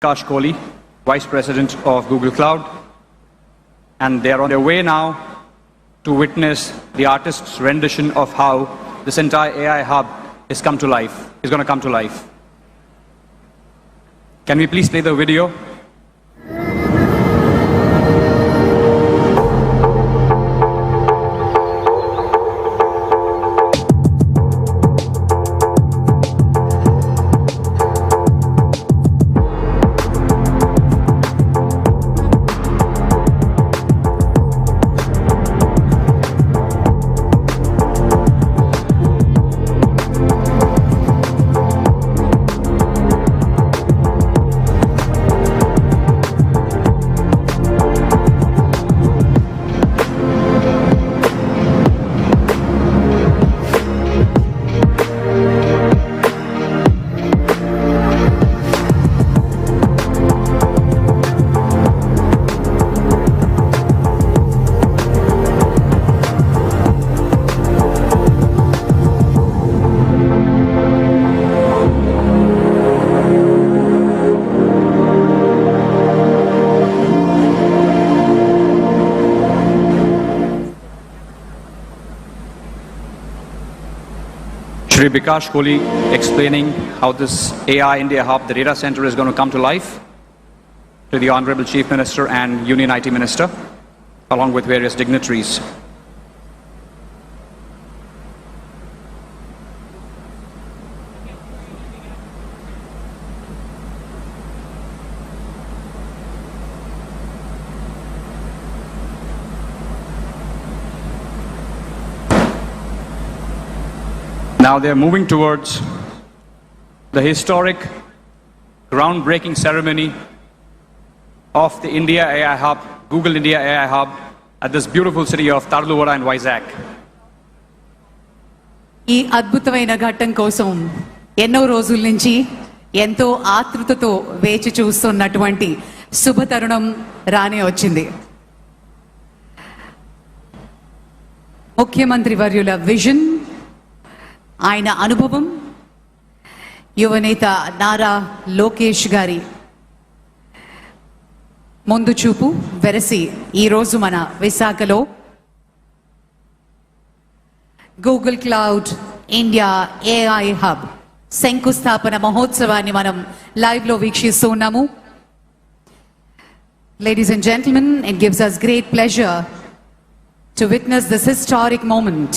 Visakhapatnam, Vice President of Google Cloud, and they are on their way now to witness the artist's rendition of how this entire AI hub is going to come to life. Can we please play the video? Shri Bikash Kohli explaining how this AI India Hub, the data center, is going to come to life to the Honorable Chief Minister and Union IT Minister, along with various dignitaries. Now they're moving towards the historic groundbreaking ceremony of the India AI Hub, Google India AI Hub, at this beautiful city of Tarluvada and Vizag. ఈ అద్భుతమైన ఘట్టం కోసం ఎన్నో రోజుల నుంచి ఎంతో ఆతృతతో వేచి చూస్తున్నటువంటి శుభతరుణం రానే వచ్చింది. ముఖ్యమంత్రి వర్యుల విజన్, ఆయన అనుభవం, యువనేత నారా లోకేష్ గారి ముందు చూపు వెరసి ఈరోజు మన విశాఖలో Google cloud India AI hub శంకుస్థాపన మహోత్సవాన్ని మనం లైవ్లో వీక్షిస్తూ ఉన్నాము. Ladies and gentlemen, it gives us great pleasure to witness this historic moment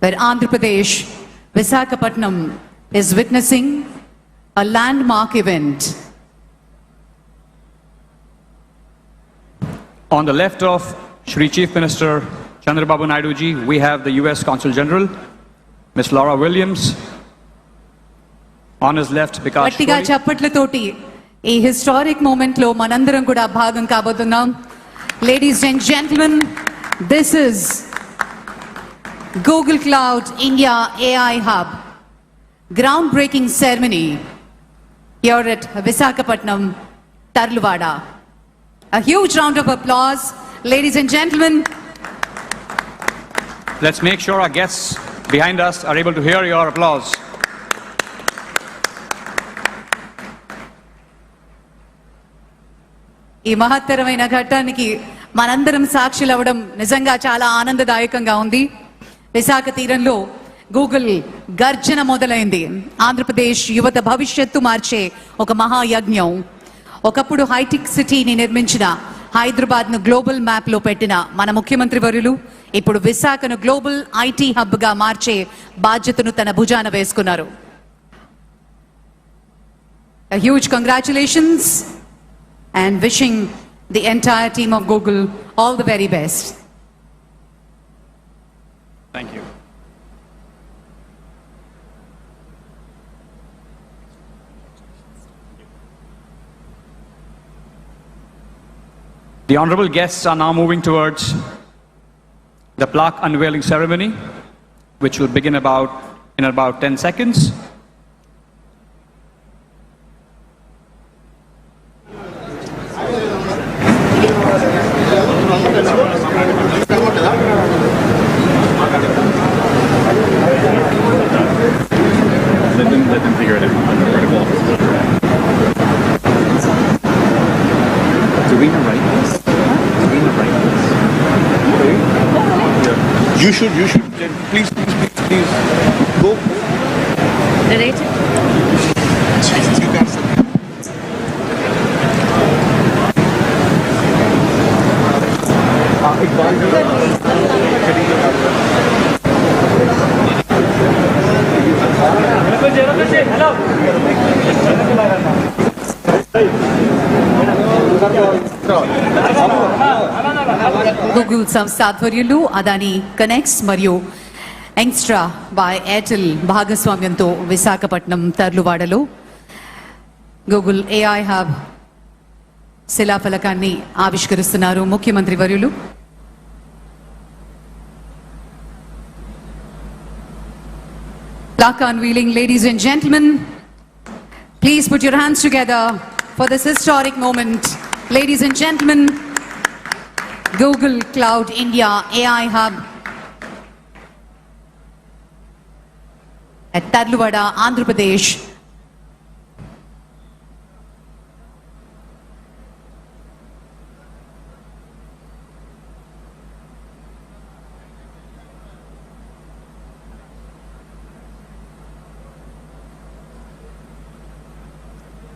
where Andhra Pradesh, Visakhapatnam is witnessing a landmark event. On the left of Shri Chief Minister Chandrababu Naidu ji, we have the US Consul General, Ms. Laura Williams. On his left, Bikash గట్టిగా చప్పట్లతోటి ఈ historic moment లో మనందరం కూడా భాగం కాబోతున్నాం. Ladies and gentlemen, this is Google Cloud India AI Hub groundbreaking ceremony here at Visakhapatnam, Tarluvada. A huge round of applause, ladies and gentlemen. Let's make sure our guests behind us are able to hear your applause. ఈ మహత్తరమైన ఘట్టానికి మనందరం సాక్షులు అవ్వడం నిజంగా చాలా ఆనందదాయకంగా ఉంది. విశాఖ తీరంలో గూగుల్ గర్జన మొదలైంది. ఆంధ్రప్రదేశ్ యువత భవిష్యత్తు మార్చే ఒక మహాయజ్ఞం. ఒకప్పుడు హైటెక్ సిటీని నిర్మించిన హైదరాబాద్ను గ్లోబల్ మ్యాప్లో పెట్టిన మన ముఖ్యమంత్రి వర్యులు ఇప్పుడు విశాఖను గ్లోబల్ ఐటీ హబ్గా మార్చే బాధ్యతను తన భుజాన వేసుకున్నారు. A huge congratulations and wishing the entire team of Google all the very best. Thank you. The honorable guests are now moving towards the plaque unveiling ceremony, which will begin in about 10 seconds. Let them figure it out. You should, please, go. Narrate it. You got something. Google సంస్థ ఆధ్వర్యంలో Adani connects మరియు extra by Airtel భాగస్వామ్యంతో Visakhapatnam తర్లువాడలో Google AI hub శిలాఫలకాన్ని ఆవిష్కరిస్తున్నారు ముఖ్యమంత్రి వర్యులు. Plaque unveiling, ladies and gentlemen. Please put your hands together for this historic moment. Ladies and gentlemen, Google Cloud India AI Hub at Tarluvada, Andhra Pradesh.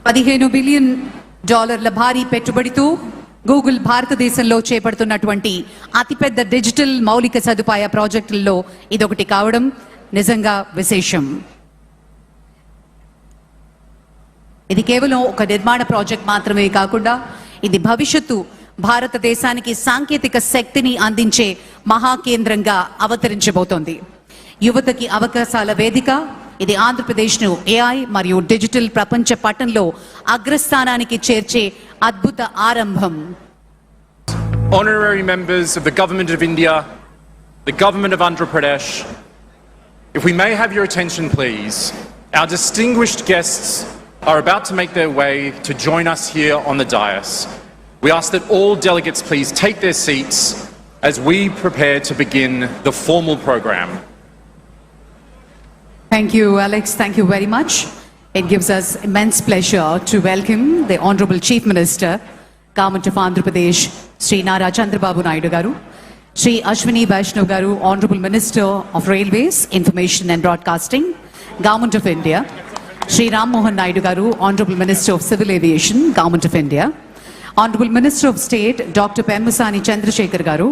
$15 billion భారీ పెట్టుబడితో Google భారతదేశంలో చేపడుతున్నటువంటి అతిపెద్ద digital మౌలిక సదుపాయ ప్రాజెక్టుల్లో ఇదొకటి కావడం నిజంగా విశేషం. ఇది కేవలం ఒక నిర్మాణ ప్రాజెక్ట్ మాత్రమే కాకుండా ఇది భవిష్యత్తు భారతదేశానికి సాంకేతిక శక్తిని అందించే మహాకేంద్రంగా అవతరించబోతోంది. యువతకి అవకాశాల వేదిక. ఇది ఆంధ్రప్రదేశ్ను ఏఐ మరియు డిజిటల్ ప్రపంచ పటంలో అగ్రస్థానానికి చేర్చే అద్భుత ఆరంభం. Honorary members of the Government of India, the Government of Andhra Pradesh, if we may have your attention please, our distinguished guests are about to make their way to join us here on the dais. We ask that all delegates please take their seats as we prepare to begin the formal program. Thank you, Alex. Thank you very much. It gives us immense pleasure to welcome the Honorable Chief Minister, Government of Andhra Pradesh, Sri Nara Chandrababu Naidu garu, Sri Ashwini Vaishnaw garu, Honorable Minister of Railways, Information and Broadcasting, Government of India, Sri Ram Mohan Naidu garu, Honorable Minister of Civil Aviation, Government of India, Honorable Minister of State, Dr. Pemmasani Chandrasekhar garu,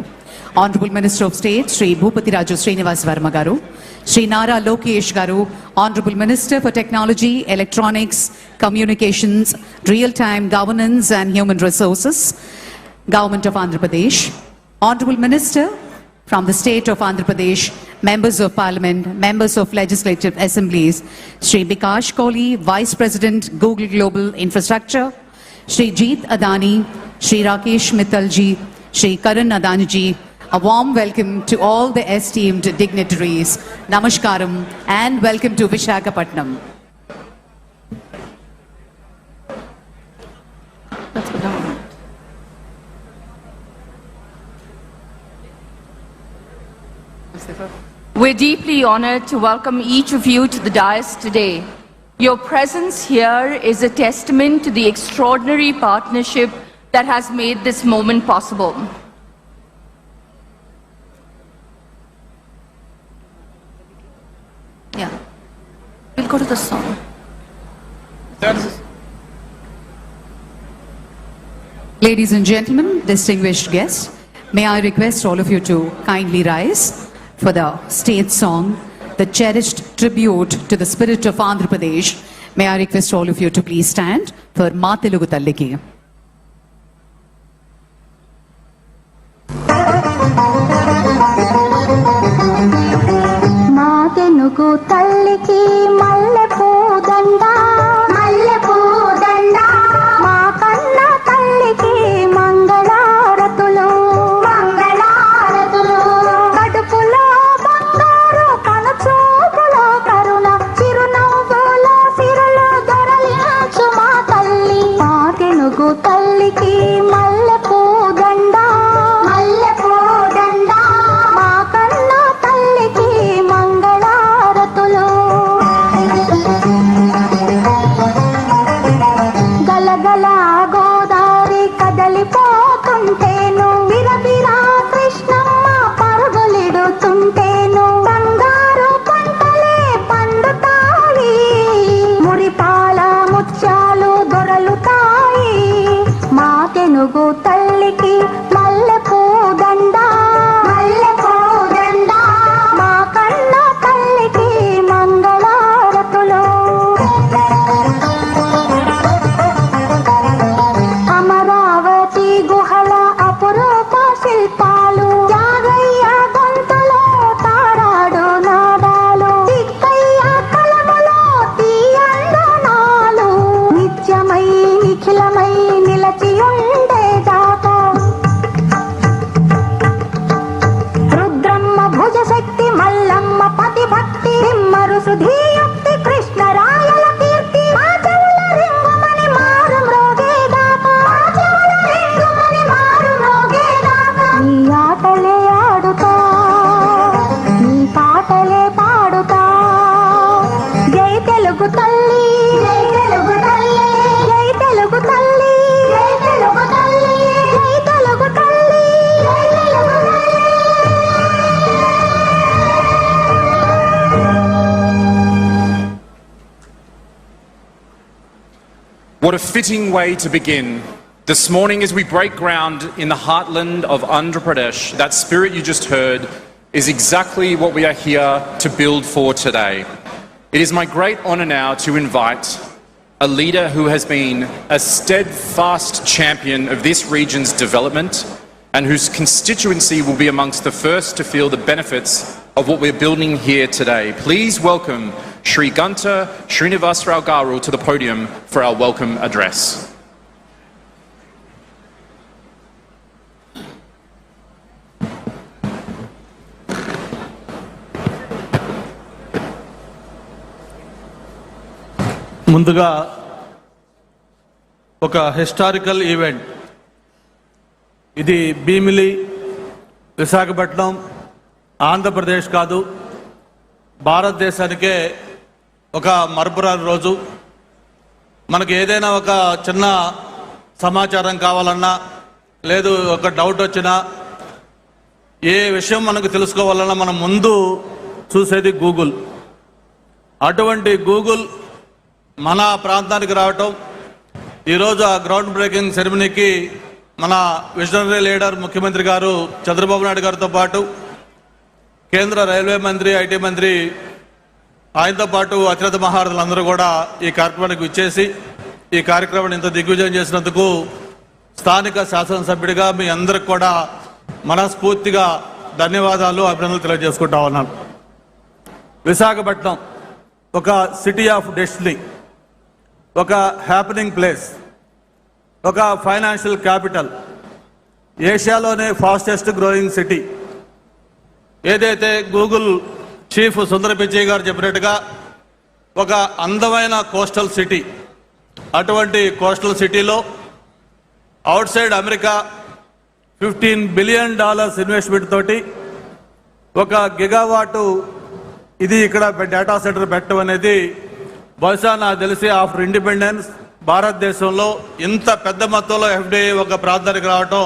Honorable Minister of State, Sri Bhupati Raju Srinivas Verma garu, Sri Nara Lokesh garu, Honorable Minister for Technology, Electronics, Communications, Real-Time Governance and Human Resources, Government of Andhra Pradesh, Honorable Minister from the State of Andhra Pradesh, Members of Parliament, Members of Legislative Assemblies, Sri Bikash Kohli, Vice President, Google Global Infrastructure, Sri Jeet Adani, Sri Rakesh Mittalji, Sri Karan Adaniji. A warm welcome to all the esteemed dignitaries. Namaskaram and welcome to Visakhapatnam. Let's go down. We're deeply honored to welcome each of you to the dais today. Your presence here is a testament to the extraordinary partnership that has made this moment possible. Yeah, we'll go to the song. Ladies and gentlemen, distinguished guests, may I request all of you to kindly rise for the state song, the cherished tribute to the spirit of Andhra Pradesh. May I request all of you to please stand for Ma Telugu Talliki. తెనుగు తల్లికి మల్లెపూ దండ మల్లెపూ దండ మా కన్న తల్లికి మంగళారతులు మంగళారతులు కడుపులో బంగారు కనుచూపులో కరుణ చిరునవ్వులో సిరులు దొరలించు మా తల్లి మా తెనుగు తల్లికి మల్లెపూ దండ మల్లెపూ దండ మా కన్న తల్లికి గలగల గోదావరి కదలిపోతుంటేను విరబిరా కృష్ణమ్మ పరుగులిడుతుంటే తెలుగు తల్లికి మల్లెపూ దండ మా కన్న తల్లికి మంగళారతులు అమరావతి గుహల అపురూప శిల్పాలు యాగయ్య గొంతులో తారాడు నాదాలు తిక్కయ్య కలములో తీయందనాలు నిత్యమై నిఖిలమై నిలచి ఉండేదాకా రుద్రమ్మ భుజశక్తి మల్లమ్మ పతిభక్తి తిమ్మరు సుధీయుక్తి కృష్ణరాయల కీర్తి మా చెవుల రింగుమని మారు మ్రోగేదాకా నీ ఆటలే ఆడుతా నీ పాటలే పాడుతా జై తెలుగు తల్లి జై తెలుగు తల్లి జై తెలుగు తల్లి జై తెలుగు తల్లి జై తెలుగు తల్లి జై తెలుగు తల్లి. What a fitting way to begin. This morning, as we break ground in the heartland of Andhra Pradesh, that spirit you just heard is exactly what we are here to build for today. It is my great honour now to invite a leader who has been a steadfast champion of this region's development and whose constituency will be amongst the first to feel the benefits of what we're building here today. Please welcome Shri Gunter Srinivasrao Garu to the podium for our welcome address. ముందుగా ఒక historical event ఇది భీమిలి విశాఖపట్నం ఆంధ్రప్రదేశ్ కాదు భారతదేశానికే ఒక మరపురాని రోజు. మనకి ఏదైనా ఒక చిన్న సమాచారం కావాలన్నా లేదు ఒక డౌట్ వచ్చినా ఏ విషయం మనకు తెలుసుకోవాలన్నా మనం ముందు చూసేది గూగుల్. అటువంటి గూగుల్ మన ప్రాంతానికి రావటం ఈరోజు ఆ గ్రౌండ్ బ్రేకింగ్ సెరమనీకి మన విజనరీ లీడర్ ముఖ్యమంత్రి గారు చంద్రబాబు నాయుడు గారితో పాటు కేంద్ర రైల్వే మంత్రి ఐటీ మంత్రి ఆయనతో పాటు అతిరథ మహారథులందరూ కూడా ఈ కార్యక్రమానికి విచ్చేసి ఈ కార్యక్రమాన్ని ఇంత దిగ్విజయం చేసినందుకు స్థానిక శాసనసభ్యుడిగా మీ అందరికి కూడా మనస్ఫూర్తిగా ధన్యవాదాలు అభినందనలు తెలియజేసుకుంటా ఉన్నాను. విశాఖపట్నం ఒక సిటీ ఆఫ్ డెస్టినీ, ఒక హ్యాపెనింగ్ ప్లేస్, ఒక ఫైనాన్షియల్ క్యాపిటల్, ఏషియాలోనే ఫాస్టెస్ట్ గ్రోయింగ్ సిటీ. ఏదైతే గూగుల్ చీఫ్ సుందర పిచ్చయ్య గారు చెప్పినట్టుగా ఒక అందమైన కోస్టల్ సిటీ, అటువంటి కోస్టల్ సిటీలో outside America $15 billion investment తోటి ఒక గిగావాటు ఇది ఇక్కడ డేటా సెంటర్ పెట్టడం అనేది బహుశా నాకు తెలిసి ఆఫ్టర్ ఇండిపెండెన్స్ భారతదేశంలో ఇంత పెద్ద మొత్తంలో ఎఫ్డిఐ ఒక ప్రాంతానికి రావటం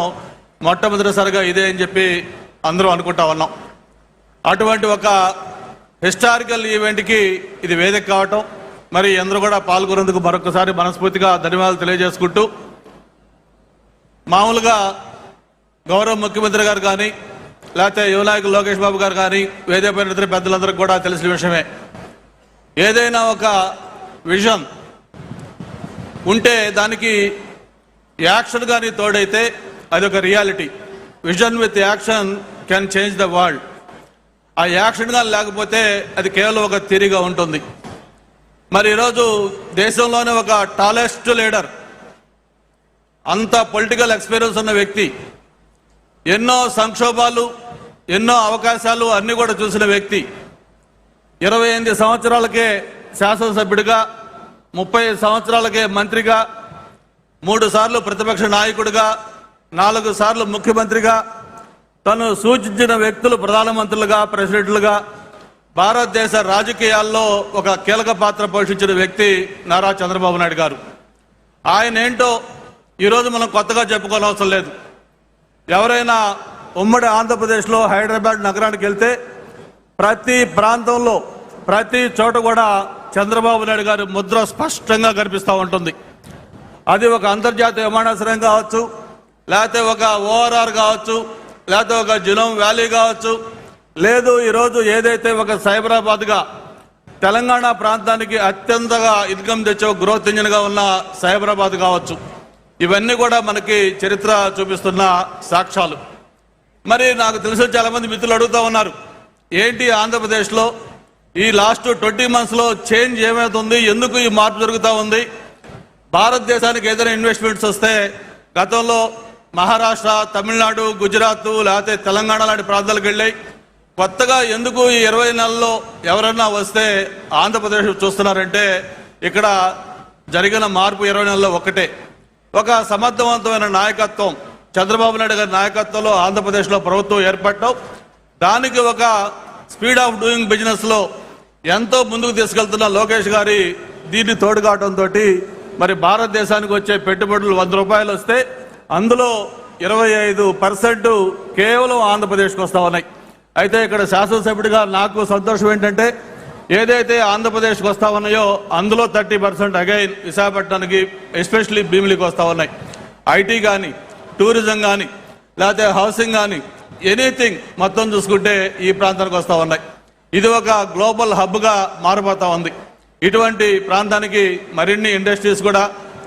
మొట్టమొదటిసారిగా ఇదే అని చెప్పి అందరూ అనుకుంటా ఉన్నాం. అటువంటి ఒక హిస్టారికల్ ఈవెంట్కి ఇది వేదిక కావటం, మరి అందరూ కూడా పాల్గొనేందుకు మరొకసారి మనస్ఫూర్తిగా ధన్యవాదాలు తెలియజేసుకుంటూ, మామూలుగా గౌరవ ముఖ్యమంత్రి గారు కానీ లేకపోతే యువ నాయకులు లోకేష్ బాబు గారు కానీ వేదిక పైన ఇతర పెద్దలందరికీ కూడా తెలిసిన విషయమే. ఏదైనా ఒక విజన్ ఉంటే దానికి యాక్షన్ కానీ తోడైతే అది ఒక reality. Vision with action can change the world. ఆ యాక్షన్ కానీ లేకపోతే అది కేవలం ఒక థియరీగా ఉంటుంది. మరి ఈరోజు దేశంలోనే ఒక టాలెస్ట్ లీడర్, అంత పొలిటికల్ ఎక్స్పీరియన్స్ ఉన్న వ్యక్తి, ఎన్నో సంక్షోభాలు ఎన్నో అవకాశాలు అన్నీ కూడా చూసిన వ్యక్తి, 28 సంవత్సరాలకే శాసనసభ్యుడిగా, 30 సంవత్సరాలకే మంత్రిగా, 3 సార్లు ప్రతిపక్ష నాయకుడిగా, 4 సార్లు ముఖ్యమంత్రిగా, తను సూచించిన వ్యక్తులు ప్రధానమంత్రులుగా, ప్రెసిడెంట్లుగా భారతదేశ రాజకీయాల్లో ఒక కీలక పాత్ర పోషించిన వ్యక్తి నారా చంద్రబాబు నాయుడు గారు. ఆయన ఏంటో ఈరోజు మనం కొత్తగా చెప్పుకోనవసరం లేదు. ఎవరైనా ఉమ్మడి ఆంధ్రప్రదేశ్లో హైదరాబాద్ నగరానికి వెళ్తే ప్రతి ప్రాంతంలో ప్రతి చోట కూడా చంద్రబాబు నాయుడు గారి ముద్ర స్పష్టంగా కనిపిస్తూ ఉంటుంది. అది ఒక అంతర్జాతీయ విమానాశ్రయం కావచ్చు, లేకపోతే ఒక ఓఆర్ఆర్ కావచ్చు, లేకపోతే ఒక జినోమ్ వ్యాలీ కావచ్చు, లేదు ఈరోజు ఏదైతే ఒక సైబరాబాద్గా తెలంగాణ ప్రాంతానికి అత్యంతగా ఇన్కమ్ తెచ్చే గ్రోత్ ఇంజిన్గా ఉన్న సైబరాబాద్ కావచ్చు, ఇవన్నీ కూడా మనకి చరిత్ర చూపిస్తున్న సాక్ష్యాలు. మరి నాకు తెలిసి చాలామంది మిత్రులు అడుగుతూ ఉన్నారు, ఏంటి ఆంధ్రప్రదేశ్లో ఈ లాస్ట్ 20 monthsలో చేంజ్ ఏమవుతుంది, ఎందుకు ఈ మార్పు జరుగుతూ ఉంది? భారతదేశానికి ఏదైనా ఇన్వెస్ట్మెంట్స్ వస్తే గతంలో మహారాష్ట్ర, తమిళనాడు, గుజరాత్ లేకపోతే తెలంగాణ లాంటి ప్రాంతాలకు వెళ్ళాయి. కొత్తగా ఎందుకు ఈ 20 నెలల్లో ఎవరన్నా వస్తే ఆంధ్రప్రదేశ్ చూస్తున్నారంటే ఇక్కడ జరిగిన మార్పు 20 నెలల్లో ఒకటే. ఒక సమర్థవంతమైన నాయకత్వం, చంద్రబాబు నాయుడు గారి నాయకత్వంలో ఆంధ్రప్రదేశ్లో ప్రభుత్వం ఏర్పడటం, దానికి ఒక స్పీడ్ ఆఫ్ డూయింగ్ బిజినెస్లో ఎంతో ముందుకు తీసుకెళ్తున్న లోకేష్ గారి దీన్ని తోడుగావడంతో మరి భారతదేశానికి వచ్చే పెట్టుబడులు 100 రూపాయలు వస్తే అందులో 25% కేవలం ఆంధ్రప్రదేశ్కి వస్తూ ఉన్నాయి. అయితే ఇక్కడ శాసనసభ్యుడిగా నాకు సంతోషం ఏంటంటే ఏదైతే ఆంధ్రప్రదేశ్కి వస్తూ ఉన్నాయో అందులో 30% అగైన్ విశాఖపట్నానికి, ఎస్పెషలీ భీమిలికి వస్తూ ఉన్నాయి. ఐటీ కానీ, టూరిజం కానీ, లేకపోతే హౌసింగ్ కానీ, ఎనీథింగ్ మొత్తం చూసుకుంటే ఈ ప్రాంతానికి వస్తూ ఉన్నాయి. ఇది ఒక గ్లోబల్ హబ్గా మారిపోతూ ఉంది. ఇటువంటి ప్రాంతానికి మరిన్ని ఇండస్ట్రీస్ కూడా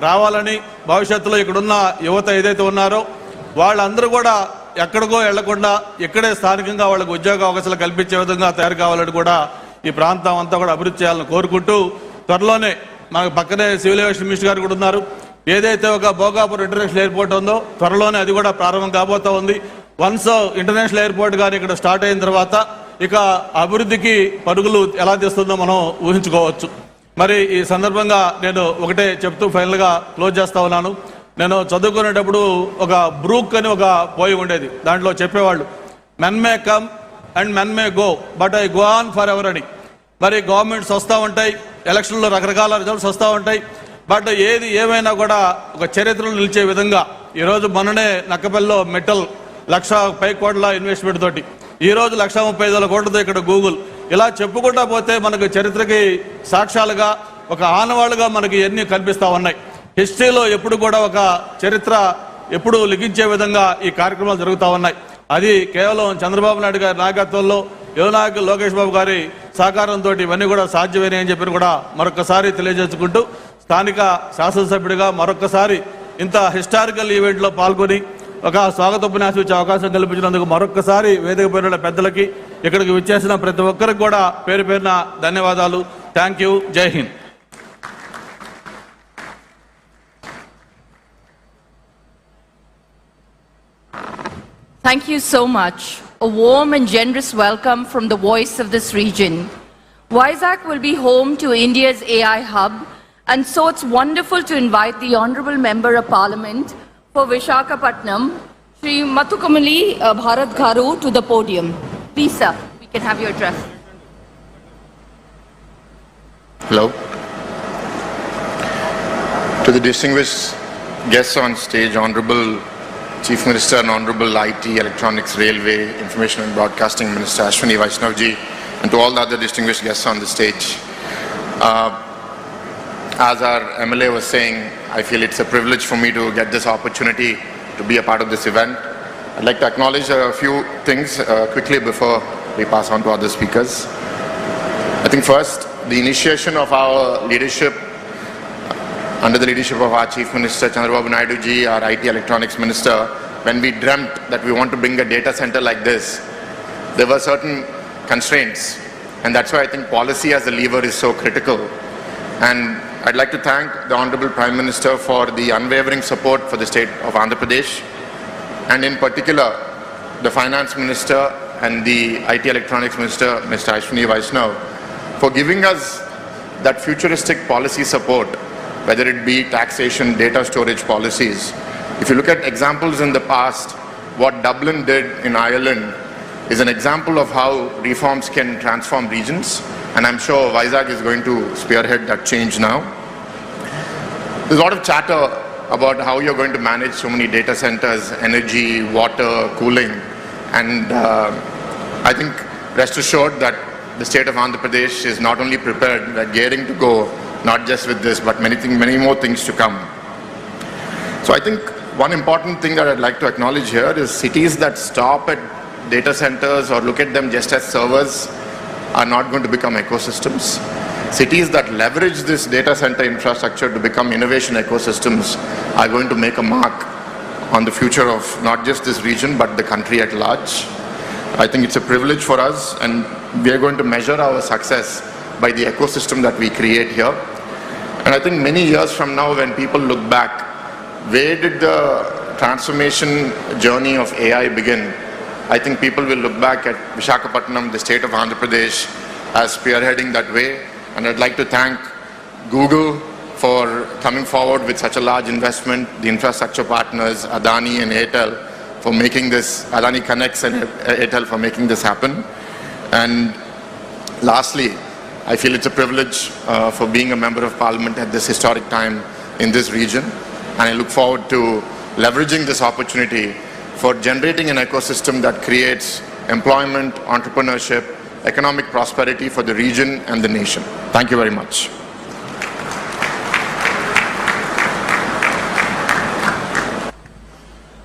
రావాలని, భవిష్యత్తులో ఇక్కడున్న యువత ఏదైతే ఉన్నారో వాళ్ళందరూ కూడా ఎక్కడికో వెళ్లకుండా ఇక్కడే స్థానికంగా వాళ్ళకు ఉద్యోగ అవకాశాలు కల్పించే విధంగా తయారు కావాలని కూడా ఈ ప్రాంతం అంతా కూడా అభివృద్ధి చేయాలని కోరుకుంటూ, త్వరలోనే మనకు పక్కనే సివిల్ ఏవియేషన్ మినిస్టర్ గారు కూడా ఉన్నారు. ఏదైతే ఒక భోగాపురం ఇంటర్నేషనల్ ఎయిర్పోర్ట్ ఉందో త్వరలోనే అది కూడా ప్రారంభం కాబోతా ఉంది. వన్స్ ఇంటర్నేషనల్ ఎయిర్పోర్ట్ కానీ ఇక్కడ స్టార్ట్ అయిన తర్వాత ఇక అభివృద్ధికి పరుగులు ఎలా తీస్తుందో మనం ఊహించుకోవచ్చు. మరి ఈ సందర్భంగా నేను ఒకటే చెప్తూ ఫైనల్గా క్లోజ్ చేస్తా ఉన్నాను. నేను చదువుకునేటప్పుడు ఒక బ్రూక్ అని ఒక పోయి ఉండేది, దాంట్లో చెప్పేవాళ్ళు men may come and men may go but I go on for ever అని. మరి గవర్నమెంట్స్ వస్తూ ఉంటాయి, ఎలక్షన్లో రకరకాల రిజల్ట్స్ వస్తూ ఉంటాయి, బట్ ఏది ఏమైనా కూడా ఒక చరిత్రలో నిలిచే విధంగా ఈరోజు మొన్ననే నక్కపల్లిలో మెటల్ 1,00,000 కోట్ల ఇన్వెస్ట్మెంట్ తోటి, ఈరోజు 1,35,000 కోట్లతో ఇక్కడ గూగుల్, ఇలా చెప్పుకుంటా పోతే మనకు చరిత్రకి సాక్ష్యాలుగా ఒక ఆనవాళ్ళుగా మనకి ఎన్ని కనిపిస్తూ ఉన్నాయి. హిస్టరీలో ఎప్పుడు కూడా ఒక చరిత్ర ఎప్పుడు లిఖించే విధంగా ఈ కార్యక్రమాలు జరుగుతూ ఉన్నాయి. అది కేవలం చంద్రబాబు నాయుడు గారి నాయకత్వంలో, యువ నాయకులు లోకేష్ బాబు గారి సహకారంతో ఇవన్నీ కూడా సాధ్యమేనే అని చెప్పి కూడా మరొకసారి తెలియజేసుకుంటూ, స్థానిక శాసనసభ్యుడిగా మరొకసారి ఇంత హిస్టారికల్ ఈవెంట్లో పాల్గొని ఒక స్వాగతోపన్యాసం ఇచ్చే అవకాశం కల్పించినందుకు మరొకసారి వేదిక పైన పెద్దలకి, ఇక్కడికి విచ్చేసిన ప్రతి ఒక్కరికి కూడా పేరు పేరున ధన్యవాదాలు. Thank you. జై Hind. Thank you so much. A warm and generous welcome from the voice of this region. Vizag will be home to India's AI hub, and so it's wonderful to invite the Honorable Member of Parliament for Visakhapatnam, Shri Mathukamali Bharat Garu, to the podium. Please, sir, we can have your address. Hello. To the distinguished guests on stage, Honorable Chief Minister and Honorable IT, Electronics, Railway, Information and Broadcasting Minister Ashwini Vaishnaw ji, and to all the other distinguished guests on the stage. As our MLA was saying, I feel it's a privilege for me to get this opportunity to be a part of this event. I'd like to acknowledge a few things quickly before we pass on to other speakers. I think first, the initiation of our leadership under the leadership of our Chief Minister Chandrababu Naidu ji, our IT Electronics Minister, when we dreamt that we want to bring a data center like this, there were certain constraints, and that's why I think policy as a lever is so critical. And I'd like to thank the Honorable Prime Minister for the unwavering support for the state of Andhra Pradesh, and in particular the Finance Minister and the IT Electronics Minister, Mr. Ashwini Vaishnaw, for giving us that futuristic policy support, whether it be taxation, data storage policies. If you look at examples in the past, what Dublin did in Ireland is an example of how reforms can transform regions, and I'm sure Vizag is going to spearhead that change now. There's a lot of chatter about how you're going to manage so many data centers, energy, water, cooling, and I think rest assured that the state of Andhra Pradesh is not only prepared, we're gearing to go, not just with this, but many more things to come. So I think one important thing that I'd like to acknowledge here is cities that stop at data centers or look at them just as servers are not going to become ecosystems. Cities that leverage this data center infrastructure to become innovation ecosystems are going to make a mark on the future of not just this region but the country at large. I think it's a privilege for us, and we are going to measure our success by the ecosystem that we create here. And I think many years from now, when people look back, where did the transformation journey of AI begin? I think people will look back at Visakhapatnam, the state of Andhra Pradesh, as spearheading that way. And I'd like to thank Google for coming forward with such a large investment, the infrastructure partners, Adani and Airtel, for making this, Adani Connects and Airtel for making this happen. And lastly, I feel it's a privilege for being a member of parliament at this historic time in this region. And I look forward to leveraging this opportunity for generating an ecosystem that creates employment, entrepreneurship, economic prosperity for the region and the nation. Thank you very much.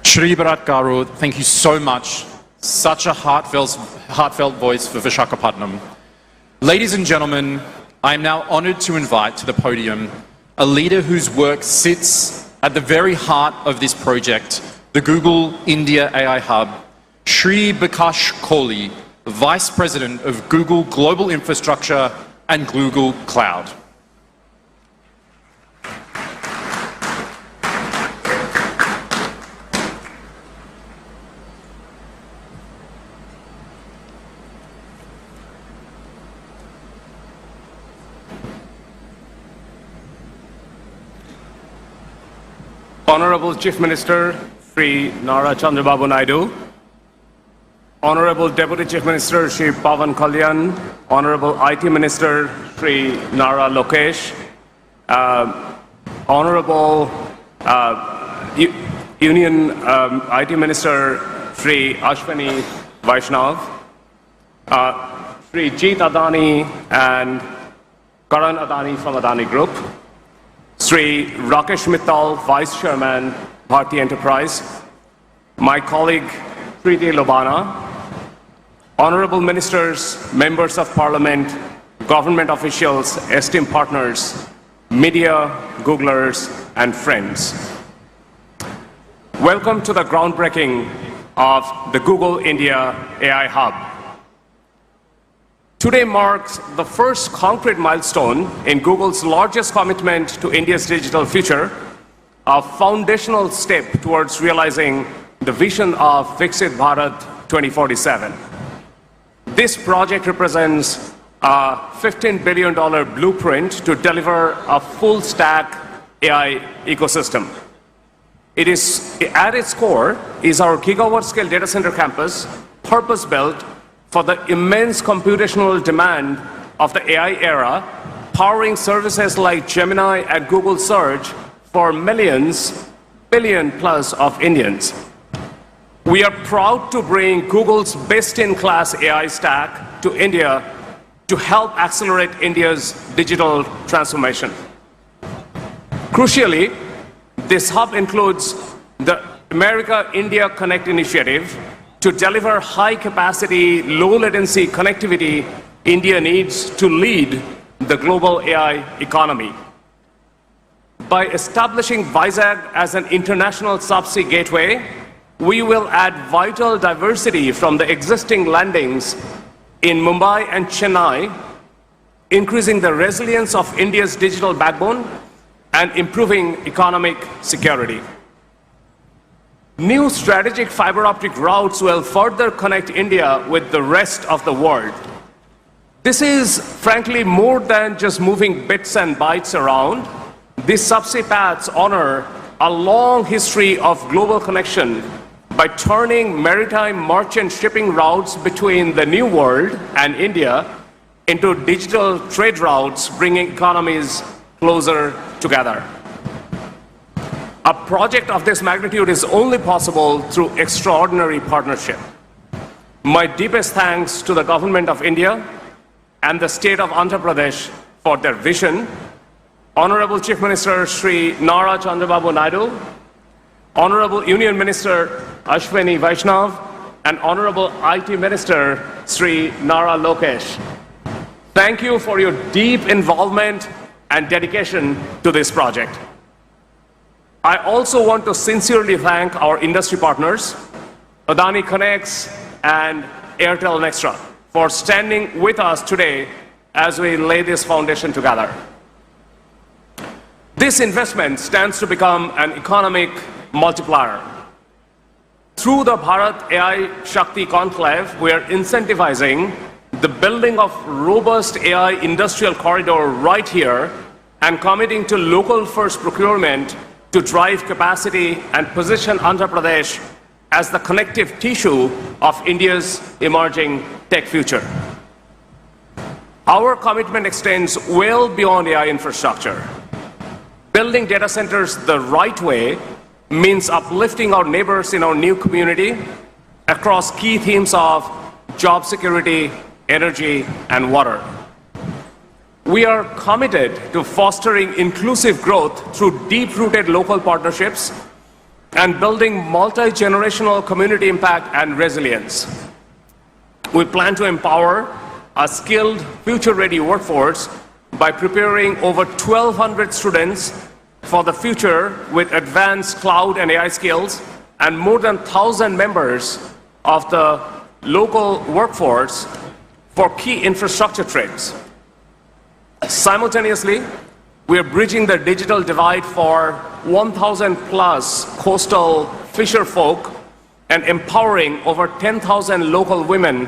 Shri Bharat Garu, thank you so much. Such a heartfelt voice for Visakhapatnam. Ladies and gentlemen, I am now honored to invite to the podium a leader whose work sits at the very heart of this project, the Google India AI Hub, Shri Bikash Kohli, Vice President of Google Global Infrastructure and Google Cloud. Honorable Chief Minister Sri Nara Chandrababu Naidu, Honorable Deputy Chief Minister Sri Pawan Kalyan, Honorable IT Minister Sri Nara Lokesh, Honorable Union IT Minister Sri Ashwini Vaishnaw, Sri Jeet Adani and Karan Adani from Adani Group, Sri Rakesh Mittal, Vice Chairman, Bharti Enterprise, my colleague Preeti Lobana, Honorable Ministers, Members of Parliament, government officials, esteemed partners, media, Googlers, and friends. Welcome to the groundbreaking of the Google India AI Hub. Today marks the first concrete milestone in Google's largest commitment to India's digital future, a foundational step towards realizing the vision of Viksit Bharat 2047. This project represents a $15 billion blueprint to deliver a full-stack AI ecosystem. It is, at its core, is our gigawatt-scale data center campus, purpose-built for the immense computational demand of the AI era, powering services like Gemini and Google Search for millions, billion plus of Indians. We are proud to bring Google's best-in-class AI stack to India to help accelerate India's digital transformation. Crucially, this hub includes the America-India Connect initiative to deliver high-capacity, low-latency connectivity India needs to lead the global AI economy. By establishing Vizag as an international subsea gateway, we will add vital diversity from the existing landings in Mumbai and Chennai, increasing the resilience of India's digital backbone and improving economic security. New strategic fiber optic routes will further connect India with the rest of the world. This is, frankly, more than just moving bits and bytes around. These subsea paths honor a long history of global connection by turning maritime merchant shipping routes between the New World and India into digital trade routes, bringing economies closer together. A project of this magnitude is only possible through extraordinary partnership. My deepest thanks to the Government of India and the State of Andhra Pradesh for their vision. Honorable Chief Minister Sri Nara Chandrababu Naidu, Honorable Union Minister Ashwini Vaishnaw, and Honorable IT Minister Sri Nara Lokesh. Thank you for your deep involvement and dedication to this project. I also want to sincerely thank our industry partners, Adani Connects and Airtel Nextra, for standing with us today as we lay this foundation together. This investment stands to become an economic multiplier. Through the Bharat AI Shakti Conclave, we are incentivizing the building of robust AI industrial corridor right here and committing to local first procurement to drive capacity and position Andhra Pradesh as the connective tissue of India's emerging tech future. Our commitment extends well beyond AI infrastructure. Building data centers the right way means uplifting our neighbors in our new community across key themes of job security, energy, and water. We are committed to fostering inclusive growth through deep-rooted local partnerships and building multi-generational community impact and resilience. We plan to empower a skilled, future-ready workforce by preparing over 1,200 students for the future with advanced cloud and AI skills, and more than 1,000 members of the local workforce for key infrastructure trades. Simultaneously, we are bridging the digital divide for 1,000 plus coastal fisher folk and empowering over 10,000 local women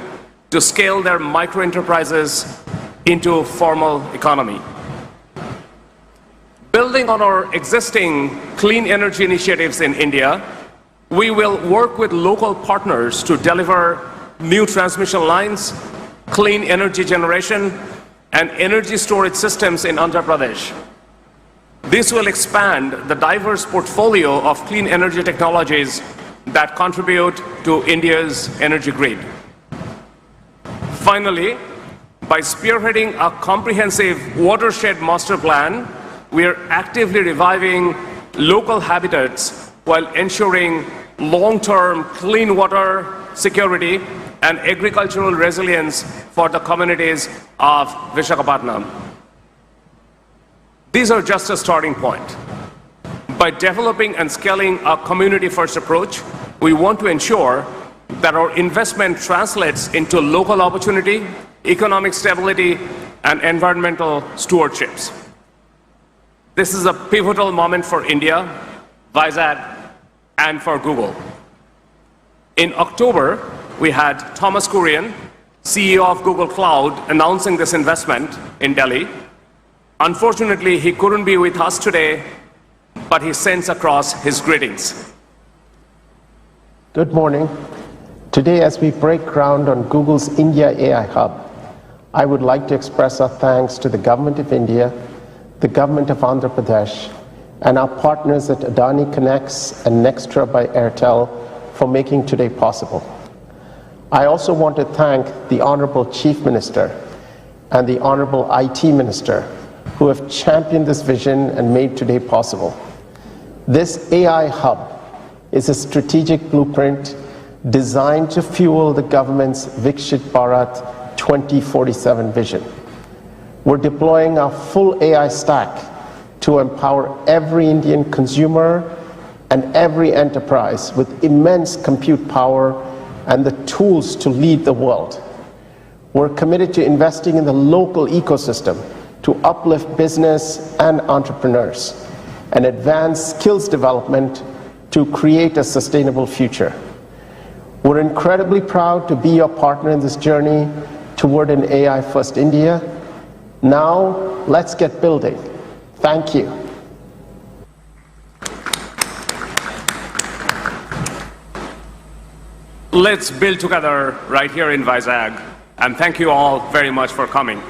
to scale their micro-enterprises into formal economy. Building on our existing clean energy initiatives in India, we will work with local partners to deliver new transmission lines, clean energy generation, and energy storage systems in Andhra Pradesh. This will expand the diverse portfolio of clean energy technologies that contribute to India's energy grid. Finally, by spearheading a comprehensive watershed master plan, we are actively reviving local habitats while ensuring long-term clean water security and agricultural resilience for the communities of Visakhapatnam. These are just a starting point. By developing and scaling a community-first approach, we want to ensure that our investment translates into local opportunity, economic stability, and environmental stewardships. This is a pivotal moment for India, Vizag, and for Google. In October, we had Thomas Kurian, CEO of Google Cloud, announcing this investment in Delhi. Unfortunately, he couldn't be with us today, but he sends across his greetings. Good morning. Today, as we break ground on Google's India AI Hub, I would like to express our thanks to the Government of India, the Government of Andhra Pradesh, and our partners at Adani Connects and Nextra by Airtel for making today possible. I also want to thank the Honorable Chief Minister and the Honorable IT Minister who have championed this vision and made today possible. This AI hub is a strategic blueprint designed to fuel the government's Viksit Bharat 2047 vision. We're deploying our full AI stack to empower every Indian consumer and every enterprise with immense compute power and the tools to lead the world. We're committed to investing in the local ecosystem to uplift business and entrepreneurs and advance skills development to create a sustainable future. We're incredibly proud to be your partner in this journey toward an AI-first India. Now, let's get building. Thank you. Let's build together right here in Vizag, and thank you all very much for coming.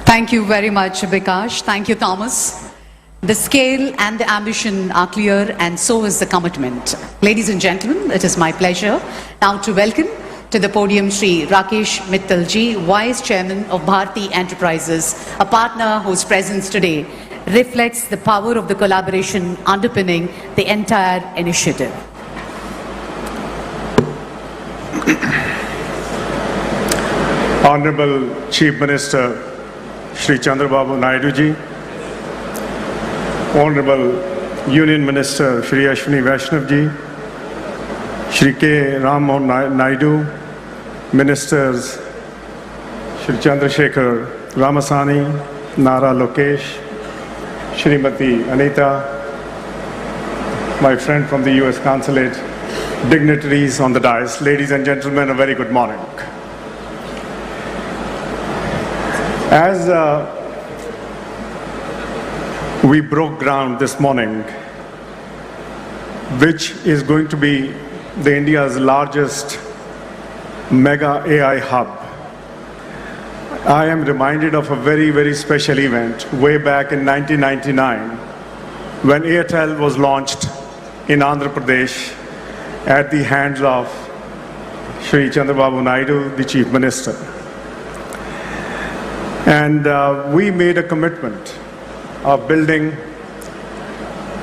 Thank you very much, Bikash. Thank you, Thomas. The scale and the ambition are clear, and so is the commitment. Ladies and gentlemen, it is my pleasure now to welcome to the podium Shri Rakesh Mittalji, Vice Chairman of Bharti Enterprises, a partner whose presence today reflects the power of the collaboration underpinning the entire initiative. Honorable Chief Minister Shri Chandrababu Naidu ji, Honorable Union Minister Shri Ashwini Vaishnaw ji, Shri K. Ram Naidu, Ministers Shri Chandrasekhar Ramasani, Nara Lokesh, Shrimati Anita, my friend from the US Consulate, dignitaries on the dais, ladies and gentlemen, a very good morning. As we broke ground this morning, which is going to be the India's largest mega AI hub, I am reminded of a very, very special event way back in 1999 when Airtel was launched in Andhra Pradesh at the hands of Shri Chandrababu Naidu, the Chief Minister. And we made a commitment of building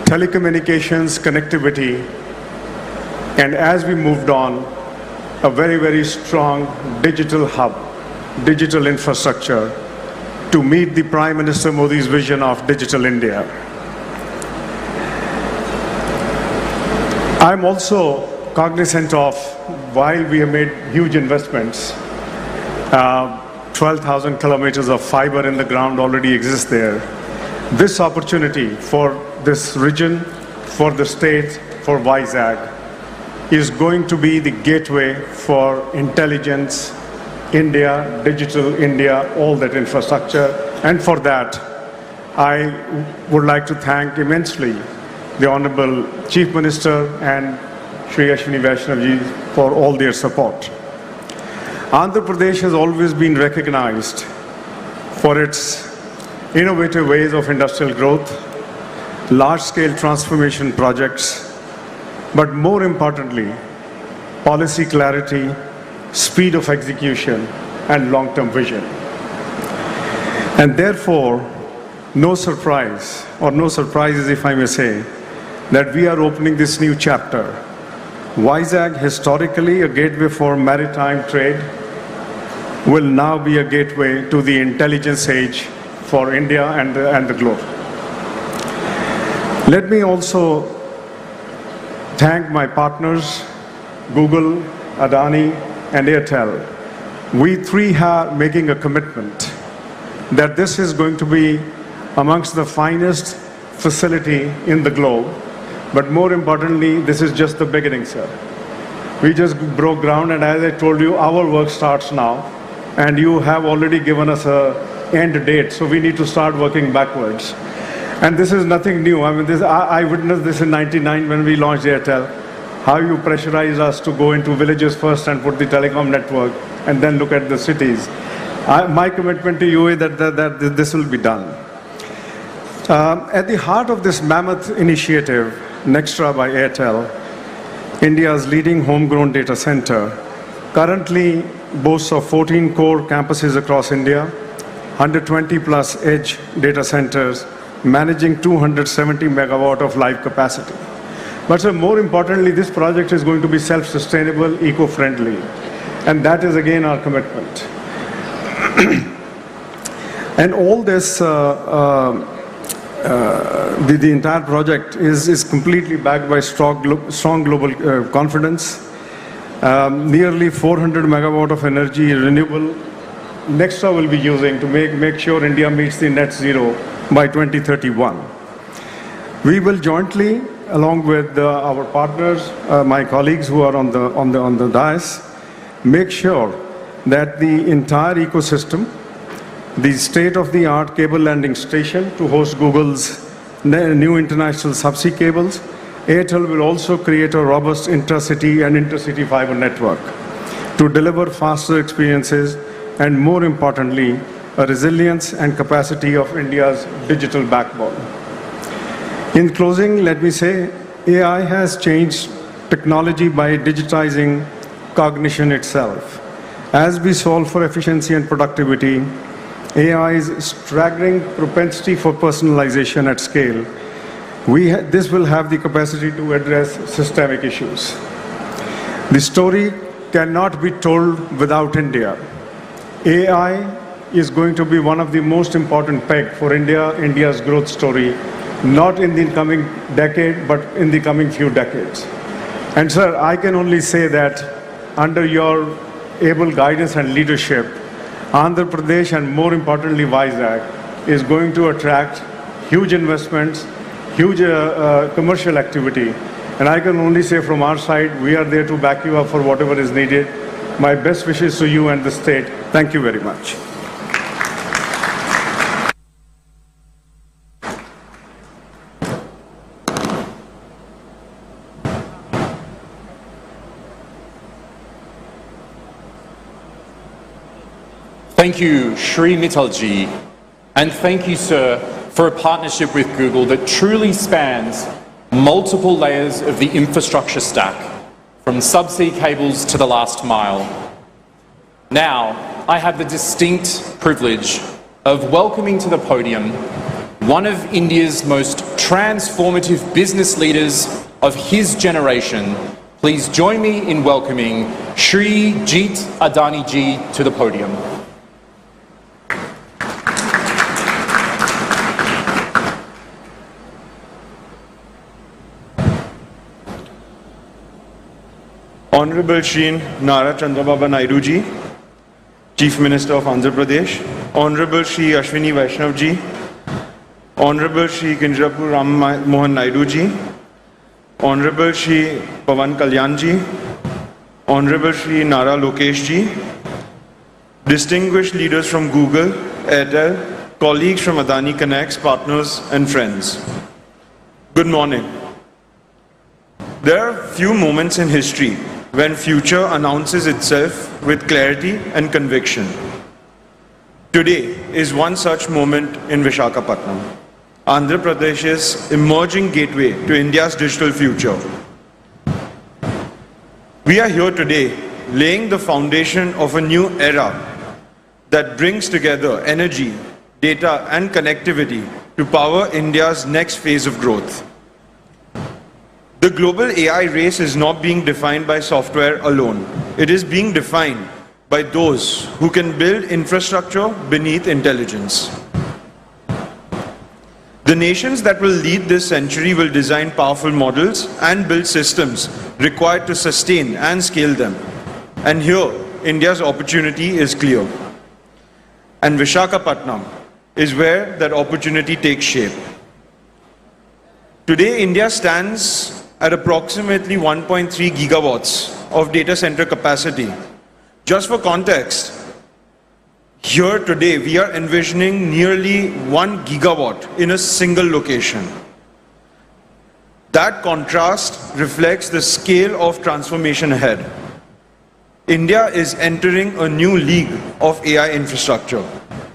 telecommunications connectivity, and as we moved on, a very, very strong digital hub, digital infrastructure to meet the Prime Minister Modi's vision of Digital India. I'm also cognizant of, while we have made huge investments, 12,000 kilometers of fiber in the ground already exists there. This opportunity for this region, for the state, for Vizag, is going to be the gateway for intelligence, India, digital India, all that infrastructure. And for that, I would like to thank immensely the Honorable Chief Minister and Shri Ashwini Vaishnaw ji for all their support. Andhra Pradesh has always been recognized for its innovative ways of industrial growth, large-scale transformation projects, but more importantly, policy clarity, speed of execution, and long-term vision. And therefore, no surprise, or no surprises if I may say, that we are opening this new chapter. Vizag, historically a gateway for maritime trade, will now be a gateway to the intelligence age for India and the globe. Let me also thank my partners, Google, Adani, and Airtel. We three are making a commitment that this is going to be amongst the finest facility in the globe. But more importantly, this is just the beginning, sir. We just broke ground, and as I told you, our work starts now. And you have already given us an end date, so we need to start working backwards. And this is nothing new. I mean, I witnessed this in '99 when we launched Airtel, how you pressurized us to go into villages first and put the telecom network, and then look at the cities. My commitment to you is that this will be done. At the heart of this mammoth initiative, Nextra by Airtel, India's leading homegrown data center, currently boasts of 14 core campuses across India, 120 plus edge data centers, managing 270 megawatt of live capacity. But sir, more importantly, this project is going to be self-sustainable, eco-friendly. And that is again our commitment. And all this, the entire project is completely backed by strong global confidence. Nearly 400 megawatt of energy renewable Nextra will be using to make sure India meets the net zero by 2031. We will jointly, along with our partners, my colleagues who are on the dais, make sure that the entire ecosystem, the state-of-the-art cable landing station to host Google's new international subsea cables, Airtel will also create a robust intracity and intercity fiber network to deliver faster experiences and, more importantly, a resilience and capacity of India's digital backbone. In closing, let me say, AI has changed technology by digitizing cognition itself. As we solve for efficiency and productivity, AI's staggering propensity for personalization at scale, this will have the capacity to address systemic issues. The story cannot be told without India. AI is going to be one of the most important pegs for India's growth story, not in the coming decade, but in the coming few decades. And sir, I can only say that under your able guidance and leadership, Andhra Pradesh and more importantly Vizag is going to attract huge investments, huge commercial activity. And I can only say from our side, we are there to back you up for whatever is needed. My best wishes to you and the state. Thank you very much. Thank you, Shri Mittalji, and thank you, sir, for a partnership with Google that truly spans multiple layers of the infrastructure stack, from subsea cables to the last mile. Now, I have the distinct privilege of welcoming to the podium one of India's most transformative business leaders of his generation. Please join me in welcoming Shri Jeet Adani ji to the podium. Honorable Shri Nara Chandrababu Naidu ji, Chief Minister of Andhra Pradesh, Honorable Shri Ashwini Vaishnaw ji, Honorable Shri Chandrababu Mohan Naidu ji, Honorable Shri Pawan Kalyan ji, Honorable Shri Nara Lokesh ji, distinguished leaders from Google, Airtel, colleagues from Adani Connects, partners and friends. Good morning. There are few moments in history when future announces itself with clarity and conviction. Today is one such moment in Visakhapatnam, Andhra Pradesh's emerging gateway to India's digital future. We are here today laying the foundation of a new era that brings together energy, data and connectivity to power India's next phase of growth. The global AI race is not being defined by software alone. It is being defined by those who can build infrastructure beneath intelligence. The nations that will lead this century will design powerful models and build systems required to sustain and scale them. And here, India's opportunity is clear. And Visakhapatnam is where that opportunity takes shape. Today, India stands at approximately 1.3 gigawatts of data center capacity. Just for context, here today we are envisioning nearly 1 gigawatt in a single location. That contrast reflects the scale of transformation ahead. India is entering a new league of AI infrastructure,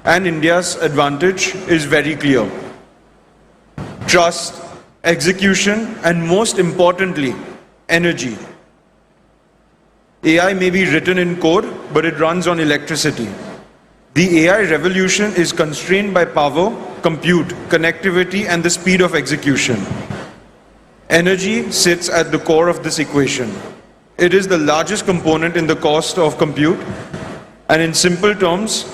and India's advantage is very clear. Trust, execution, and most importantly, energy. AI may be written in code, but it runs on electricity. The AI revolution is constrained by power, compute, connectivity, and the speed of execution. Energy sits at the core of this equation. It is the largest component in the cost of compute, and in simple terms,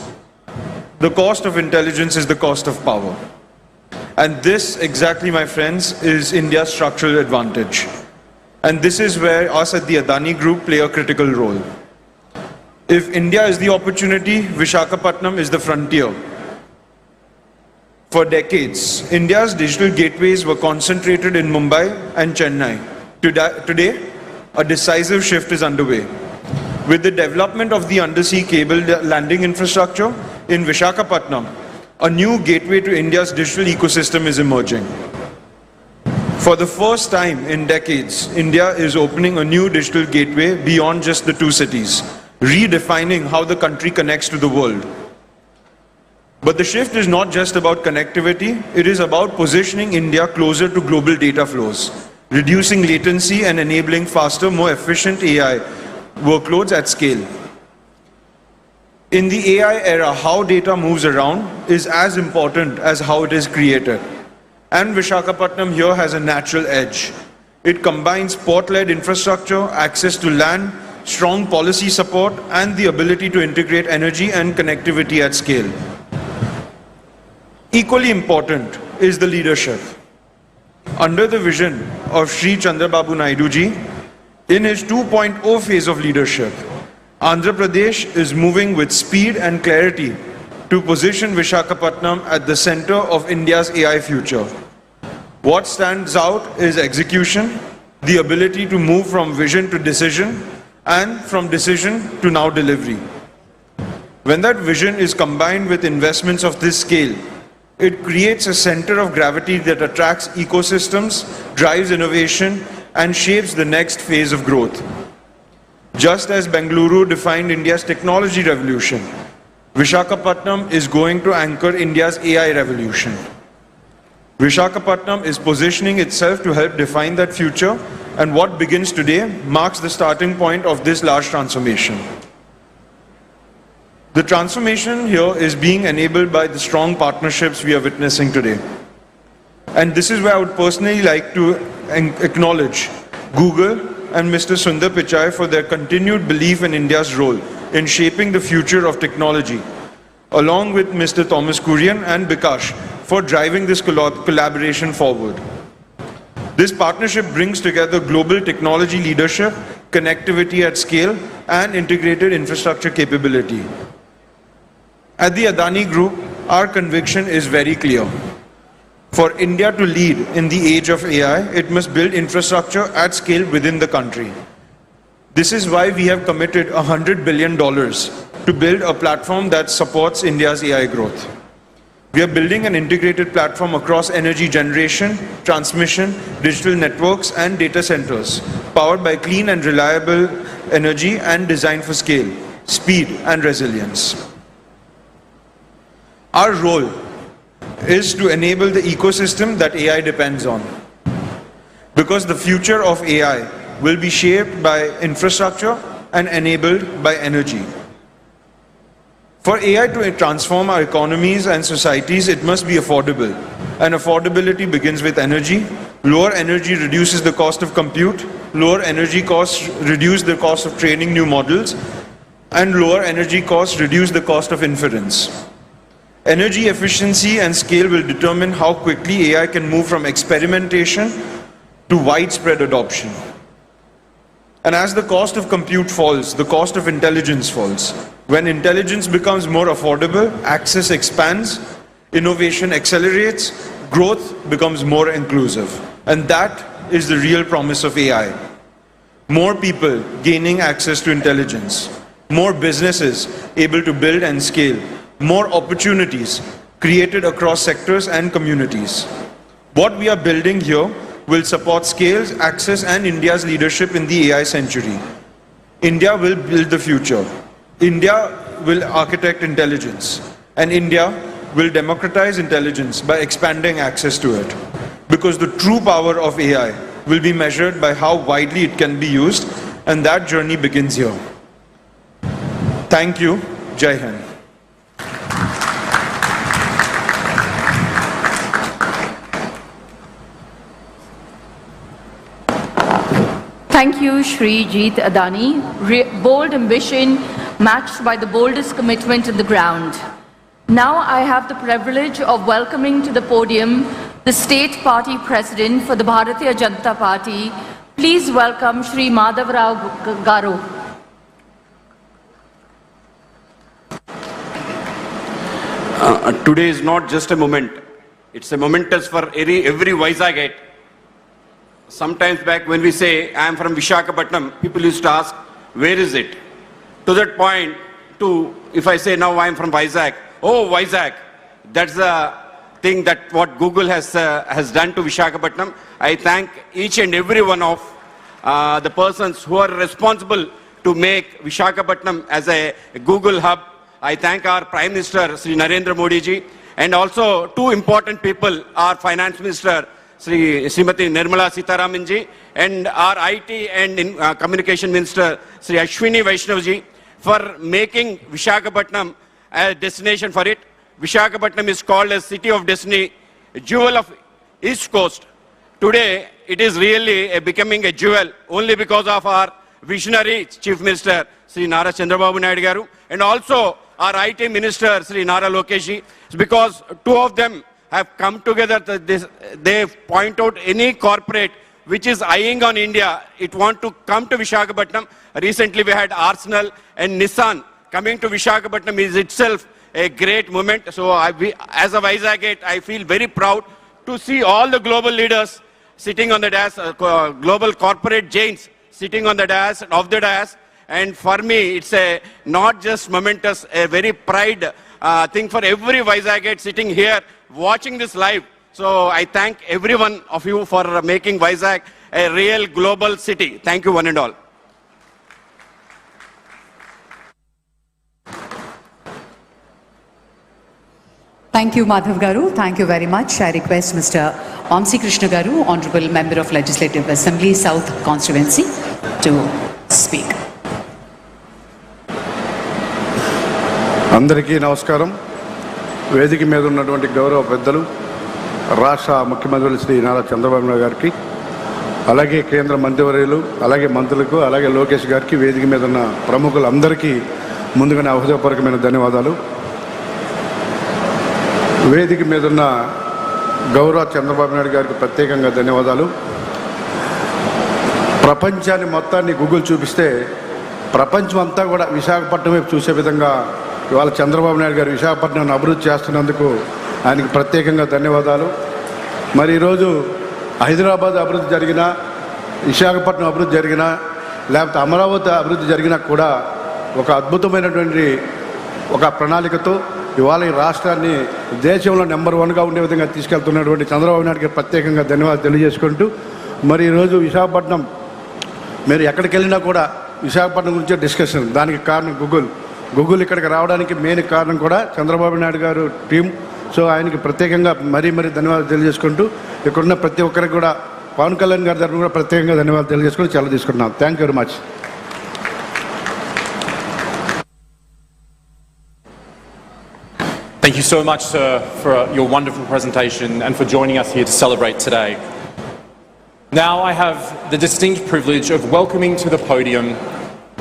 the cost of intelligence is the cost of power. And this exactly, my friends, is India's structural advantage. And this is where us at the Adani Group play a critical role. If India is the opportunity, Visakhapatnam is the frontier. For decades, India's digital gateways were concentrated in Mumbai and Chennai. Today, a decisive shift is underway. With the development of the undersea cable landing infrastructure in Visakhapatnam, a new gateway to India's digital ecosystem is emerging. For the first time in decades, India is opening a new digital gateway beyond just the two cities, redefining how the country connects to the world. But the shift is not just about connectivity, it is about positioning India closer to global data flows, reducing latency and enabling faster, more efficient AI workloads at scale. In the AI era, how data moves around is as important as how it is created. And Visakhapatnam here has a natural edge. It combines port-led infrastructure, access to land, strong policy support, and the ability to integrate energy and connectivity at scale. Equally important is the leadership. Under the vision of Shri Chandrababu Naidu ji, in his 2.0 phase of leadership, Andhra Pradesh is moving with speed and clarity to position Visakhapatnam at the center of India's AI future. What stands out is execution, the ability to move from vision to decision, and from decision to now delivery. When that vision is combined with investments of this scale, it creates a center of gravity that attracts ecosystems, drives innovation, and shapes the next phase of growth. Just as Bengaluru defined India's technology revolution, Visakhapatnam is going to anchor India's AI revolution. Visakhapatnam is positioning itself to help define that future, and what begins today marks the starting point of this large transformation. The transformation here is being enabled by the strong partnerships we are witnessing today. And this is where I would personally like to acknowledge Google and Mr. Sundar Pichai for their continued belief in India's role in shaping the future of technology, along with Mr. Thomas Kurian and Bikash for driving this collaboration forward. This partnership brings together global technology leadership, connectivity at scale, and integrated infrastructure capability. At the Adani Group, our conviction is very clear. For India to lead in the age of AI, it must build infrastructure at scale within the country. This is why we have committed $100 billion to build a platform that supports India's AI growth. We are building an integrated platform across energy generation, transmission, digital networks, and data centers, powered by clean and reliable energy and designed for scale, speed, and resilience. Our role is to enable the ecosystem that AI depends on. Because the future of AI will be shaped by infrastructure and enabled by energy. For AI to transform our economies and societies, it must be affordable. And affordability begins with energy. Lower energy reduces the cost of compute. Lower energy costs reduce the cost of training new models. And lower energy costs reduce the cost of inference. Energy efficiency and scale will determine how quickly AI can move from experimentation to widespread adoption. And as the cost of compute falls, the cost of intelligence falls. When intelligence becomes more affordable, access expands, innovation accelerates, growth becomes more inclusive. And that is the real promise of AI. More people gaining access to intelligence, more businesses able to build and scale, more opportunities created across sectors and communities. What we are building here will support scale, access, and India's leadership in the AI century. India will build the future. India will architect intelligence. And India will democratize intelligence by expanding access to it. Because the true power of AI will be measured by how widely it can be used, and that journey begins here. Thank you. Jai Hind. Thank you, Shri Jeet Adani. Bold ambition matched by the boldest commitment on the ground. Now I have the privilege of welcoming to the podium the State Party President for the Bharatiya Janata Party. Please welcome Shri Madhav Rao Garu. Today is not just a moment. It's a momentous for every Visakhite. Sometimes back when we say, I am from Visakhapatnam, people used to ask, where is it? To that point, if I say now I am from Vizag, oh, Vizag, that's the thing that what Google has done to Visakhapatnam. I thank each and every one of the persons who are responsible to make Visakhapatnam as a Google hub. I thank our Prime Minister, Sri Narendra Modi ji, and also two important people, our Finance Minister, Srimati Nirmala Sitharaman ji, and our IT and Communication Minister Sri Ashwini Vaishnaw ji for making Visakhapatnam a destination for it. Visakhapatnam is called as City of Destiny, a jewel of East Coast. Today, it is really becoming a jewel only because of our visionary Chief Minister Sri Nara Chandrababu Naidu garu, and also our IT Minister Sri Nara Lokesh ji, because two of them have come together. They point out any corporate which is eyeing on India, it want to come to Visakhapatnam. Recently we had Arsenal and Nissan coming to Visakhapatnam is itself a great moment. So as a Visakhite, I feel very proud to see all the global leaders sitting on the dais, global corporate giants sitting on the dais, of the dais. And for me, it's a not just momentous, a very pride thing for every Visakhite sitting here watching this live. So I thank every one of you for making Vizag a real global city. Thank you one and all. Thank you, Madhav Garu. Thank you very much. I request Mr. Vamsi Krishna Garu, Honorable Member of Legislative Assembly, South Constituency, to speak. అందరికీ నమస్కారం. వేదిక మీద ఉన్నటువంటి గౌరవ పెద్దలు రాష్ట్ర ముఖ్యమంత్రులు శ్రీ నారా చంద్రబాబు నాయుడు గారికి, అలాగే కేంద్ర మంత్రివర్యులు, అలాగే మంత్రులకు, అలాగే లోకేష్ గారికి, వేదిక మీద ఉన్న ప్రముఖులందరికీ ముందుగానే హృదయపూర్వకమైన ధన్యవాదాలు. వేదిక మీద ఉన్న గౌరవ చంద్రబాబు నాయుడు గారికి ప్రత్యేకంగా ధన్యవాదాలు. ప్రపంచాన్ని మొత్తాన్ని గూగుల్ చూపిస్తే ప్రపంచం అంతా కూడా విశాఖపట్నం వైపు చూసే విధంగా ఇవాళ చంద్రబాబు నాయుడు గారు విశాఖపట్నాన్ని అభివృద్ధి చేస్తున్నందుకు ఆయనకి ప్రత్యేకంగా ధన్యవాదాలు. మరి ఈరోజు హైదరాబాద్ అభివృద్ధి జరిగినా, విశాఖపట్నం అభివృద్ధి జరిగినా, లేకపోతే అమరావతి అభివృద్ధి జరిగినా కూడా ఒక అద్భుతమైనటువంటి ఒక ప్రణాళికతో ఇవాళ ఈ రాష్ట్రాన్ని దేశంలో నెంబర్ 1గా ఉండే విధంగా తీసుకెళ్తున్నటువంటి చంద్రబాబు నాయుడుకి ప్రత్యేకంగా ధన్యవాదాలు తెలియజేసుకుంటూ, మరి ఈరోజు విశాఖపట్నం మీరు ఎక్కడికి వెళ్ళినా కూడా విశాఖపట్నం గురించే డిస్కషన్. దానికి కారణం గూగుల్ ఇక్కడికి రావడానికి మెయిన్ కారణం కూడా చంద్రబాబు నాయుడు గారు టీం. సో ఆయనకి ప్రత్యేకంగా మరీ ధన్యవాదాలు తెలియజేసుకుంటూ, ఇక్కడున్న ప్రతి ఒక్కరికి కూడా పవన్ కళ్యాణ్ గారి తరఫున కూడా ప్రత్యేకంగా ధన్యవాదాలు తెలియజేసుకుంటూ సెలవు తీసుకుంటున్నాం. Thank you very much. Thank you so much, sir, for your wonderful presentation and for joining us here to celebrate today. Now I have the distinct privilege of welcoming to the podium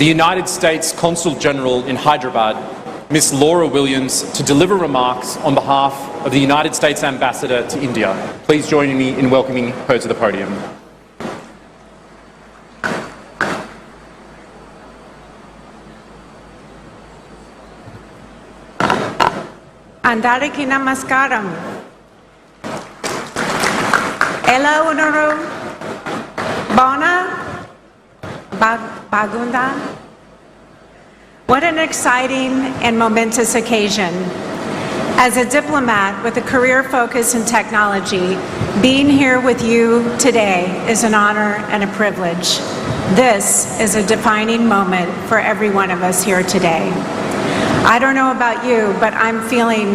the United States Consul General in Hyderabad, Ms. Laura Williams, to deliver remarks on behalf of the United States Ambassador to India. Please join me in welcoming her to the podium. Andariki namaskaram. Ela unaru. Bona. Bagunda. What an exciting and momentous occasion. As a diplomat with a career focus in technology, being here with you today is an honor and a privilege. This is a defining moment for every one of us here today. I don't know about you, but I'm feeling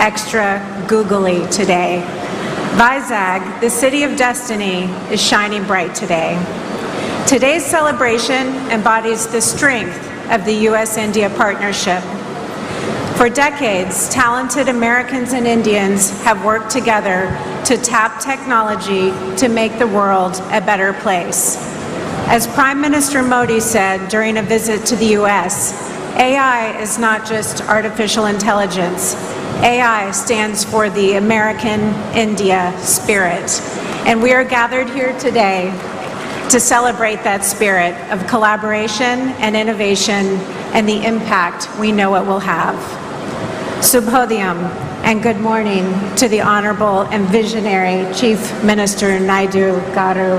extra googly today. Vizag, the city of destiny, is shining bright today. Today's celebration embodies the strength of the U.S.-India partnership. For decades, talented Americans and Indians have worked together to tap technology to make the world a better place. As Prime Minister Modi said during a visit to the U.S., AI is not just artificial intelligence. AI stands for the American India spirit. And we are gathered here today to celebrate that spirit of collaboration and innovation and the impact we know it will have. Subhodhyam and good morning to the Honorable and Visionary Chief Minister Naidu Garu,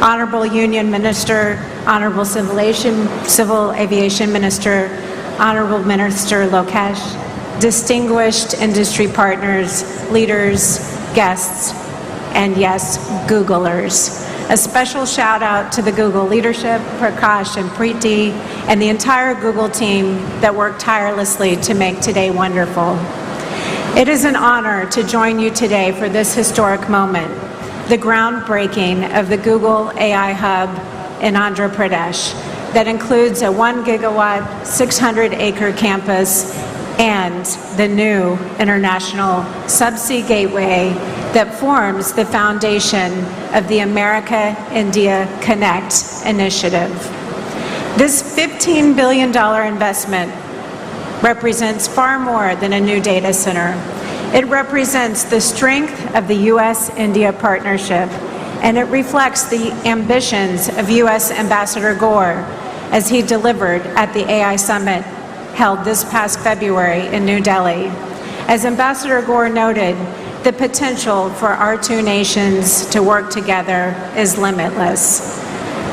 Honorable Union Minister, Honorable Civil Aviation Minister, Honorable Minister Lokesh, distinguished industry partners, leaders, guests, and yes, Googlers. A special shout out to the Google leadership, Prakash and Preeti, and the entire Google team that worked tirelessly to make today wonderful. It is an honor to join you today for this historic moment. the groundbreaking of the Google AI Hub in Andhra Pradesh that includes a 1 gigawatt, 600-acre campus and the new international subsea gateway that forms the foundation of the America-India Connect initiative. This $15 billion investment represents far more than a new data center. It represents the strength of the U.S.-India partnership, and it reflects the ambitions of U.S. Ambassador Gore as he delivered at the AI Summit held this past February in New Delhi. As Ambassador Gore noted, the potential for our two nations to work together is limitless.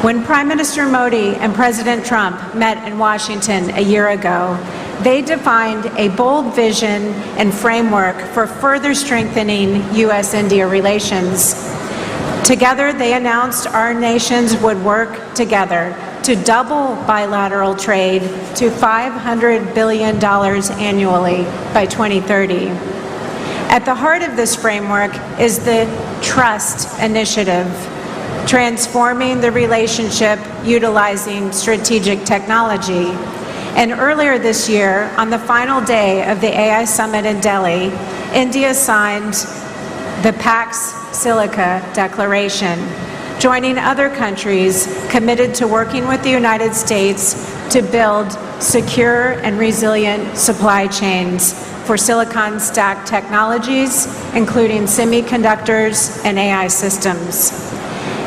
When Prime Minister Modi and President Trump met in Washington a year ago, they defined a bold vision and framework for further strengthening U.S.-India relations. Together, they announced our nations would work together to double bilateral trade to $500 billion annually by 2030. At the heart of this framework is the Trust Initiative, transforming the relationship utilizing strategic technology. And earlier this year, on the final day of the AI Summit in Delhi, India signed the Pax Silica Declaration, joining other countries committed to working with the United States to build secure and resilient supply chains for silicon stack technologies, including semiconductors and AI systems.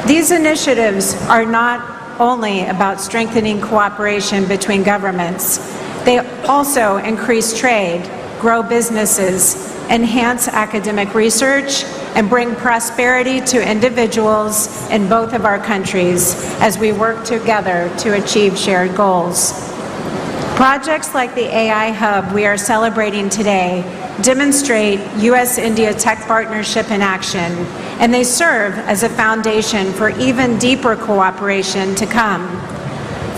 These initiatives are not only about strengthening cooperation between governments, they also increase trade, grow businesses, enhance academic research, and bring prosperity to individuals in both of our countries as we work together to achieve shared goals. Projects like the AI Hub we are celebrating today demonstrate U.S.-India tech partnership in action, and they serve as a foundation for even deeper cooperation to come.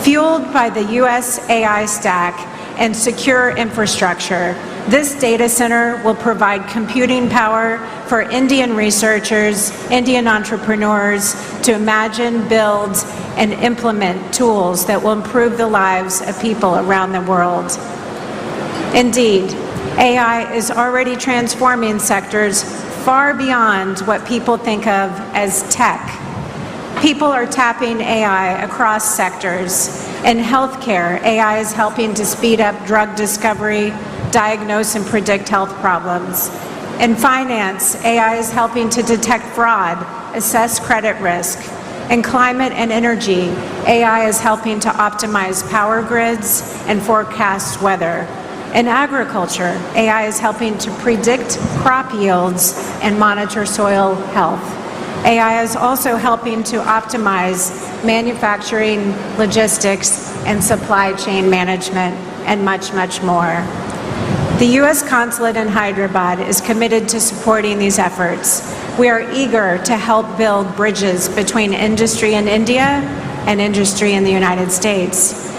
Fueled by the U.S. AI stack and secure infrastructure, this data center will provide computing power for Indian researchers, Indian entrepreneurs to imagine, build, and implement tools that will improve the lives of people around the world. Indeed, AI is already transforming sectors far beyond what people think of as tech. People are tapping AI across sectors. In healthcare, AI is helping to speed up drug discovery, diagnose and predict health problems. In finance, AI is helping to detect fraud, assess credit risk. In climate and energy, AI is helping to optimize power grids and forecast weather. In agriculture, AI is helping to predict crop yields and monitor soil health. AI is also helping to optimize manufacturing, logistics, and supply chain management, and much, much more. The U.S. Consulate in Hyderabad is committed to supporting these efforts. We are eager to help build bridges between industry in India and industry in the United States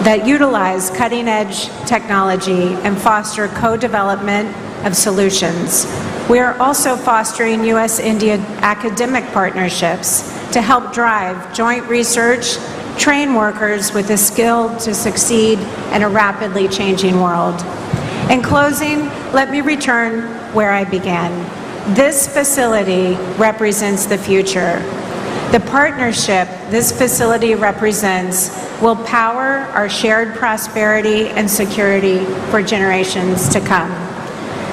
that utilize cutting-edge technology and foster co-development of solutions. We are also fostering U.S.-India academic partnerships to help drive joint research, train workers with the skill to succeed in a rapidly changing world. In closing, let me return where I began. This facility represents the future. The partnership this facility represents will power our shared prosperity and security for generations to come.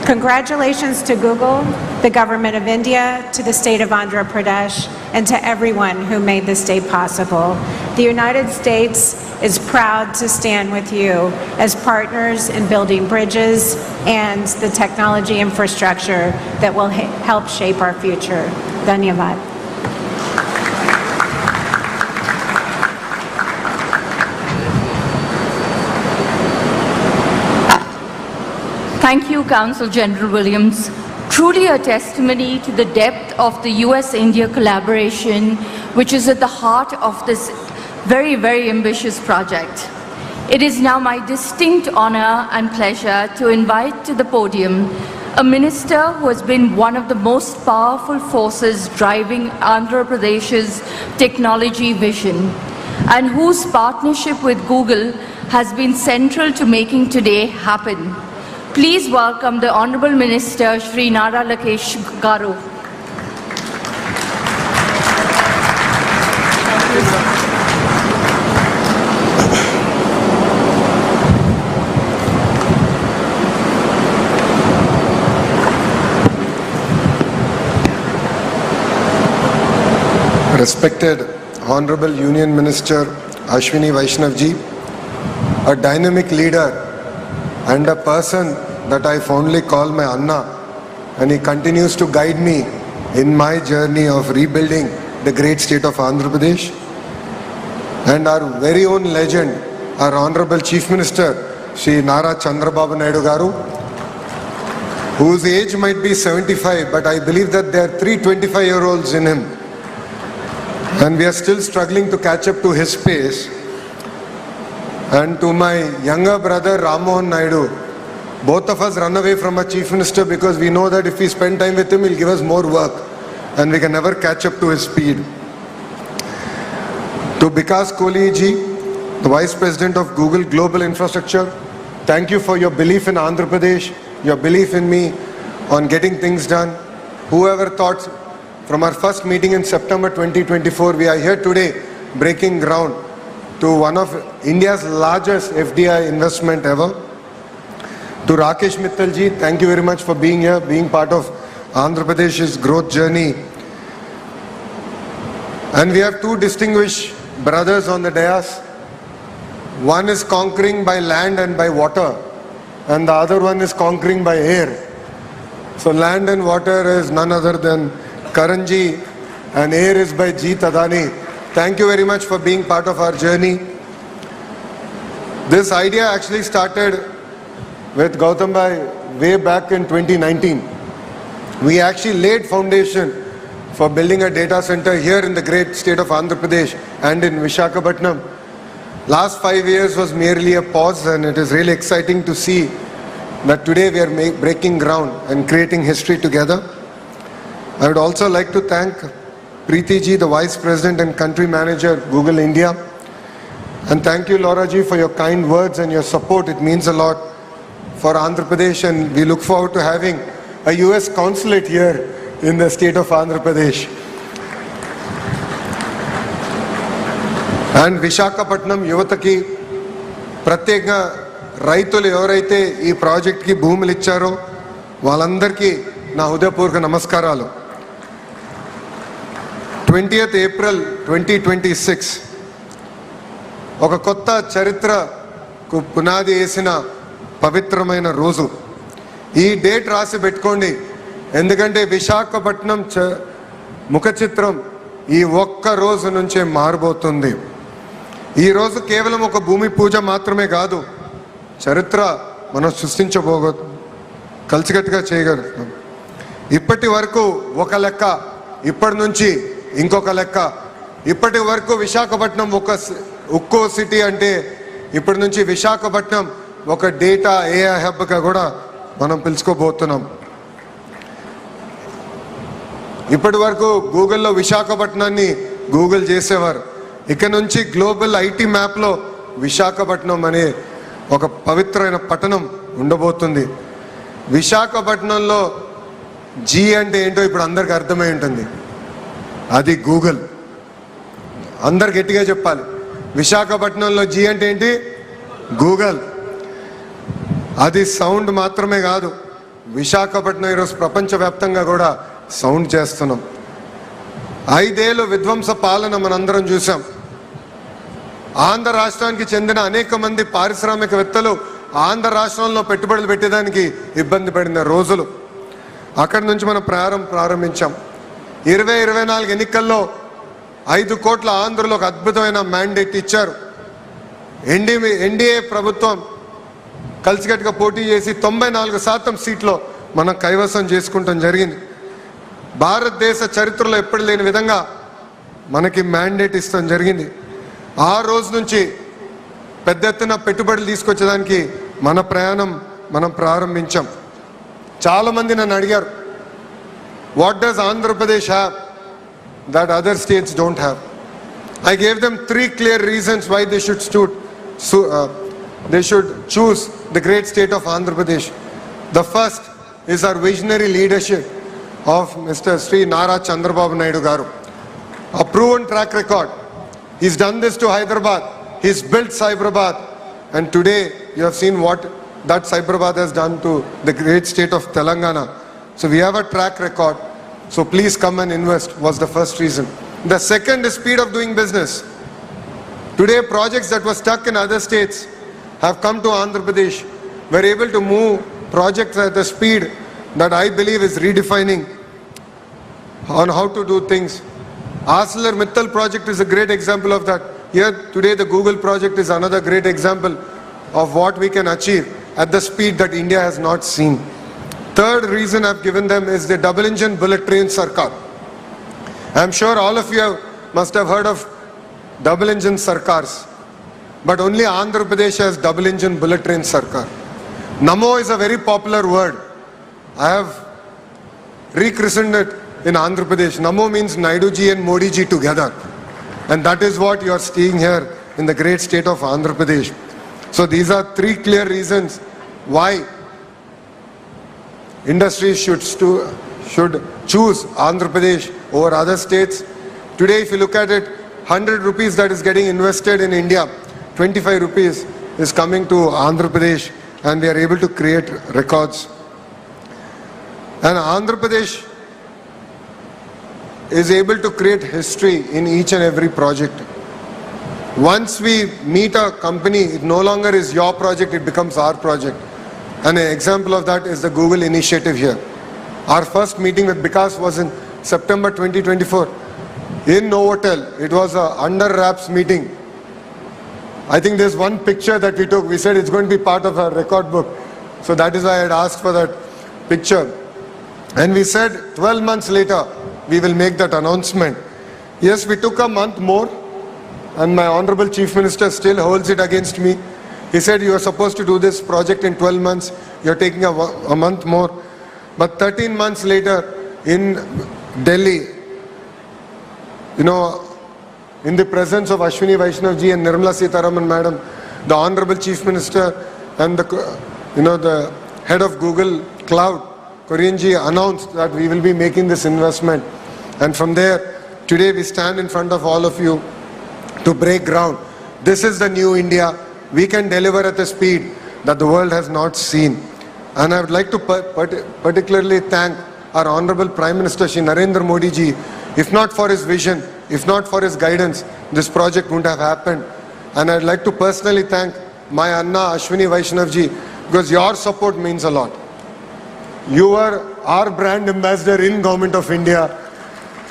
Congratulations to Google, the Government of India, to the State of Andhra Pradesh, and to everyone who made this day possible. The United States is proud to stand with you as partners in building bridges and the technology infrastructure that will help shape our future. Dhanyavad. Thank you, Counsel General Williams. Truly a testimony to the depth of the US-India collaboration, which is at the heart of this very, very ambitious project. It is now my distinct honor and pleasure to invite to the podium a minister who has been one of the most powerful forces driving Andhra Pradesh's technology vision, and whose partnership with Google has been central to making today happen. Please welcome the Honorable Minister Shri Nara Lokesh Garu. Respected Honorable Union Minister Ashwini Vaishnaw ji, a dynamic leader and a person that I fondly call my Anna, and he continues to guide me in my journey of rebuilding the great state of Andhra Pradesh. And our very own legend, our Honorable Chief Minister Shri Nara Chandrababu Naidu garu, whose age might be 75, but I believe that there are 3 25-year-olds in him. And we are still struggling to catch up to his pace. And to my younger brother Rammohan Naidu, both of us run away from our Chief Minister because we know that if we spend time with him, he'll give us more work and we can never catch up to his speed. To Vikas Kohli ji, the Vice President of Google Global Infrastructure, thank you for your belief in Andhra Pradesh, your belief in me on getting things done. Whoever thought, from our first meeting in September 2024, we are here today breaking ground to one of India's largest FDI investment ever. To Rakesh Mittal ji, thank you very much for being here, being part of Andhra Pradesh's growth journey. And we have two distinguished brothers on the dais. One is conquering by land and by water, and the other one is conquering by air. So land and water is none other than Karanji, and air is by Jeet Adani. Thank you very much for being part of our journey. This idea actually started with Gautam Bhai way back in 2019. We actually laid foundation for building a data center here in the great state of Andhra Pradesh and in Visakhapatnam. Last 5 years was merely a pause, and it is really exciting to see that today we are breaking ground and creating history together. I would also like to thank Preeti ji, the Vice President and Country Manager, Google India. And thank you, Laura ji, for your kind words and your support. It means a lot for Andhra Pradesh, and we look forward to having a US consulate here in the state of Andhra Pradesh. And Visakhapatnam Yuvataki, Pratyeka రైతులు ఎవరైతే ఈ ప్రాజెక్ట్కి భూములు ఇచ్చారో వాళ్ళందరికీ నా హృదయపూర్వక నమస్కారాలు. 20th April 2026 ఒక కొత్త చరిత్రకు పునాది వేసిన పవిత్రమైన రోజు. ఈ డేట్ రాసి పెట్టుకోండి, ఎందుకంటే విశాఖపట్నం ముఖ చిత్రం ఈ ఒక్క రోజు నుంచే మారబోతుంది. ఈ రోజు కేవలం ఒక భూమి పూజ మాత్రమే కాదు, చరిత్ర మనం కలిసికట్టుగా చేయగలుగుతాం. ఇప్పటి వరకు ఒక లెక్క, ఇప్పటి నుంచి ఇంకొక లెక్క. ఇప్పటి వరకు విశాఖపట్నం ఒక ఉక్కో సిటీ అంటే ఇప్పటి నుంచి విశాఖపట్నం ఒక డేటా AI హబ్గా కూడా మనం పిలుచుకోబోతున్నాం. ఇప్పటి వరకు గూగుల్లో విశాఖపట్నాన్ని గూగుల్ చేసేవారు. ఇక నుంచి గ్లోబల్ IT మ్యాప్లో విశాఖపట్నం అనే ఒక పవిత్రమైన పట్టణం ఉండబోతుంది. విశాఖపట్నంలో G అంటే ఏంటో ఇప్పుడు అందరికి అర్థమై ఉంటుంది, అది గూగుల్. అందరు గట్టిగా చెప్పాలి, విశాఖపట్నంలో G అంటే ఏంటి? గూగుల్. అది సౌండ్ మాత్రమే కాదు, విశాఖపట్నం ఈరోజు ప్రపంచవ్యాప్తంగా కూడా సౌండ్ చేస్తున్నాం. 5 ఏళ్ళు విధ్వంస పాలన మనందరం చూసాం. ఆంధ్ర రాష్ట్రానికి చెందిన అనేక మంది పారిశ్రామికవేత్తలు ఆంధ్ర రాష్ట్రంలో పెట్టుబడులు పెట్టేదానికి ఇబ్బంది పడిన రోజులు. అక్కడి నుంచి మనం ప్రారంభించాం. 2024 ఎన్నికల్లో 5 కోట్ల ఆంధ్రులు ఒక అద్భుతమైన మ్యాండేట్ ఇచ్చారు. ఎన్డీఏ ప్రభుత్వం కలిసికట్టుగా పోటీ చేసి 94% సీట్లో మనం కైవసం చేసుకుంటాం జరిగింది. భారతదేశ చరిత్రలో ఎప్పుడు లేని విధంగా మనకి మ్యాండేట్ ఇస్తాం జరిగింది. ఆ రోజు నుంచి పెద్ద ఎత్తున పెట్టుబడులు తీసుకొచ్చేదానికి మన ప్రయాణం మనం ప్రారంభించాం. చాలా మంది నన్ను అడిగారు, what does Andhra Pradesh have that other states don't have? I gave them 3 clear reasons why they should choose the great state of Andhra Pradesh. The first is our visionary leadership of Mr. Sri Nara Chandrababu Naidu garu. A proven track record. He's done this to Hyderabad. He's built Cyberabad. And today you have seen what that Cyberabad has done to the great state of Telangana. So we have a track record. So please come and invest was the first reason. The second is speed of doing business. Today projects that were stuck in other states have come to Andhra Pradesh. We're able to move projects at a speed that I believe is redefining on how to do things. ArcelorMittal project is a great example of that. Here today the Google project is another great example of what we can achieve at the speed that India has not seen. Third reason I've given them is the double engine bullet train Sarkar. I'm sure all of you must have heard of double engine Sarkars, but only Andhra Pradesh has double engine bullet train Sarkar. Namo is a very popular word. I have rechristened it in Andhra Pradesh. Namo means Naidu ji and Modi ji together. And that is what you are seeing here in the great state of Andhra Pradesh. So these are 3 clear reasons why industries should choose Andhra Pradesh over other states. Today if you look at it, 100 rupees that is getting invested in India, 25 rupees is coming to Andhra Pradesh, and we are able to create records. And Andhra Pradesh is able to create history in each and every project. Once we meet a company, it no longer is your project, it becomes our project. And an example of that is the Google initiative here. Our first meeting with Vikas was in September 2024 in Novotel. It was a under wraps meeting. I think there's one picture that we took. We said it's going to be part of our record book. So that is why I had asked for that picture. And we said 12 months later, we will make that announcement. Yes, we took a month more, and my Honorable Chief Minister still holds it against me. He said you are supposed to do this project in 12 months. You're taking a month more. But 13 months later in Delhi, you know, in the presence of Ashwini Vaishnaw ji and Nirmala Sitharaman madam, the Honorable Chief Minister and the head of Google Cloud, Korean ji, announced that we will be making this investment. And from there, today we stand in front of all of you to break ground. This is the new India. We can deliver at a speed that the world has not seen. And I would like to particularly thank our Honorable Prime Minister Shri Narendra Modi ji. If not for his vision, if not for his guidance, this project wouldn't have happened. And I'd like to personally thank my Anna Ashwini Vaishnaw ji, because your support means a lot. You are our brand ambassador in Government of India.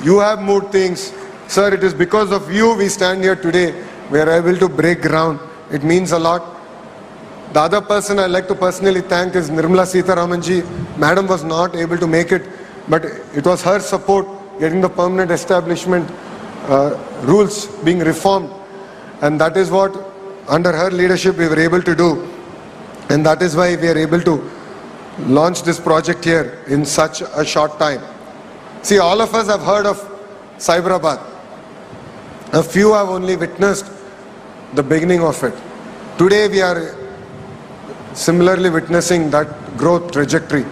You have moved things. Sir, it is because of you we stand here today. We are able to break ground. It means a lot. The other person I'd like to personally thank is Nirmala Sitharaman ji. Madam was not able to make it, but it was her support getting the permanent establishment rules being reformed. And that is what under her leadership we were able to do. And that is why we are able to launch this project here in such a short time. See, all of us have heard of Cyberabad. A few have only witnessed the beginning of it. Today we are similarly witnessing that growth trajectory.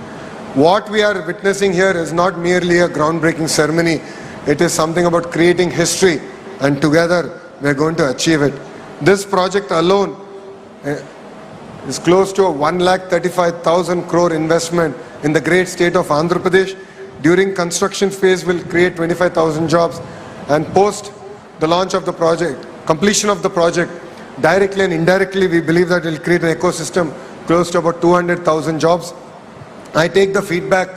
What we are witnessing here is not merely a groundbreaking ceremony. It is something about creating history, and together we are going to achieve it. This project alone is close to a 1,35,000 crore investment in the great state of Andhra Pradesh. During construction phase will create 25,000 jobs, and post the launch of the project, completion of the project, directly and indirectly we believe that it will create an ecosystem close to about 200,000 jobs. I take the feedback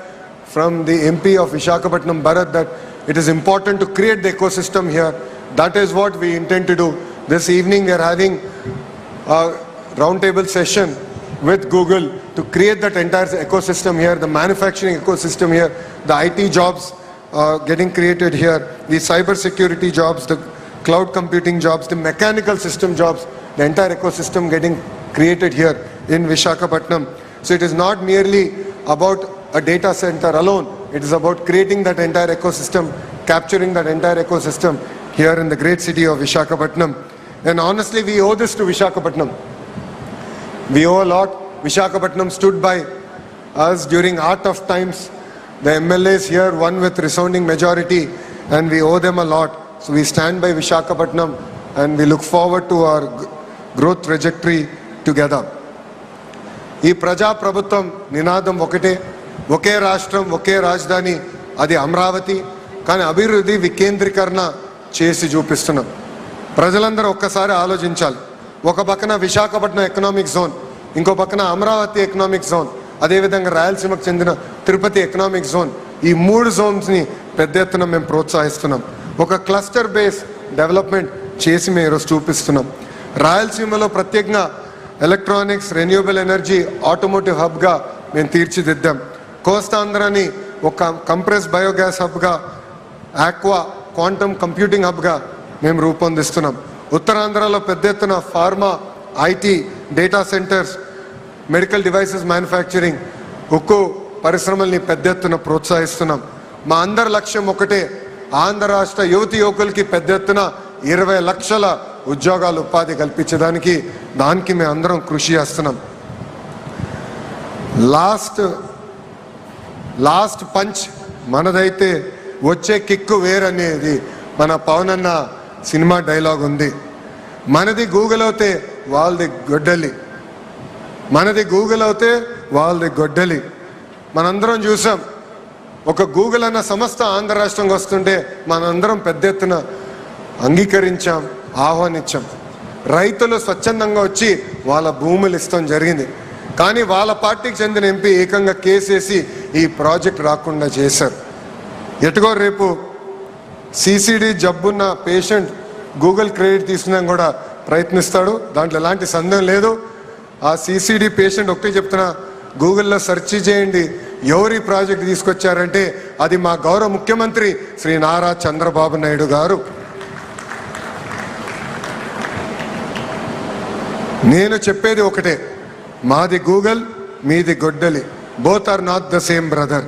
from the MP of Visakhapatnam Bharat that it is important to create the ecosystem here. That is what we intend to do. This evening we are having a roundtable session with Google to create that entire ecosystem here, the manufacturing ecosystem here, the IT jobs getting created here, the cyber security jobs, the cloud computing jobs, the mechanical system jobs, the entire ecosystem getting created here in Visakhapatnam. So it is not merely about a data center alone. It is about creating that entire ecosystem, capturing that entire ecosystem here in the great city of Visakhapatnam. And honestly, we owe this to Visakhapatnam. We owe a lot. Visakhapatnam stood by us during our tough times. The MLAs here won with resounding majority, and we owe them a lot. So we stand by Visakhapatnam, and we look forward to our growth trajectory together. ఈ ప్రజా ప్రభుత్వం నినాదం ఒకటే, ఒకే రాష్ట్రం ఒకే రాజధాని, అది అమరావతి. కానీ అభివృద్ధి వికేంద్రీకరణ చేసి చూపిస్తున్నాం. ప్రజలందరూ ఒక్కసారి ఆలోచించాలి. ఒక పక్కన విశాఖపట్నం ఎకనామిక్ జోన్, ఇంకో పక్కన అమరావతి ఎకనామిక్ జోన్, అదేవిధంగా రాయలసీమకు చెందిన తిరుపతి ఎకనామిక్ జోన్. ఈ 3 జోన్స్ని పెద్ద ఎత్తున మేము ప్రోత్సహిస్తున్నాం. ఒక క్లస్టర్ బేస్ డెవలప్మెంట్ చేసి మేము ఈరోజు చూపిస్తున్నాం. రాయలసీమలో ప్రత్యేకంగా ఎలక్ట్రానిక్స్, రెన్యూవబుల్ ఎనర్జీ, ఆటోమోటివ్ హబ్గా మేము తీర్చిదిద్దాం. కోస్తాంధ్రని ఒక కంప్రెస్ బయోగ్యాస్ హబ్గా, ఆక్వా క్వాంటమ్ కంప్యూటింగ్ హబ్గా మేము రూపొందిస్తున్నాం. ఉత్తరాంధ్రలో పెద్ద ఎత్తున pharma, IT, data centres, medical devices manufacturing, ఉక్కు పరిశ్రమల్ని పెద్ద ఎత్తున ప్రోత్సహిస్తున్నాం. మా అందరి లక్ష్యం ఒకటే, ఆంధ్ర రాష్ట్ర యువతి యువకులకి పెద్ద ఎత్తున 20 లక్షల ఉద్యోగాలు, ఉపాధి కల్పించడానికి దానికి మేము అందరం కృషి చేస్తున్నాం. లాస్ట్ పంచ్ మనదైతే వచ్చే కిక్కు వేరనేది మన పవన్ అన్న సినిమా డైలాగ్ ఉంది. మనది గూగుల్ అవుతే వాళ్ళది గొడ్డలి, మనది గూగుల్ అవుతే వాళ్ళది గొడ్డలి. మనందరం చూసాం, ఒక గూగుల్ అన్న సంస్థ ఆంధ్ర రాష్ట్రంగా వస్తుంటే మనందరం పెద్ద ఎత్తున అంగీకరించాం, ఆహ్వానించాం. రైతులు స్వచ్ఛందంగా వచ్చి వాళ్ళ భూములు ఇస్తాం జరిగింది. కానీ వాళ్ళ పార్టీకి చెందిన ఎంపీ ఏకంగా కేసేసి ఈ ప్రాజెక్ట్ రాకుండా చేశారు. ఎటుగో రేపు సిసిడి జబ్బున్న పేషెంట్ గూగుల్ క్రెడిట్ తీసుకున్నా కూడా ప్రయత్నిస్తాడు, దాంట్లో ఎలాంటి సందేహం లేదు. ఆ సిసిడి పేషెంట్ ఒకటే చెప్తున్నా, గూగుల్లో సెర్చ్ చేయండి ఎవరి ప్రాజెక్ట్ తీసుకొచ్చారంటే అది మా గౌరవ ముఖ్యమంత్రి శ్రీ నారా చంద్రబాబు నాయుడు గారు. నేను చెప్పేది ఒకటే, మాది గూగుల్, మీది గొడ్డలి. Both are not the same brother.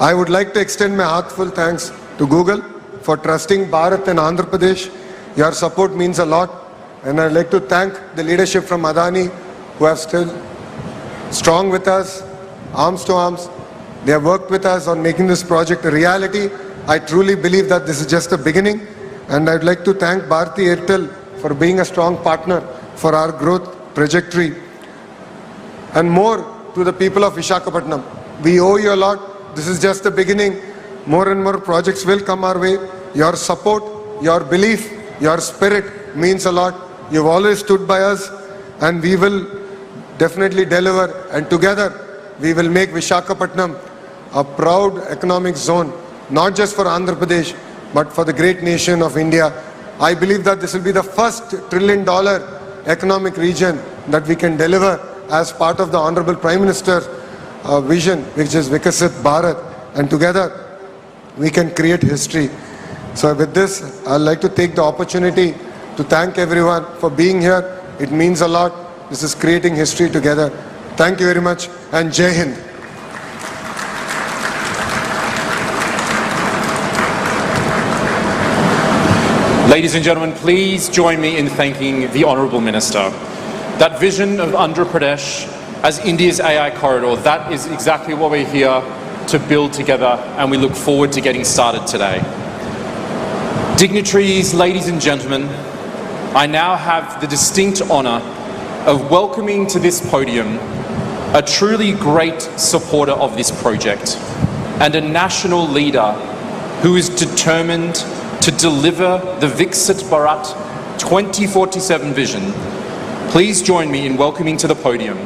I would like to extend my heartfelt thanks to Google for trusting Bharat and Andhra Pradesh. Your support means a lot, and I'd like to thank the leadership from Adani who have still strong with us, arms to arms. They have worked with us on making this project a reality. I truly believe that this is just the beginning, and I'd like to thank Bharti Airtel for being a strong partner for our growth trajectory. And more to the people of Visakhapatnam, we owe you a lot. This is just the beginning. More and more projects will come our way. Your support, your belief, your spirit means a lot. You've always stood by us, and we will definitely deliver. And together, we will make Visakhapatnam a proud economic zone, not just for Andhra Pradesh, but for the great nation of India. I believe that this will be the first $1 trillion economic region that we can deliver as part of the Honorable Prime Minister's vision, which is Vikasit Bharat, and together we can create history. So with this, I'd like to take the opportunity to thank everyone for being here. It means a lot. This is creating history together. Thank you very much, and Jai Hind. Ladies and gentlemen, please join me in thanking the Honourable Minister. That vision of Andhra Pradesh as India's AI corridor, that is exactly what we're here to build together, and we look forward to getting started today. Dignitaries, ladies and gentlemen, I now have the distinct honour of welcoming to this podium a truly great supporter of this project and a national leader who is determined to deliver the Viksit Bharat 2047 vision. Please join me in welcoming to the podium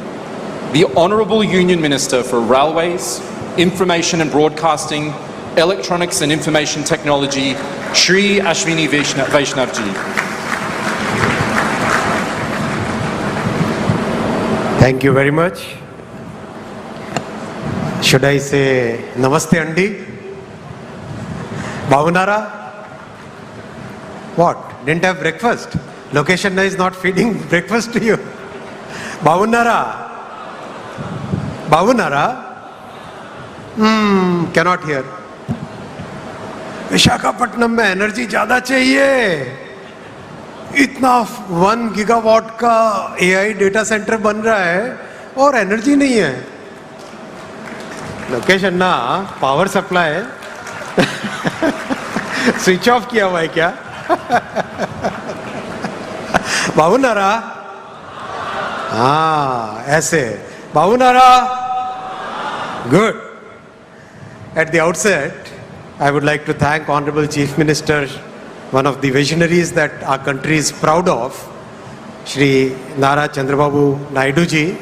the Honourable Union Minister for Railways, Information and Broadcasting, Electronics and Information Technology, Shri Ashwini Vaishnaw ji. Thank you very much. Should I say Namaste Andi? Bhavunara? What? Didn't have breakfast? Location is not feeding breakfast to you. Bhavunara? Bhavunara? Cannot hear. Visakhapatnam में energy ज्यादा चाहिए, इतना 1 gigawatt का AI data centre बन रहा है और energy नहीं है. लोकेश अन्ना, पावर सप्लाई स्विच ऑफ किया हुआ है क्या? बाबू नारा, हाँ ऐसे बाबू नारा. Good. At the outset, I would like to thank Honorable Chief Minister, one of the visionaries that our country is proud of, Shri Nara Chandrababu Naidu ji.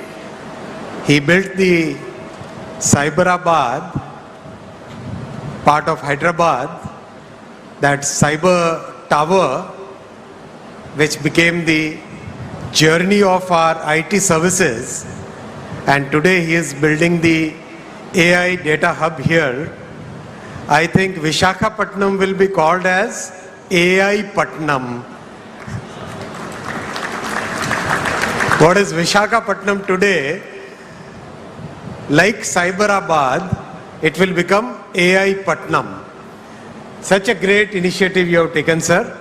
He built the Cyberabad, part of Hyderabad, that cyber tower, which became the journey of our IT services. And today he is building the AI data hub here. I think Visakhapatnam will be called as AI Patnam. What is Visakhapatnam today? Like Cyberabad, it will become AI Patnam. Such a great initiative you have taken, sir.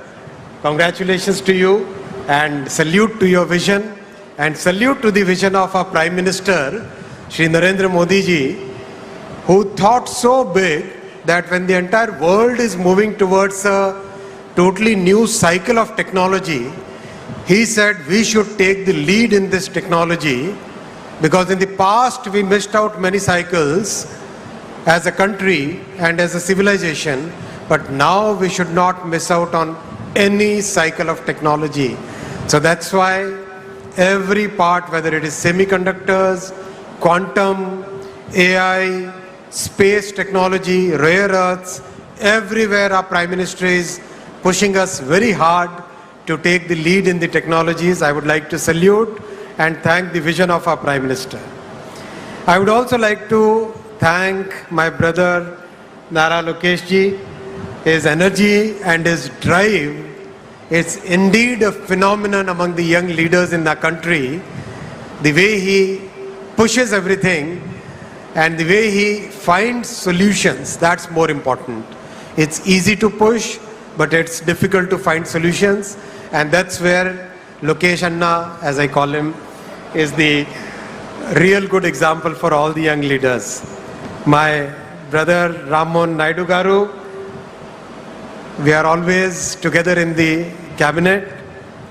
Congratulations to you and salute to your vision and salute to the vision of our Prime Minister, Shri Narendra Modi ji, who thought so big that when the entire world is moving towards a totally new cycle of technology, he said we should take the lead in this technology, because in the past we missed out many cycles as a country and as a civilization, but now we should not miss out on any cycle of technology. So that's why every part, whether it is semiconductors, quantum, AI, space technology, rare earths, everywhere our Prime Minister is pushing us very hard to take the lead in the technologies. I would like to salute and thank the vision of our Prime Minister. I would also like to thank my brother Nara Lokesh ji. His energy and his drive is indeed a phenomenon among the young leaders in our country. The way he pushes everything and the way he finds solutions, that's more important. It's easy to push, but it's difficult to find solutions, and that's where Lokesh Anna, as I call him, is the real good example for all the young leaders. My brother Ramon Naidu Garu, we are always together in the cabinet,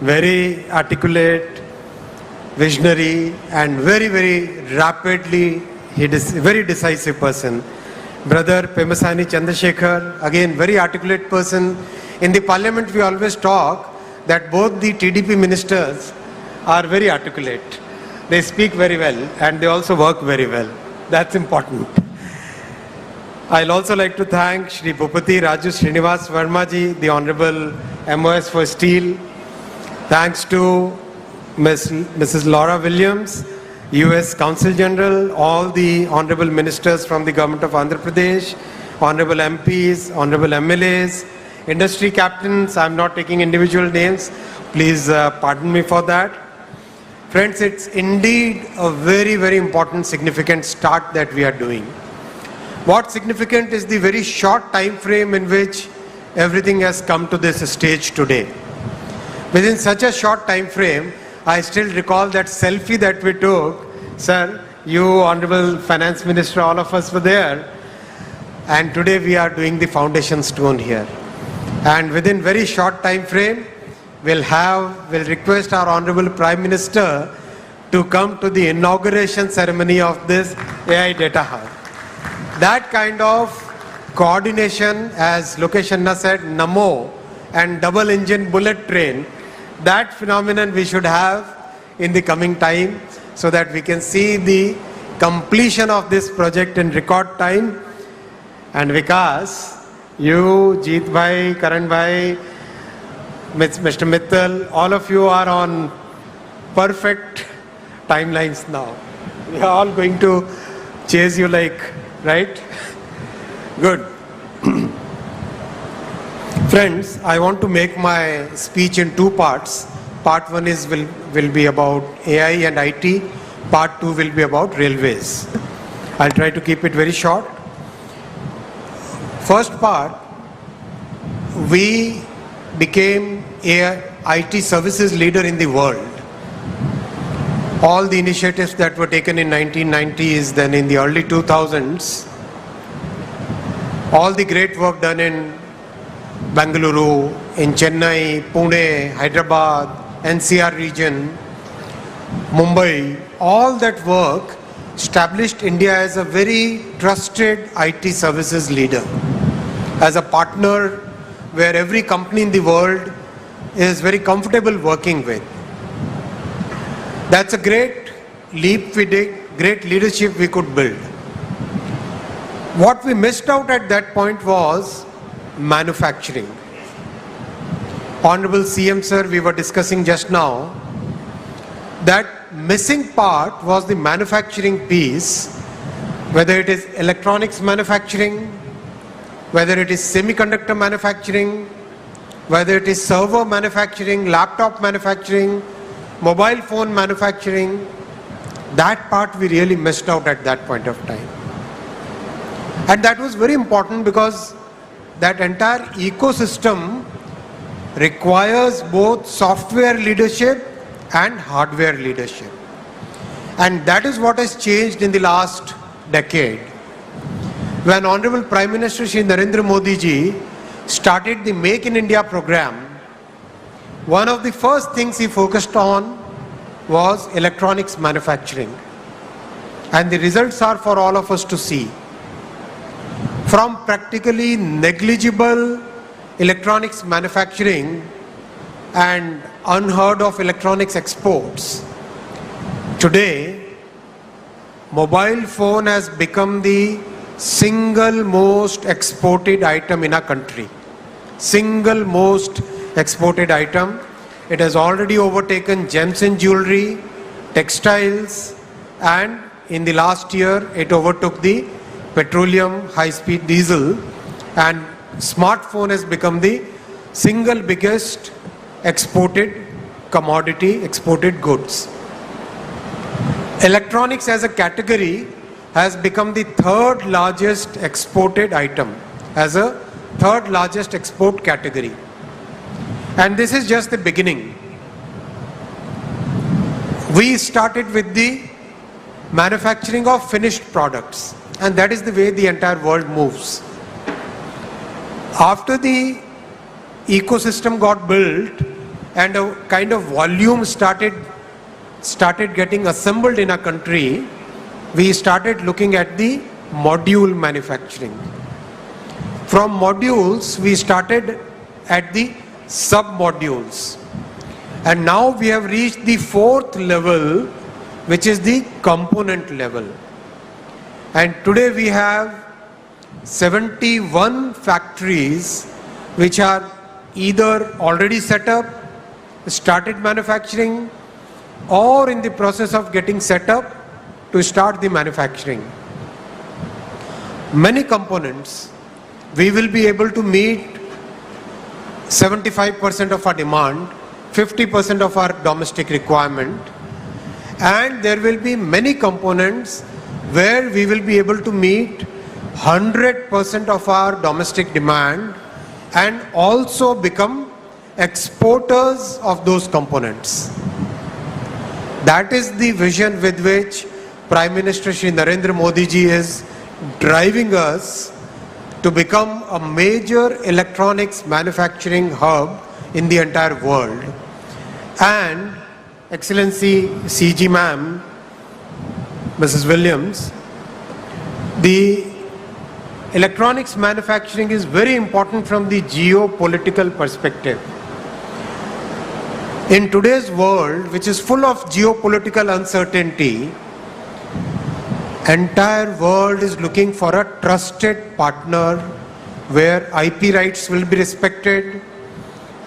very articulate, visionary, and very, very rapidly, he is a very decisive person. Brother Pemasani Chandrasekhar, again, very articulate person. In the parliament, we always talk that both the TDP ministers are very articulate. They speak very well and they also work very well. That's important. I'll also like to thank Shri Bhupati Raju Srinivas Verma ji, the Honorable MOS for Steel. Thanks to Mrs. Laura Williams, US Consul General, all the Honorable Ministers from the Government of Andhra Pradesh, Honorable MPs, Honorable MLAs, industry captains. I'm not taking individual names. Please pardon me for that. Friends, it's indeed a very, very important, significant start that we are doing. What's significant is the very short time frame in which everything has come to this stage today. Within such a short time frame, I still recall that selfie that we took. Sir, you, Honorable Finance Minister, all of us were there. And today we are doing the foundation stone here. And within very short time frame, we'll request our Honorable Prime Minister to come to the inauguration ceremony of this AI Data Hub. That kind of coordination, as Lokesh Anna said, Namo and double engine bullet train, that phenomenon we should have in the coming time, so that we can see the completion of this project in record time. And Vikas, you, Jeet Bhai, Karan Bhai, Mr. Mittal, all of you are on perfect timelines now. We are all going to chase you like, right? Good. Friends, I want to make my speech in two parts. Part one will be about AI and IT. Part two will be about railways. I'll try to keep it very short. First part, we became a IT services leader in the world. All the initiatives that were taken in 1990s, then in the early 2000s, all the great work done in Bengaluru, in Chennai, Pune, Hyderabad, NCR region, Mumbai, all that work established India as a very trusted IT services leader, as a partner where every company in the world is very comfortable working with. That's a great leap we did, great leadership we could build. What we missed out at that point was manufacturing. Honorable CM sir, we were discussing just now, that missing part was the manufacturing piece, whether it is electronics manufacturing, whether it is semiconductor manufacturing, whether it is server manufacturing, laptop manufacturing, mobile phone manufacturing. That part we really missed out at that point of time. And that was very important because that entire ecosystem requires both software leadership and hardware leadership. And that is what has changed in the last decade. When Honorable Prime Minister Shri Narendra Modi ji started the Make in India program, one of the first things he focused on was electronics manufacturing. And the results are for all of us to see. From practically negligible electronics manufacturing and unheard of electronics exports, today mobile phone has become the single most exported item in our country. Single most exported item. It has already overtaken gems and jewelry, textiles, and in the last year it overtook the petroleum high-speed diesel, and smartphone has become the single biggest exported commodity, exported goods. Electronics as a category has become the third largest exported item, as a third largest export category. And this is just the beginning. We started with the manufacturing of finished products, and that is the way the entire world moves. After the ecosystem got built and a kind of volume started getting assembled in a country, we started looking at the module manufacturing. From modules, we started at the sub-modules. And now we have reached the fourth level, which is the component level. And today we have 71 factories which are either already set up, started manufacturing, or in the process of getting set up to start the manufacturing. Many components, we will be able to meet 75% of our demand, 50% of our domestic requirement, and there will be many components where we will be able to meet 100% of our domestic demand and also become exporters of those components. That is the vision with which Prime Minister Shri Narendra Modi ji is driving us to become a major electronics manufacturing hub in the entire world. And Excellency CG Ma'am, Mrs. Williams, the electronics manufacturing is very important from the geopolitical perspective. In today's world, which is full of geopolitical uncertainty, entire world is looking for a trusted partner where IP rights will be respected,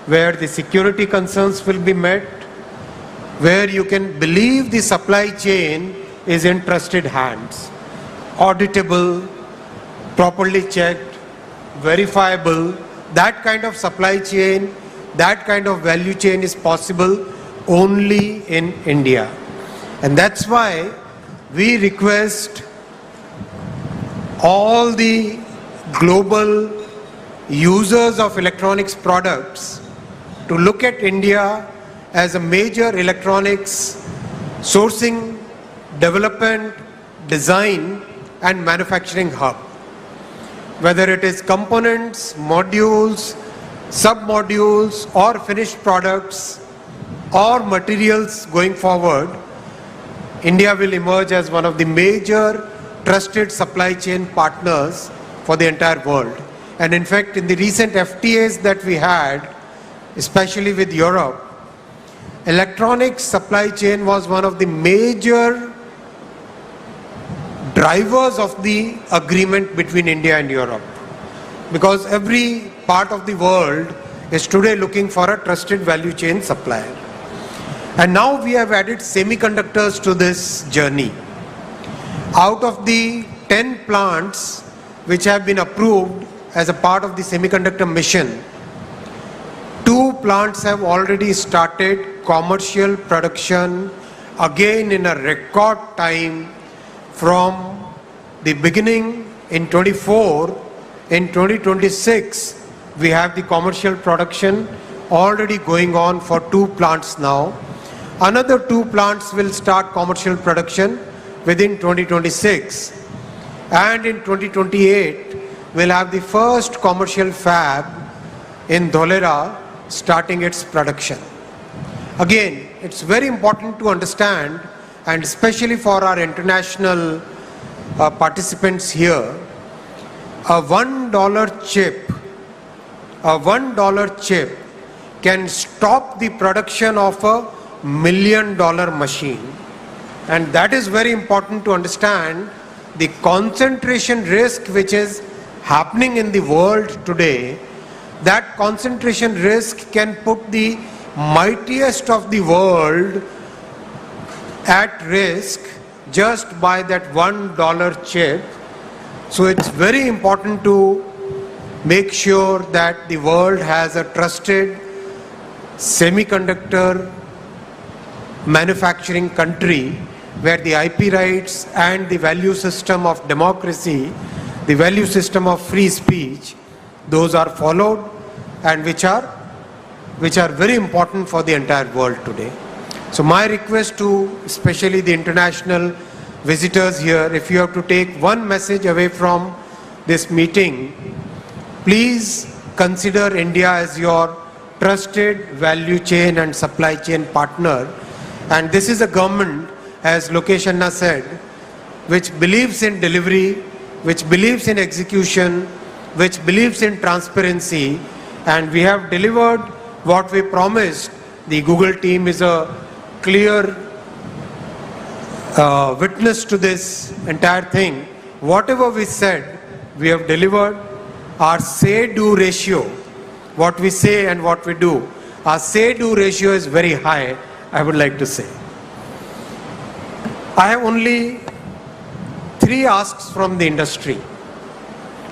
where the security concerns will be met, where you can believe the supply chain is in trusted hands, auditable, properly checked, verifiable. That kind of supply chain, that kind of value chain is possible only in India. And that's why we request all the global users of electronics products to look at India as a major electronics sourcing, development, design and manufacturing hub. Whether it is components, modules, sub-modules or finished products or materials going forward, India will emerge as one of the major trusted supply chain partners for the entire world. And in fact, in the recent FTAs that we had, especially with Europe, electronics supply chain was one of the major drivers of the agreement between India and Europe. Because every part of the world is today looking for a trusted value chain supplier. And now we have added semiconductors to this journey. Out of the 10 plants which have been approved as a part of the semiconductor mission, 2 plants have already started commercial production again in a record time from the beginning in 24. In 2026, we have the commercial production already going on for 2 plants now. Another 2 plants will start commercial production within 2026. And in 2028, we'll have the first commercial fab in Dholera starting its production. Again, it's very important to understand, and especially for our international participants here, a $1 chip can stop the production of a $1 million machine. And that is very important to understand the concentration risk which is happening in the world today. That concentration risk can put the mightiest of the world at risk just by that $1 chip. So it's very important to make sure that the world has a trusted semiconductor manufacturing country where the IP rights and the value system of democracy, the value system of free speech, those are followed and which are very important for the entire world today. So my request to especially the international visitors here, if you have to take one message away from this meeting, please consider India as your trusted value chain and supply chain partner. And this is a government, as Lokesh Anna said, which believes in delivery, which believes in execution, which believes in transparency, and we have delivered what we promised. The Google team is a clear witness to this entire thing. Whatever we said, we have delivered. Our say-do ratio, what we say and what we do, our say-do ratio is very high, I would like to say. I have only 3 asks from the industry,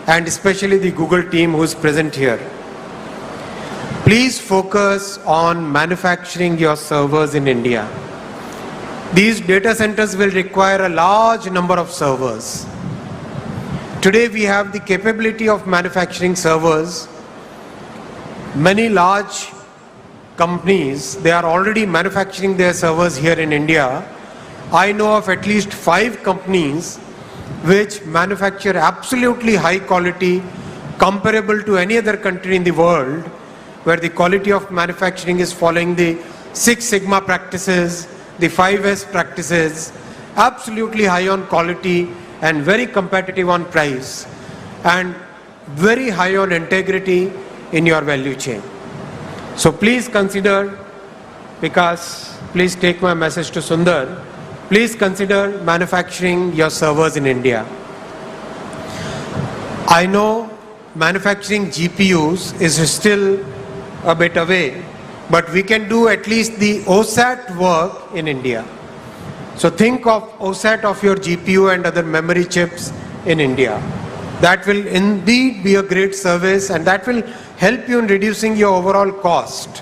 and especially the Google team who is present here. Please focus on manufacturing your servers in India. These data centers will require a large number of servers. Today we have the capability of manufacturing servers. Many large companies, they are already manufacturing their servers here in India. I know of at least 5 companies which manufacture absolutely high quality, comparable to any other country in the world, where the quality of manufacturing is following the 6 Sigma practices, the 5S practices, absolutely high on quality and very competitive on price, and very high on integrity in your value chain. So please consider, because please take my message to Sundar, please consider manufacturing your servers in India. I know manufacturing GPUs is still a bit away, but we can do at least the OSAT work in India. So think of OSAT of your GPU and other memory chips in India. That will indeed be a great service, and that will help you in reducing your overall cost.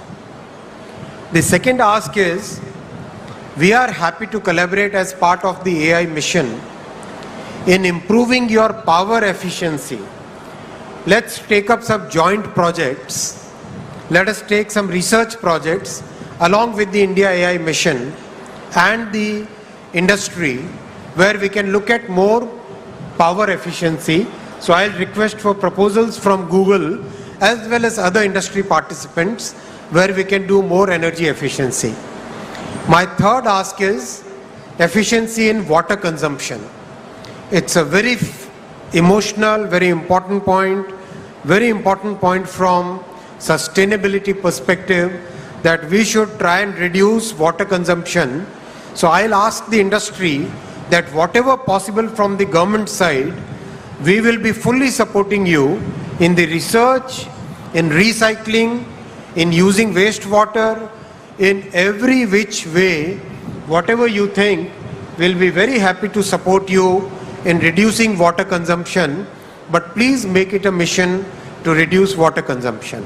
The second ask is, we are happy to collaborate as part of the AI mission in improving your power efficiency. let's take up some joint projects. Let us take some research projects along with the India AI mission and the industry where we can look at more power efficiency. So I'll request for proposals from Google as well as other industry participants where we can do more energy efficiency. My third ask is efficiency in water consumption. It's a very emotional, very important point from sustainability perspective that we should try and reduce water consumption. So I'll ask the industry that whatever possible from the government side, we will be fully supporting you in the research, in recycling, in using wastewater, in every which way, whatever you think, we'll be very happy to support you in reducing water consumption, but please make it a mission to reduce water consumption.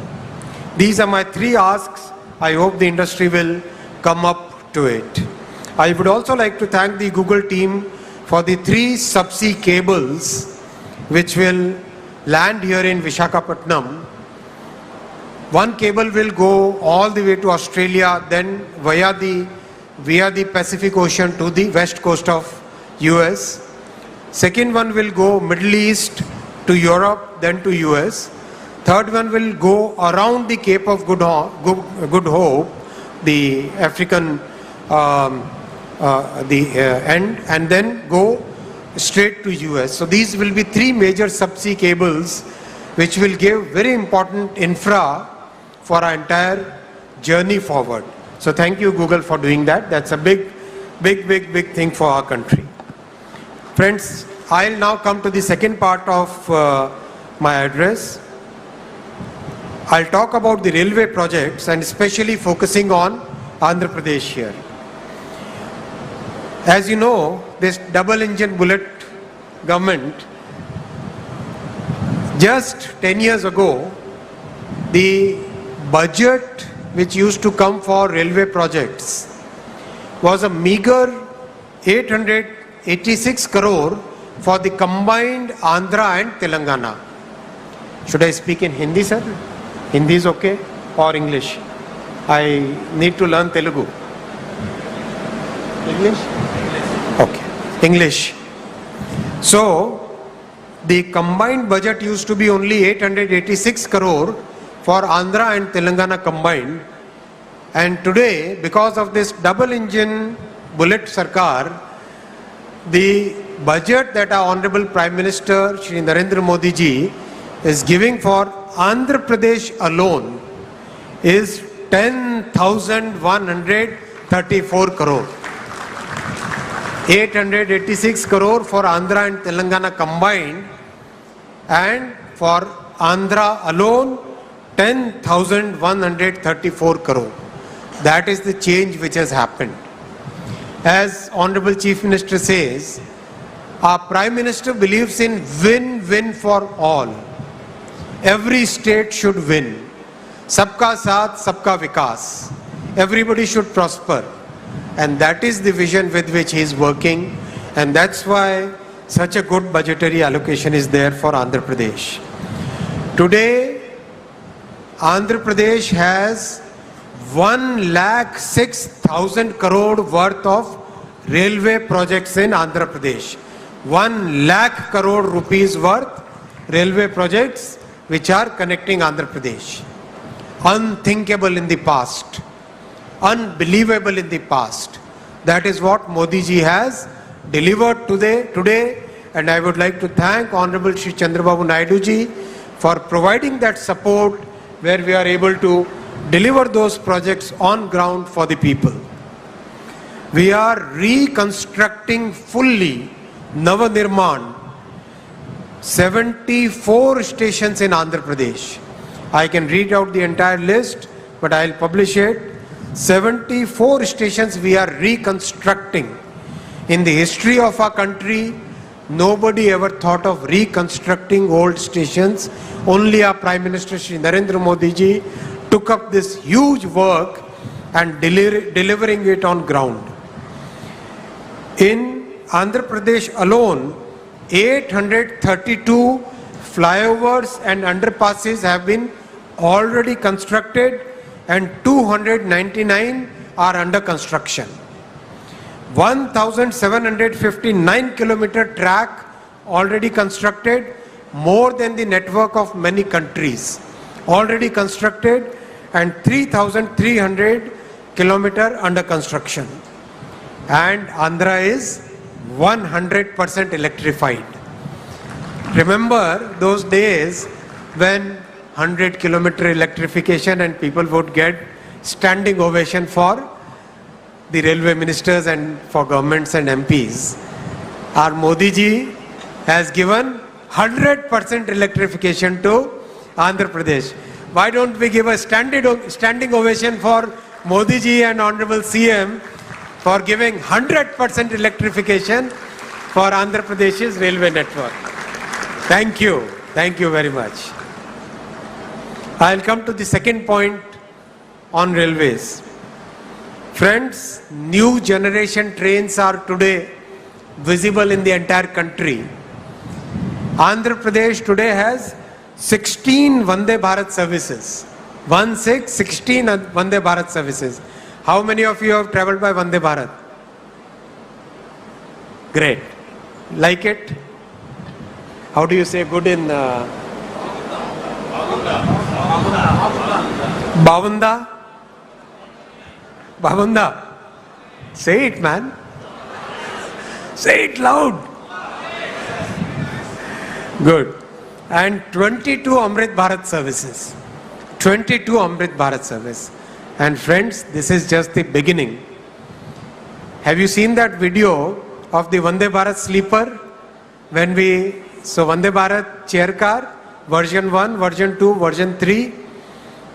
These are my three asks. I hope the industry will come up to it. I would also like to thank the Google team for the 3 subsea cables which will land here in Visakhapatnam. One cable will go all the way to Australia, then via the Pacific Ocean to the west coast of US. Second one will go Middle East to Europe, then to US. Third one will go around the Cape of Good Hope, the African end, and then go straight to US. So these will be 3 major subsea cables which will give very important infra for our entire journey forward. So thank you, Google, for doing that. That's a big thing for our country. Friends, I'll now come to the second part of my address. I'll talk about the railway projects and especially focusing on Andhra Pradesh here. As you know, this double-engine bullet government, just 10 years ago, the budget which used to come for railway projects was a meager 886 crore for the combined Andhra and Telangana. Should I speak in Hindi, sir? Hindi is okay, or English? I need to learn Telugu. English? Okay, English. So, the combined budget used to be only 886 crore for Andhra and Telangana combined. And today, because of this double-engine bullet Sarkar, the budget that our Honorable Prime Minister Shri Narendra Modi ji is giving for Andhra Pradesh alone is 10,134 crore. 886 crore for Andhra and Telangana combined, and for Andhra alone 10,134 crore. That is the change which has happened. As Honorable Chief Minister says, our Prime Minister believes in win-win for all. Every state should win. Sabka saath, sabka vikas. Everybody should prosper. And that is the vision with which he is working. And that's why such a good budgetary allocation is there for Andhra Pradesh. Today, Andhra Pradesh has 1,06,000 crore worth of railway projects in Andhra Pradesh. 1 lakh crore rupees worth railway projects which are connecting Andhra Pradesh. Unthinkable in the past. Unbelievable in the past. That is what Modi ji has delivered today, and I would like to thank Honorable Shri Chandrababu Naidu ji for providing that support where we are able to deliver those projects on ground for the people. We are reconstructing fully Navanirman 74 stations in Andhra Pradesh. I can read out the entire list, but I'll publish it. 74 stations we are reconstructing. In the history of our country, nobody ever thought of reconstructing old stations. Only our Prime Minister Shri Narendra Modi ji took up this huge work and delivering it on ground. In Andhra Pradesh alone, 832 flyovers and underpasses have been already constructed and 299 are under construction. 1,759 kilometer track already constructed, more than the network of many countries already constructed, and 3,300 kilometer under construction. And Andhra is 100% electrified. Remember those days when 100 kilometer electrification and people would get standing ovation for the railway ministers and for governments and MPs. Our Modi ji has given 100% electrification to Andhra Pradesh. Why don't we give a standing ovation for Modi ji and Honorable CM for giving 100% electrification for Andhra Pradesh's railway network. Thank you. Thank you very much. I'll come to the second point on railways. Friends, new generation trains are today visible in the entire country. Andhra Pradesh today has 16 Vande Bharat services. 16 Vande Bharat services. How many of you have traveled by Vande Bharat? Great. Like it? How do you say good in Bavunda? Bavunda. Say it, man. Say it loud. Good. And 22 Amrit Bharat services. 22 Amrit Bharat service. And friends, this is just the beginning. Have you seen that video of the Vande Bharat sleeper? So Vande Bharat chair car, version 1, version 2, version 3,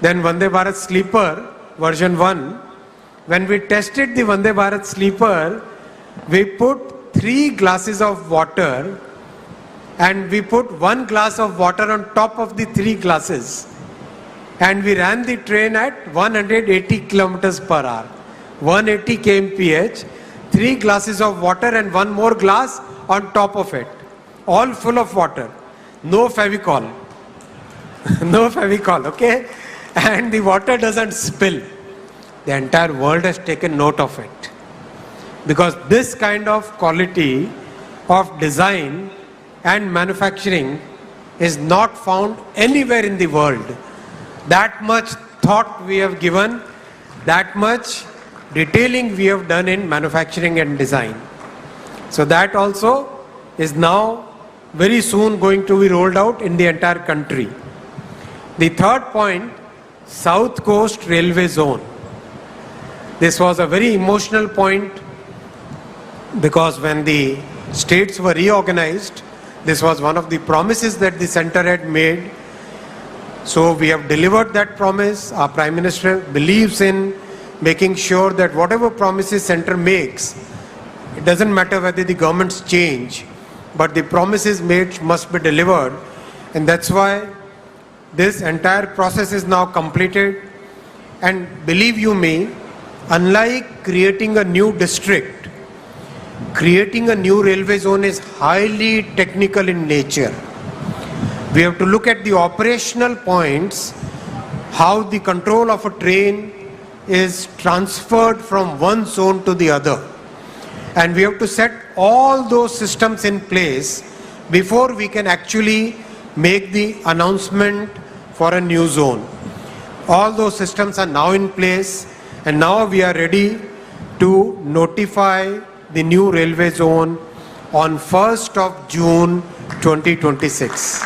then Vande Bharat sleeper, version 1. When we tested the Vande Bharat sleeper, we put 3 glasses of water and we put 1 glass of water on top of the 3 glasses. And we ran the train at 180 kilometers per hour. 180 kmph, 3 glasses of water and 1 more glass on top of it. All full of water. No Fevicol. No Fevicol, okay? And the water doesn't spill. The entire world has taken note of it. Because this kind of quality of design and manufacturing is not found anywhere in the world. That much thought we have given, that much detailing we have done in manufacturing and design. So that also is now very soon going to be rolled out in the entire country. The third point, South Coast Railway Zone. This was a very emotional point because when the states were reorganized, this was one of the promises that the center had made. So we have delivered that promise. Our Prime Minister believes in making sure that whatever promises center makes, it doesn't matter whether the governments change, but the promises made must be delivered. And that's why this entire process is now completed. And believe you me, unlike creating a new district, creating a new railway zone is highly technical in nature. We have to look at the operational points, how the control of a train is transferred from one zone to the other. And we have to set all those systems in place before we can actually make the announcement for a new zone. All those systems are now in place, and now we are ready to notify the new railway zone on 1st of June 2026.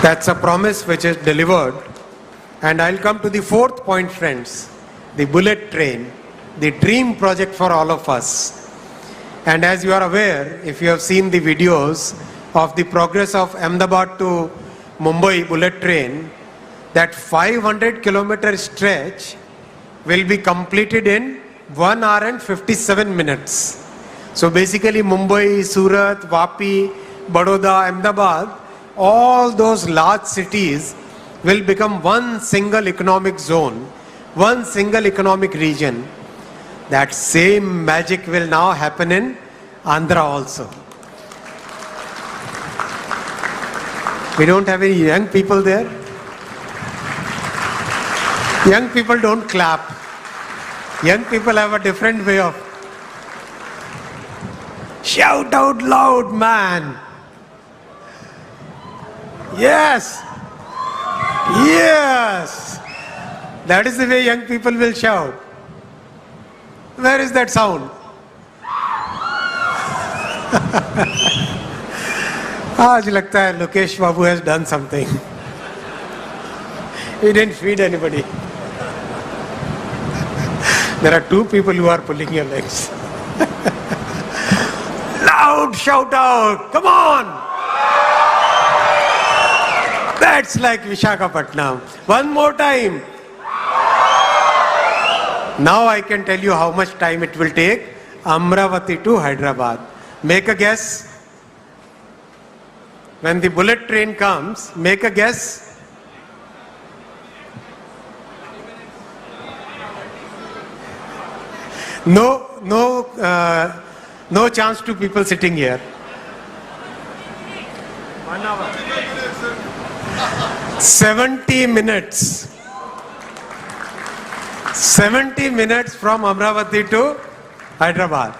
That's a promise which is delivered. And I'll come to the fourth point, friends, the bullet train, the dream project for all of us. And as you are aware, if you have seen the videos of the progress of Ahmedabad to Mumbai bullet train, that 500 kilometer stretch will be completed in 1 hour and 57 minutes. So basically Mumbai, Surat, Vapi, Baroda, Ahmedabad, all those large cities will become one single economic zone, one single economic region. That same magic will now happen in Andhra also. We don't have any young people there. Young people don't clap. Young people have a different way of shout out loud, man. Yes. Yes. That is the way young people will shout. Where is that sound? आज लगता है Lokesh Babu has done something. He didn't feed anybody. There are two people who are pulling your legs. Loud shout out, come on! That's like Visakhapatnam. One more time. Now I can tell you how much time it will take. Amravati to Hyderabad. Make a guess. When the bullet train comes, make a guess. No chance to people sitting here. 1 hour. 70 minutes. 70 minutes from Amravati to Hyderabad.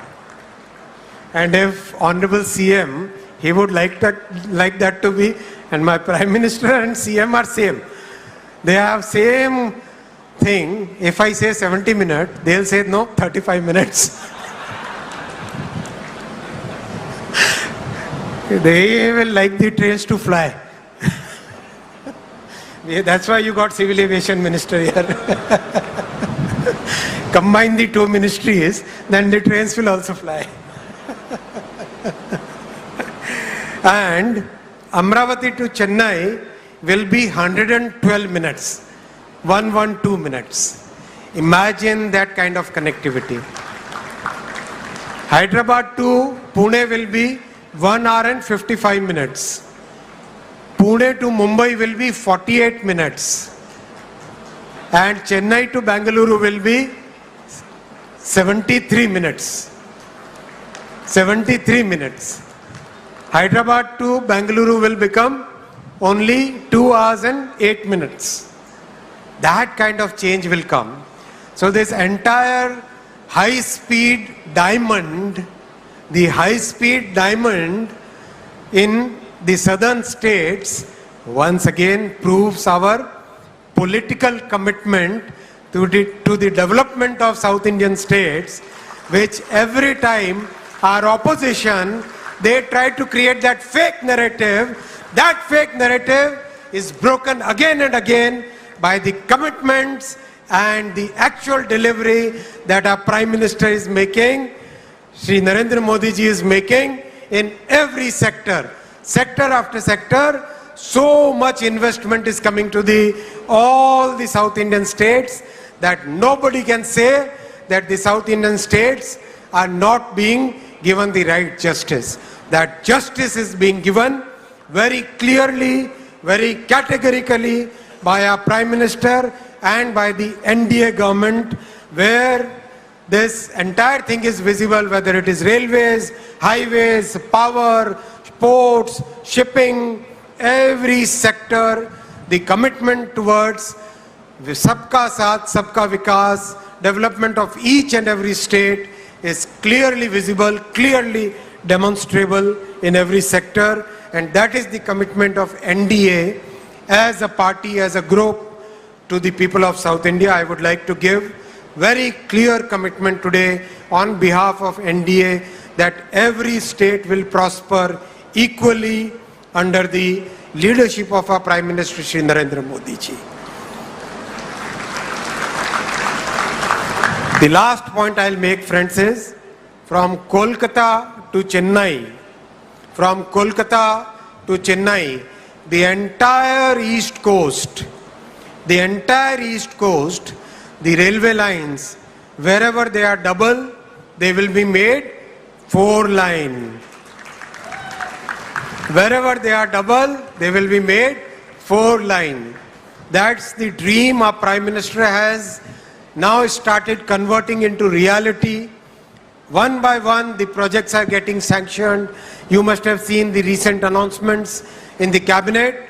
And if Honorable CM, he would like that to be, and my Prime Minister and CM are same. They have same thing. If I say 70 minutes, they'll say no, 35 minutes. They will like the trains to fly. That's why you got Civil Aviation Minister here. Combine the two ministries, then the trains will also fly. And Amravati to Chennai will be 112 minutes. 112 minutes. Imagine that kind of connectivity. Hyderabad to Pune will be 1 hour and 55 minutes. Pune to Mumbai will be 48 minutes. And Chennai to Bangalore will be 73 minutes. 73 minutes. Hyderabad to Bangalore will become only 2 hours and 8 minutes. That kind of change will come. So this entire high-speed diamond, the high-speed diamond in the southern states once again proves our political commitment to the development of South Indian states, which every time our opposition, they try to create that fake narrative. That fake narrative is broken again and again by the commitments and the actual delivery that our Prime Minister is making, Shri Narendra Modi ji is making in every sector. Sector after sector, so much investment is coming to all the South Indian states that nobody can say that the South Indian states are not being given the right justice. That justice is being given very clearly, very categorically by our Prime Minister and by the NDA government, where this entire thing is visible, whether it is railways, highways, power, ports, shipping, every sector, the commitment towards the Sabka Saath, Sabka Vikas, development of each and every state is clearly visible, clearly demonstrable in every sector, and that is the commitment of NDA as a party, as a group to the people of South India. I would like to give very clear commitment today on behalf of NDA that every state will prosper equally under the leadership of our Prime Minister Shri Narendra Modi ji. The last point I'll make, friends, is from Kolkata to Chennai, the entire East Coast, the railway lines, wherever they are double, they will be made 4-line. Wherever they are double, they will be made 4-line. That's the dream our Prime Minister has now started converting into reality. One by one, the projects are getting sanctioned. You must have seen the recent announcements in the cabinet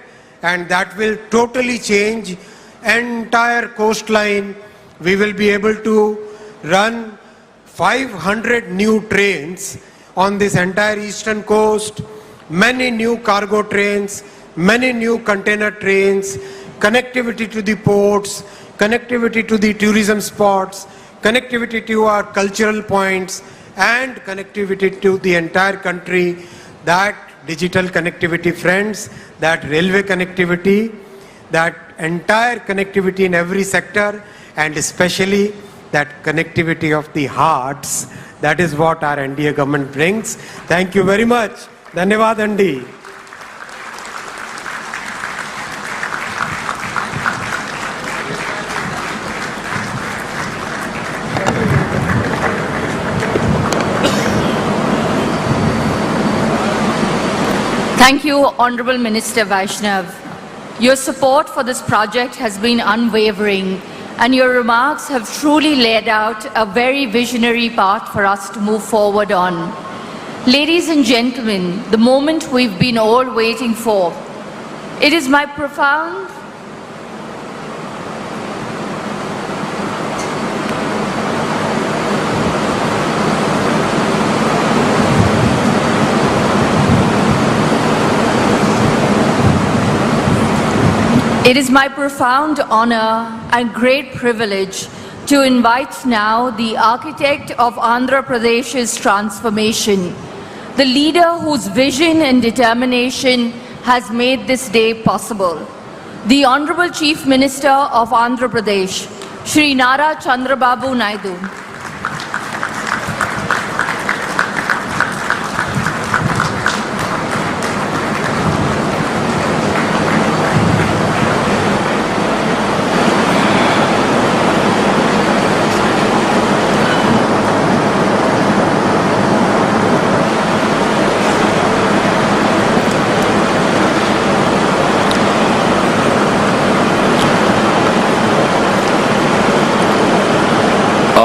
and that will totally change entire coastline. We will be able to run 500 new trains on this entire eastern coast, many new cargo trains, many new container trains, connectivity to the ports, connectivity to the tourism spots, connectivity to our cultural points, and connectivity to the entire country. That digital connectivity, friends, that railway connectivity, that entire connectivity in every sector, and especially that connectivity of the hearts, that is what our NDA government brings. Thank you very much. Dhanyavad Andi. Thank you, Honorable Minister Vaishnaw. Your support for this project has been unwavering, and your remarks have truly laid out a very visionary path for us to move forward on. Ladies and gentlemen, the moment we've been all waiting for. It is my profound It is my profound honor and great privilege to invite now the architect of Andhra Pradesh's transformation, the leader whose vision and determination has made this day possible, the Honorable Chief Minister of Andhra Pradesh, Shri Nara Chandrababu Naidu.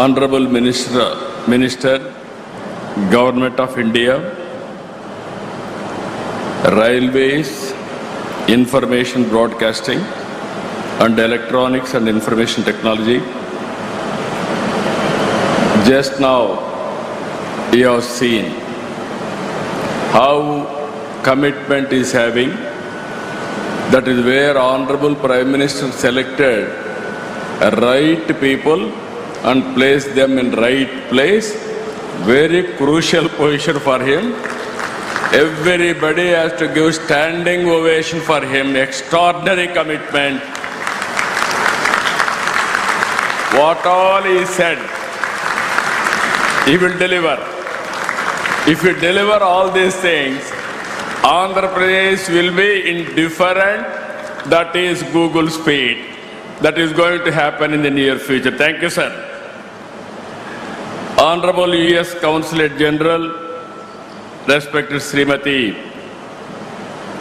Honorable Minister, Government of India, Railways, Information Broadcasting and Electronics and Information Technology. Just now, you have seen how commitment is having. That is where Honorable Prime Minister selected right people and place them in right place. Very crucial position for him. Everybody has to give standing ovation for him. Extraordinary commitment. What all he said, he will deliver. If you deliver all these things, Andhra Pradesh will be indifferent. That is Google speed. That is going to happen in the near future. Thank you, sir. Honorable U.S. Consulate General, respected Srimati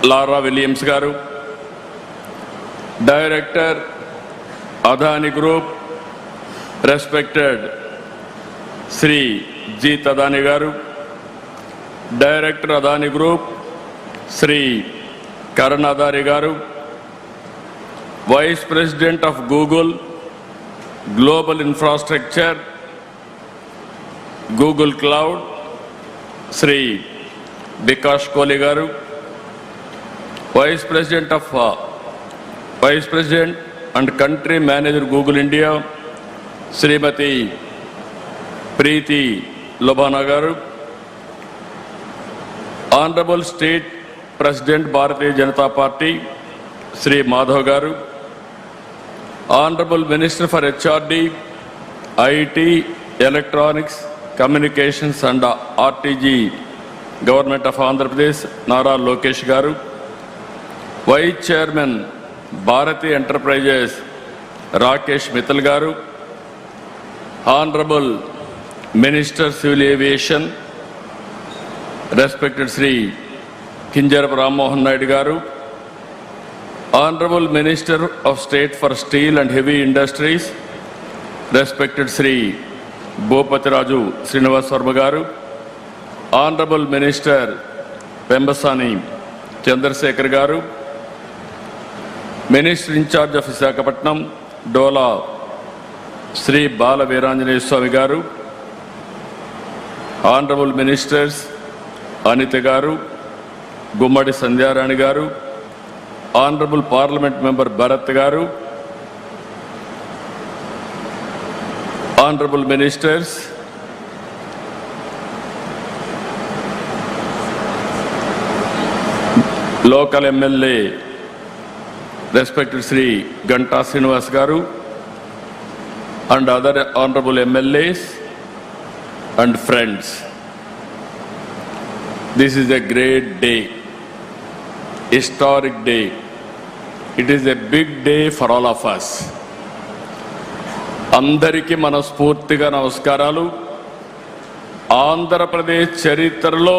Lara Williams Garu, Director, Adani Group, respected Sri Jeet Adani Garu, Director Adani Group, Sri Karan Adani Garu, Vice President of Google, Global Infrastructure, Google Cloud, Sri Bikash Kohli Garu, Vice President and Country Manager Google India, Srimati Preeti Lobana Garu, Honorable State President Bharatiya Janata Party, Sri Madhav Garu, Honorable Minister for HRD, IT, Electronics, Communications and RTG, Government of Andhra Pradesh, Nara Lokesh Garu, Vice Chairman, Bharati Enterprises, Rakesh Mittal Garu, Honorable Minister Civil Aviation, respected Sri Kinjarap Rammohan Naidu Garu, Honorable Minister of State for Steel and Heavy Industries, respected Sri Bhopatiraju Srinivas Varma Garu, Honorable Minister Pembasani Chandrasekhar Garu, Minister in charge of Visakhapatnam, Dola Sri Bala Veeranjanaya Swami Garu, Honorable Ministers Anita Garu, Gummadi Sandhyarani Garu, Honorable Parliament Member Bharat Garu, Honorable Ministers, local MLA, respected Sri Ganta Srinivas Garu, and other honorable MLAs and friends. This is a great day, historic day. It is a big day for all of us. అందరికీ మనస్ఫూర్తిగా నమస్కారాలు. ఆంధ్రప్రదేశ్ చరిత్రలో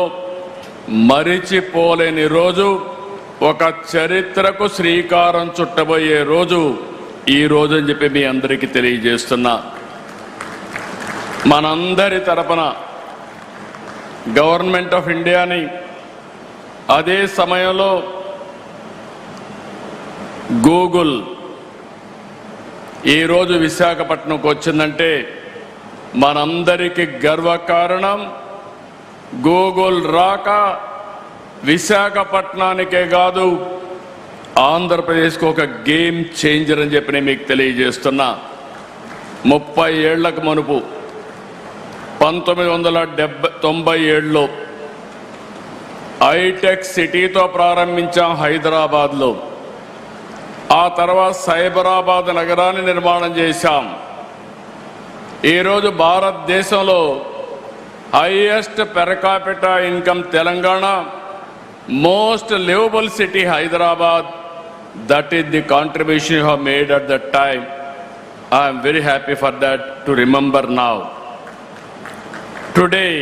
మరిచిపోలేని రోజు, ఒక చరిత్రకు శ్రీకారం చుట్టబోయే రోజు ఈ రోజు అని చెప్పి మీ అందరికీ తెలియజేస్తున్నా. మనందరి తరపున గవర్నమెంట్ ఆఫ్ ఇండియాని, అదే సమయంలో గూగుల్ ఈరోజు విశాఖపట్నంకు వచ్చిందంటే మనందరికీ గర్వకారణం. గూగుల్ రాక విశాఖపట్నానికే కాదు, ఆంధ్రప్రదేశ్కు ఒక గేమ్ చేంజర్ అని చెప్పి నేను మీకు తెలియజేస్తున్నా. 30 ఏళ్లకు మునుపు 1997లో హైటెక్ సిటీతో ప్రారంభించాం హైదరాబాద్లో. ఆ తర్వాత సైబరాబాద్ నగరాన్ని నిర్మాణం చేశాం. ఈరోజు భారతదేశంలో highest per capita income Telangana, most liveable city Hyderabad. That is the contribution you have made at that time. I am very happy for that to remember now. Today,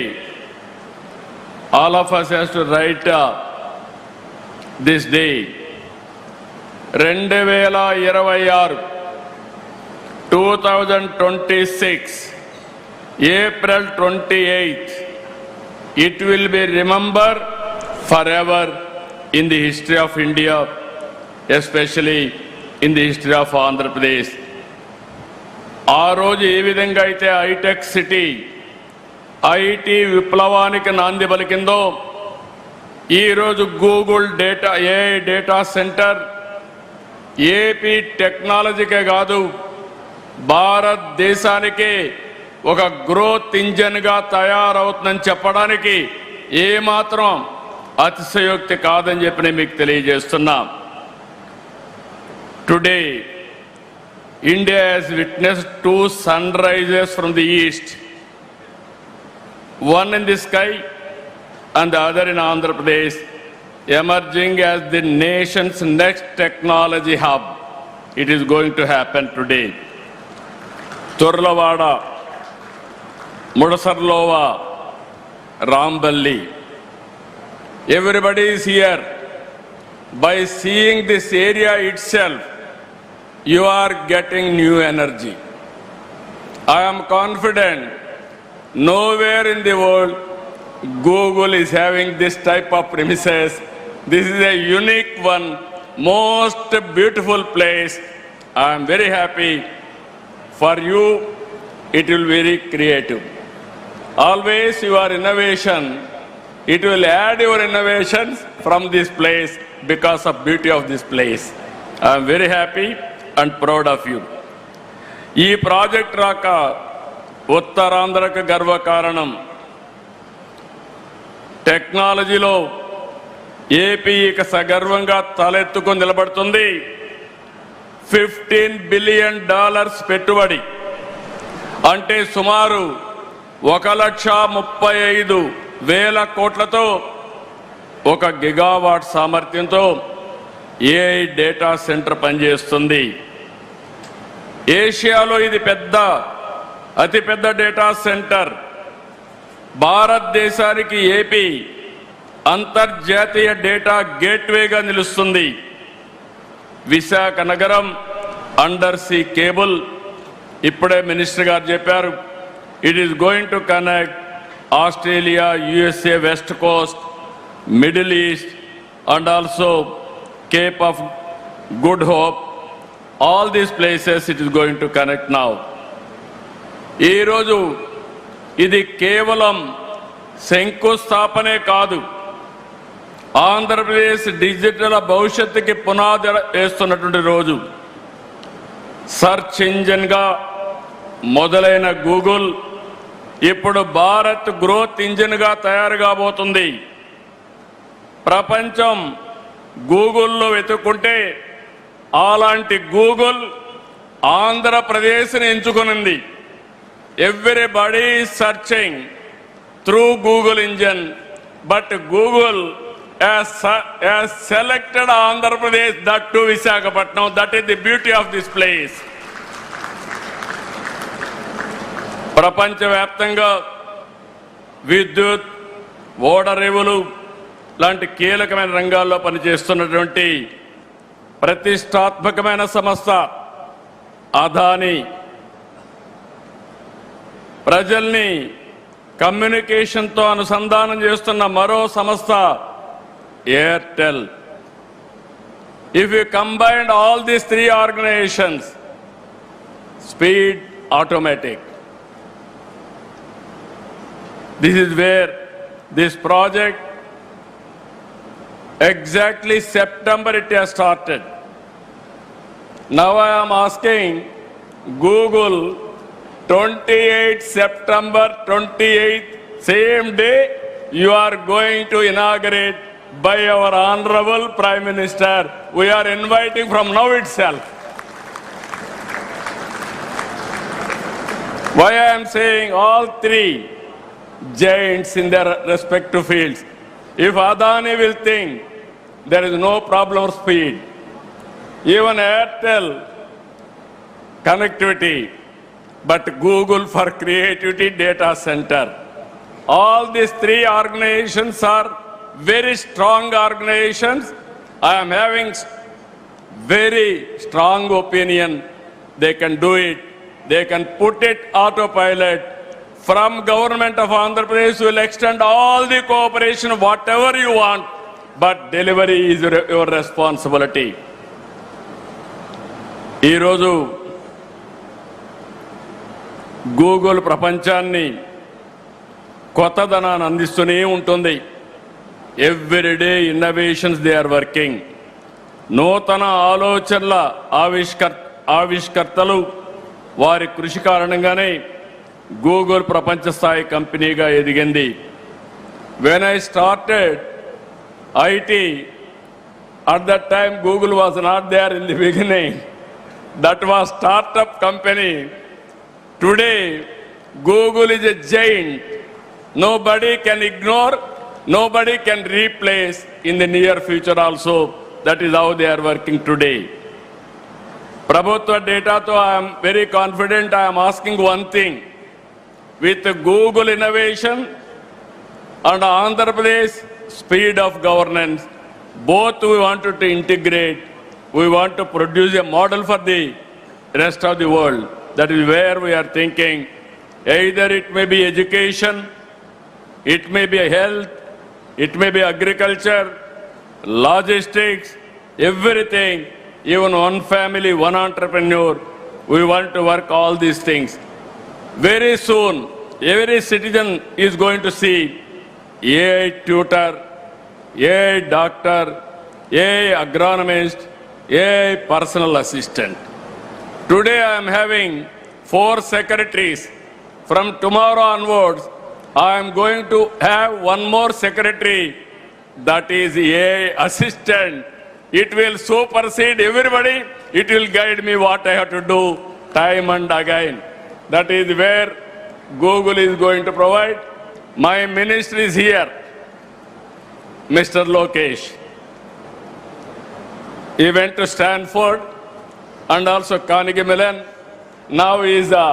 all of us has to write this day. 2026, 2026, April 28th, it will be remembered forever in the history of India, especially in the history of Andhra Pradesh. ఆ రోజు ఏ విధంగా అయితే hitech city, IT విప్లవానికి నాంది పలికిందో, ఈరోజు Google data, AI data centre AP టెక్నాలజీకే కాదు, భారతదేశానికి ఒక గ్రోత్ ఇంజన్గా తయారవుతుందని చెప్పడానికి ఏమాత్రం అతిశయోక్తి కాదని చెప్పి నేను మీకు తెలియజేస్తున్నా. Today India has witnessed 2 sunrises from the east, one in the sky and the other in Andhra Pradesh, emerging as the nation's next technology hub. It is going to happen today. Tarluvada, Mudasarlova, Ramballi. Everybody is here. By seeing this area itself, you are getting new energy. I am confident nowhere in the world Google is having this type of premises. This is a unique one, most beautiful place. I am very happy for you. It will be very creative. Always your innovation, it will add your innovations from this place because of beauty of this place. I am very happy and proud of you. ఈ project రాక ఉత్తరాంధ్రకు గర్వకారణం. టెక్నాలజీలో AP ఇక సగర్వంగా తలెత్తుకొని నిలబడుతుంది. $15 billion పెట్టుబడి అంటే సుమారు 1,35,000 కోట్లతో 1 గిగావాట్ సామర్థ్యంతో ఏఐ డేటా సెంటర్ పనిచేస్తుంది. ఏషియాలో ఇది అతిపెద్ద డేటా సెంటర్. భారతదేశానికి ఏపీ అంతర్జాతీయ డేటా గేట్వేగా నిలుస్తుంది. విశాఖ నగరం అండర్ సీ కేబుల్, ఇప్పుడే మినిస్టర్ గారు చెప్పారు, it is going to connect Australia, USA west Coast, middle east and also Cape of Good Hope, all these places it is going to connect now. ఈ రోజు ఇది కేవలం శంకుస్థాపనే కాదు, ఆంధ్రప్రదేశ్ డిజిటల్ భవిష్యత్తుకి పునాది వేస్తున్నటువంటి రోజు. సర్చ్ ఇంజిన్గా మొదలైన గూగుల్ ఇప్పుడు భారత్ గ్రోత్ ఇంజిన్గా తయారు కాబోతుంది. ప్రపంచం గూగుల్లో వెతుక్కుంటే అలాంటి గూగుల్ ఆంధ్రప్రదేశ్ని ఎంచుకునింది. Everybody is searching through Google engine, but Google has selected Andhra Pradesh, that too Visakhapatnam. That is the beauty of this place. ప్రపంచవ్యాప్తంగా విద్యుత్, ఓడరేవులు లాంటి కీలకమైన రంగాల్లో పనిచేస్తున్నటువంటి ప్రతిష్టాత్మకమైన సంస్థ అదానీ, ప్రజల్ని కమ్యూనికేషన్తో అనుసంధానం చేస్తున్న మరో సంస్థ Airtel. If you combined all these three organisations, speed automatic. This is where this project, exactly September it has started. Now I am asking Google, 28 September 28th, same day, you are going to inaugurate by our Honorable Prime Minister. We are inviting from now itself. Why I am saying all three giants in their respective fields. If Adani will think there is no problem of speed, even Airtel connectivity, but Google for creativity data center. All these three organizations are very strong organizations. I am having very strong opinion. They can do it. They can put it autopilot. From government of Andhra Pradesh will extend all the cooperation, whatever you want, but delivery is your responsibility. ఈ రోజు Google ప్రపంచాన్ని కొత్తదనాన్ని అందిస్తూనే ఉంటుంది. Everyday innovations they are working. నూతన ఆలోచనల ఆవిష్కర్తలు వారి కృషి కారణంగానే గూగుల్ ప్రపంచ స్థాయి కంపెనీగా ఎదిగింది. When I started IT, at that time Google was not there in the beginning. That was startup company. Today Google is a giant. Nobody can ignore, nobody can replace in the near future also. That is how they are working today. Prabhutva data to I am very confident. I am asking one thing. With Google innovation and Andhra Pradesh speed of governance, both we wanted to integrate. We want to produce a model for the rest of the world. That is where we are thinking. Either it may be education, it may be health, it may be agriculture, logistics, everything. Even one family, one entrepreneur. We want to work all these things. Very soon, every citizen is going to see AI tutor, AI doctor, AI agronomist, AI personal assistant. Today I am having 4 secretaries. From tomorrow onwards, I am going to have one more secretary, that is AI assistant. It will supersede everybody. It will guide me what I have to do time and again. That is where Google is going to provide. My minister is here, Mr. Lokesh. He went to Stanford and also Carnegie Mellon. Now he is a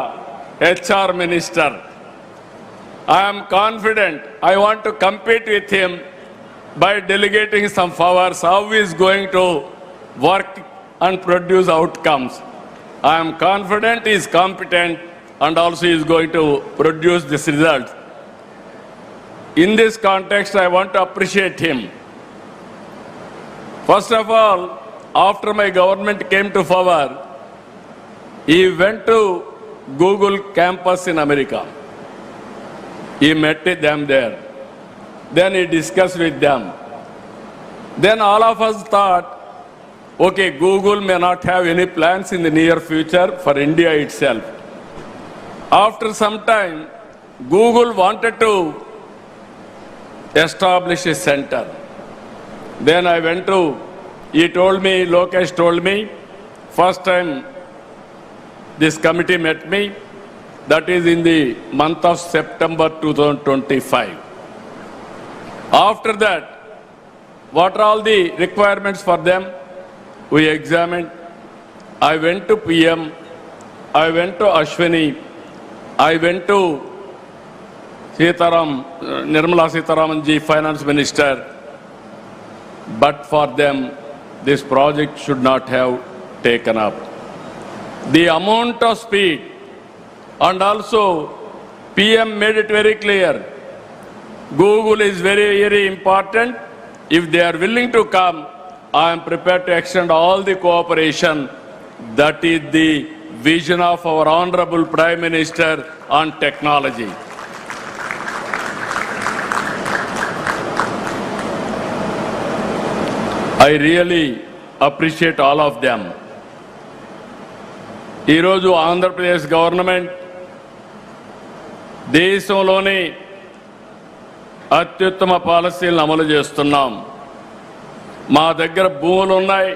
HR minister. I am confident. I want to compete with him by delegating some powers, how he is going to work and produce outcomes. I am confident he is competent and also he is going to produce this result. In this context, I want to appreciate him. First of all, after my government came to power, he went to Google campus in America. He met them there. Then he discussed with them. Then all of us thought, okay, Google may not have any plans in the near future for India itself. After some time, Google wanted to establish a center. Then I went to, Lokesh told me, first time this committee met me, that is in the month of September 2025. After that, what are all the requirements for them? We examined. I went to PM, I went to Ashwini, I went to Nirmala Sitharaman ji, Finance Minister. But for them, this project should not have taken up. The amount of speed, and also PM made it very clear, Google is very, very important. If they are willing to come, I am prepared to extend all the cooperation. That is the vision of our Honorable Prime Minister on technology. I really appreciate all of them. ఈరోజు Andhra Pradesh government దేశంలోనే అత్యుత్తమ పాలసీలను అమలు చేస్తున్నాం. మా దగ్గర భూములు ఉన్నాయి,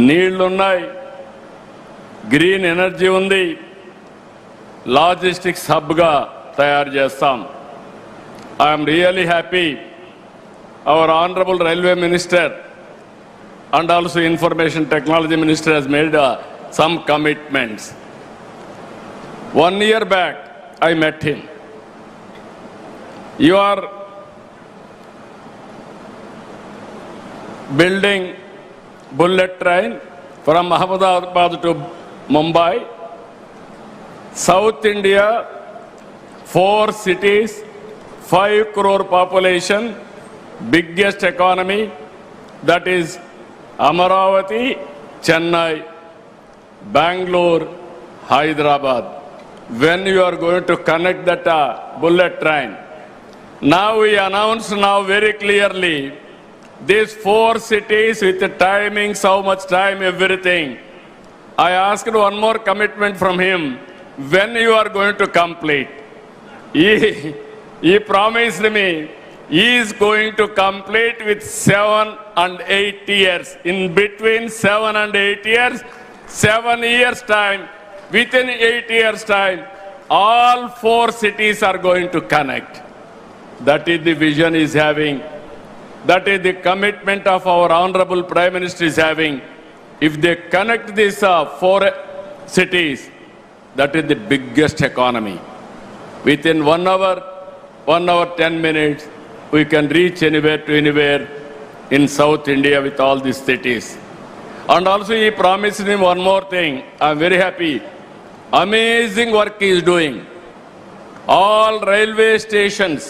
నీళ్లున్నాయి, గ్రీన్ ఎనర్జీ ఉంది, లాజిస్టిక్స్ హబ్గా తయారు చేస్తాం. I'm really happy our Honorable Railway Minister and also Information Technology Minister has made some commitments. 1 year back, I met him. You are building bullet train from Ahmedabad to Mumbai, South India, 4 cities, 5 crore population, biggest economy, that is Amaravati, Chennai, Bangalore, Hyderabad. When you are going to connect that bullet train, now we announce now very clearly these 4 cities with the timings, how much time, everything. I asked one more commitment from him. When you are going to complete? He promised me he is going to complete with 7 and 8 years. In between 7 and 8 years, 7 years time, within 8 years time, all 4 cities are going to connect. That is the vision he is having. That is the commitment of our Honorable Prime Minister is having. If they connect these 4 cities, that is the biggest economy. Within 1 hour 10 minutes, we can reach anywhere to anywhere in South India with all these cities. And also he promised me one more thing. I am very happy. Amazing work he is doing. All railway stations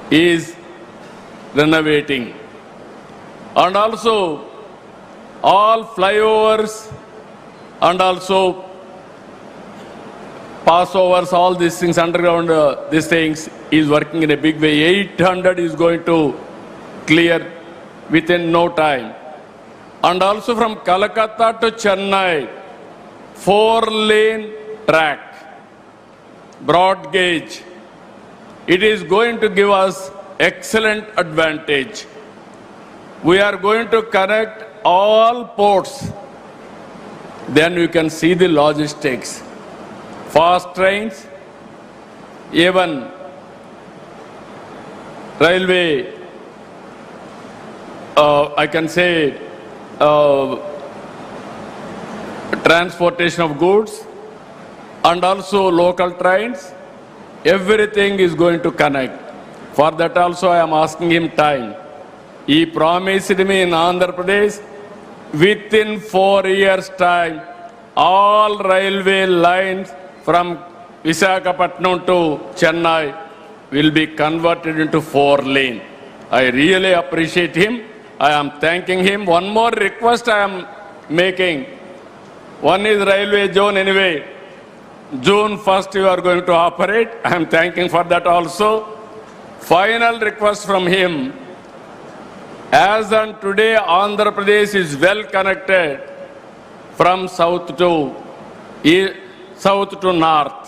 he is renovating. And also all flyovers and also passovers, all these things, underground, these things, is working in a big way. 800 is going to clear within no time. And also from Calcutta to Chennai, 4-lane track, broad gauge. It is going to give us excellent advantage. We are going to connect all ports. Then you can see the logistics. Fast trains, even railway, I can say transportation of goods, and also local trains, everything is going to connect. For that also I am asking him time. He promised me in Andhra Pradesh, within 4 years' time, all railway lines from Visakhapatnam to Chennai will be converted into 4-lane. I really appreciate him. I am thanking him. One more request I am making. One is railway zone anyway. June 1st you are going to operate. I am thanking for that also. Final request from him. As on today, Andhra Pradesh is well connected from south to north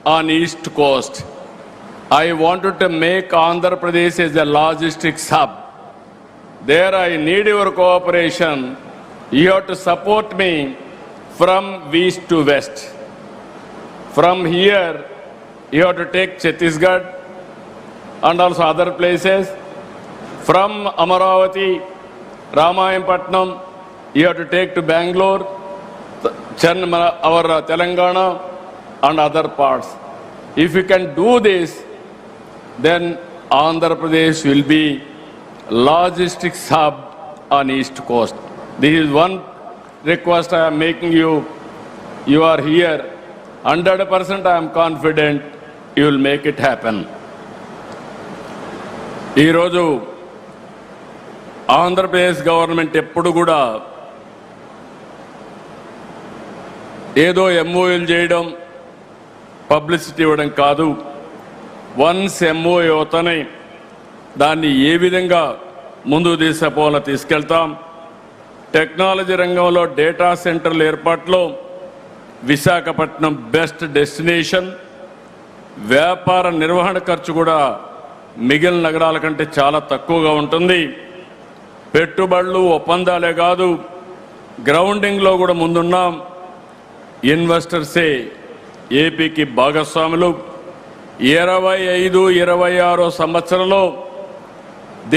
on east coast. I wanted to make Andhra Pradesh as a logistics hub. There I need your cooperation. You have to support me from east to west. From here, you have to take Chhattisgarh and also other places. From Amaravati, Ramayanpatnam, you have to take to Bangalore, our Telangana and other parts. If you can do this, then Andhra Pradesh will be logistics hub on east coast. This is one request I am making you. You are here. 100% I am confident you will make it happen. ఈరోజు Andhra Pradesh government ఎప్పుడు కూడా ఏదో ఎంఓయూలు చేయడం publicity ఇవ్వడం కాదు. Once MoU అవుతాయి దాన్ని ఏ విధంగా ముందుకు తీసుకుపోవాలో తీసుకెళ్తాం. టెక్నాలజీ రంగంలో డేటా సెంటర్ల ఏర్పాటులో విశాఖపట్నం బెస్ట్ డెస్టినేషన్. వ్యాపార నిర్వహణ ఖర్చు కూడా మిగిలిన నగరాల కంటే చాలా తక్కువగా ఉంటుంది. పెట్టుబడులు ఒప్పందాలే కాదు, గ్రౌండింగ్లో కూడా ముందున్నాం. ఇన్వెస్టర్సే ఏపీకి భాగస్వాములు. 25-26 సంవత్సరంలో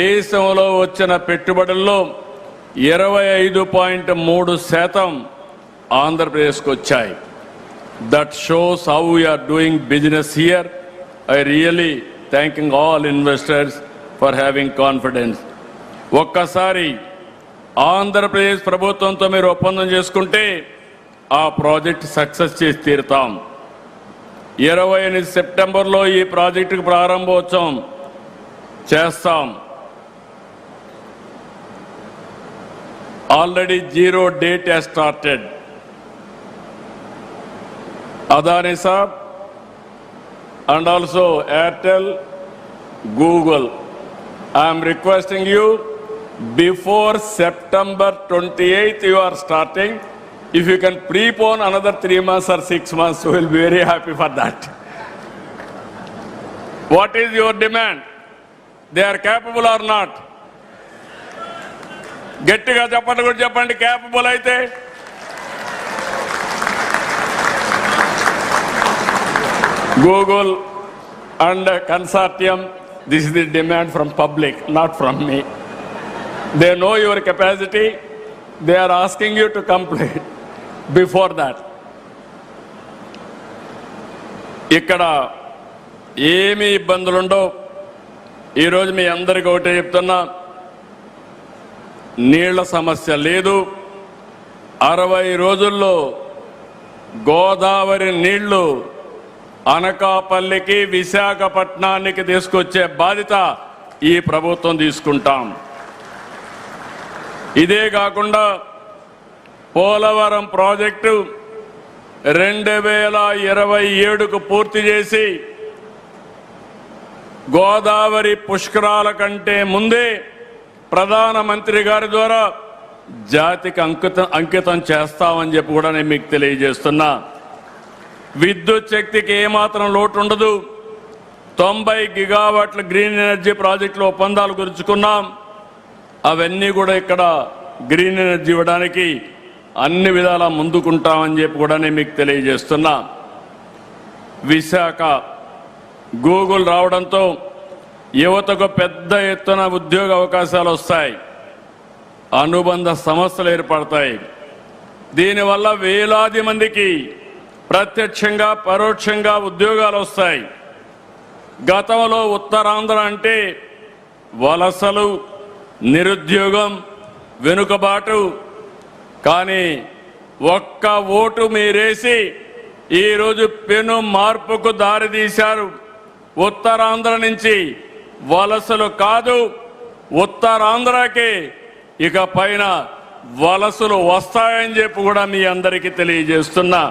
దేశంలో వచ్చిన పెట్టుబడుల్లో 25.3% ఆంధ్రప్రదేశ్కు వచ్చాయి. That shows how we are doing business here. I really thanking all investors for having confidence. ఒక్కసారి ఆంధ్రప్రదేశ్ ప్రభుత్వంతో మీరు ఒప్పందం చేసుకుంటే ఆ ప్రాజెక్ట్ సక్సెస్ చేసి తీరుతాం. 28 సెప్టెంబర్లో ఈ ప్రాజెక్టుకు ప్రారంభోత్సవం చేస్తాం. Already 0 date has started. Adani Saab and also Airtel, Google. I am requesting you, before September 28th you are starting. If you can prepone another 3 months or 6 months, we will be very happy for that. What is your demand? They are capable or not? గట్టిగా చెప్పండి, కూడా చెప్పండి. Capable అయితే Google and consortium, this is the demand from public, not from me. They know your capacity. They are asking you to complete before that. ఇక్కడ ఏమి ఇబ్బందులు ఉండవు. ఈరోజు మీ అందరికీ ఒకటే చెప్తున్నా, నీళ్ల సమస్య లేదు. 60 రోజుల్లో గోదావరి నీళ్లు అనకాపల్లికి, విశాఖపట్నానికి తీసుకొచ్చే బాధ్యత ఈ ప్రభుత్వం తీసుకుంటాం. ఇదే కాకుండా పోలవరం ప్రాజెక్టు 2027కు పూర్తి చేసి గోదావరి పుష్కరాల కంటే ముందే ప్రధానమంత్రి గారి ద్వారా జాతికి అంకితం చేస్తామని చెప్పి కూడా నేను మీకు తెలియజేస్తున్నా. విద్యుత్ శక్తికి ఏమాత్రం లోటు ఉండదు. 90 గిగావాట్ల గ్రీన్ ఎనర్జీ ప్రాజెక్టులు ఒప్పందాలు కుదుర్చుకున్నాం. అవన్నీ కూడా ఇక్కడ గ్రీన్ ఎనర్జీ ఇవ్వడానికి అన్ని విధాలా ముందుకుంటామని చెప్పి కూడా నేను మీకు తెలియజేస్తున్నా. విశాఖ గూగుల్ రావడంతో యువతకు పెద్ద ఎత్తున ఉద్యోగ అవకాశాలు వస్తాయి, అనుబంధ సంస్థలు ఏర్పడతాయి. దీనివల్ల వేలాది మందికి ప్రత్యక్షంగా పరోక్షంగా ఉద్యోగాలు వస్తాయి. గతంలో ఉత్తరాంధ్ర అంటే వలసలు, నిరుద్యోగం, వెనుకబాటు. కానీ ఒక్క ఓటు మీరేసి ఈరోజు పెను మార్పుకు దారితీశారు. ఉత్తరాంధ్ర నుంచి వలసలు కాదు, ఉత్తరాంధ్రకి ఇక పైన వలసలు వస్తాయని చెప్పి కూడా మీ అందరికీ తెలియజేస్తున్నా.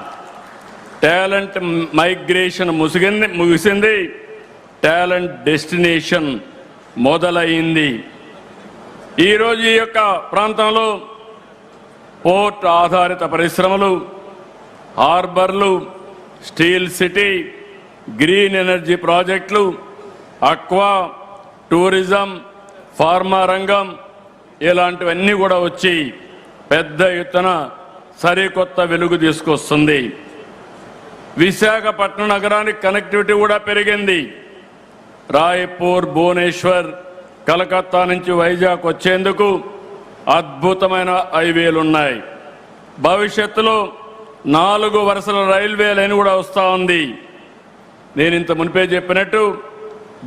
టాలెంట్ మైగ్రేషన్ ముగిసింది, టాలెంట్ డెస్టినేషన్ మొదలైంది. ఈరోజు ఈ యొక్క ప్రాంతంలో పోర్ట్ ఆధారిత పరిశ్రమలు, హార్బర్లు, స్టీల్ సిటీ, గ్రీన్ ఎనర్జీ ప్రాజెక్టులు, అక్వా, టూరిజం, ఫార్మా రంగం ఇలాంటివన్నీ కూడా వచ్చి పెద్ద ఎత్తున సరికొత్త వెలుగు తీసుకొస్తుంది. విశాఖపట్నం నగరానికి కనెక్టివిటీ కూడా పెరిగింది. రాయ్పూర్, భువనేశ్వర్, కలకత్తా నుంచి వైజాగ్ వచ్చేందుకు అద్భుతమైన హైవేలు ఉన్నాయి. భవిష్యత్తులో 4 వరుసల రైల్వే లైన్ కూడా వస్తూ ఉంది. నేను ఇంత మునిపే చెప్పినట్టు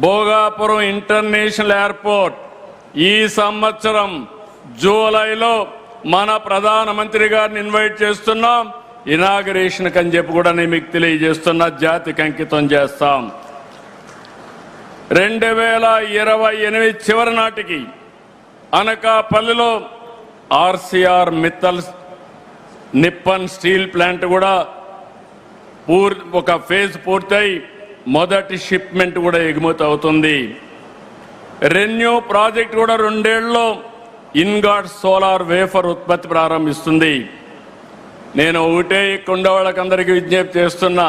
భోగాపురం ఇంటర్నేషనల్ ఎయిర్పోర్ట్ ఈ సంవత్సరం జూలైలో మన ప్రధానమంత్రి గారిని ఇన్వైట్ చేస్తున్నాం. ఇనాగరేషన్ అని చెప్పి కూడా నేను మీకు తెలియజేస్తున్నా, జాతికి అంకితం చేస్తాం. 2028 చివరి నాటికి అనకాపల్లిలో RCR Mittal Nippon steel plant కూడా ఒక ఫేజ్ పూర్తయి మొదటి షిప్మెంట్ కూడా ఎగుమతి అవుతుంది. రెన్యూ ప్రాజెక్ట్ కూడా 2 ఏళ్లలో ఇన్గాట్ సోలార్ వేఫర్ ఉత్పత్తి ప్రారంభిస్తుంది. నేను ఒకటే ఇక్కడ వాళ్ళకందరికీ విజ్ఞప్తి చేస్తున్నా.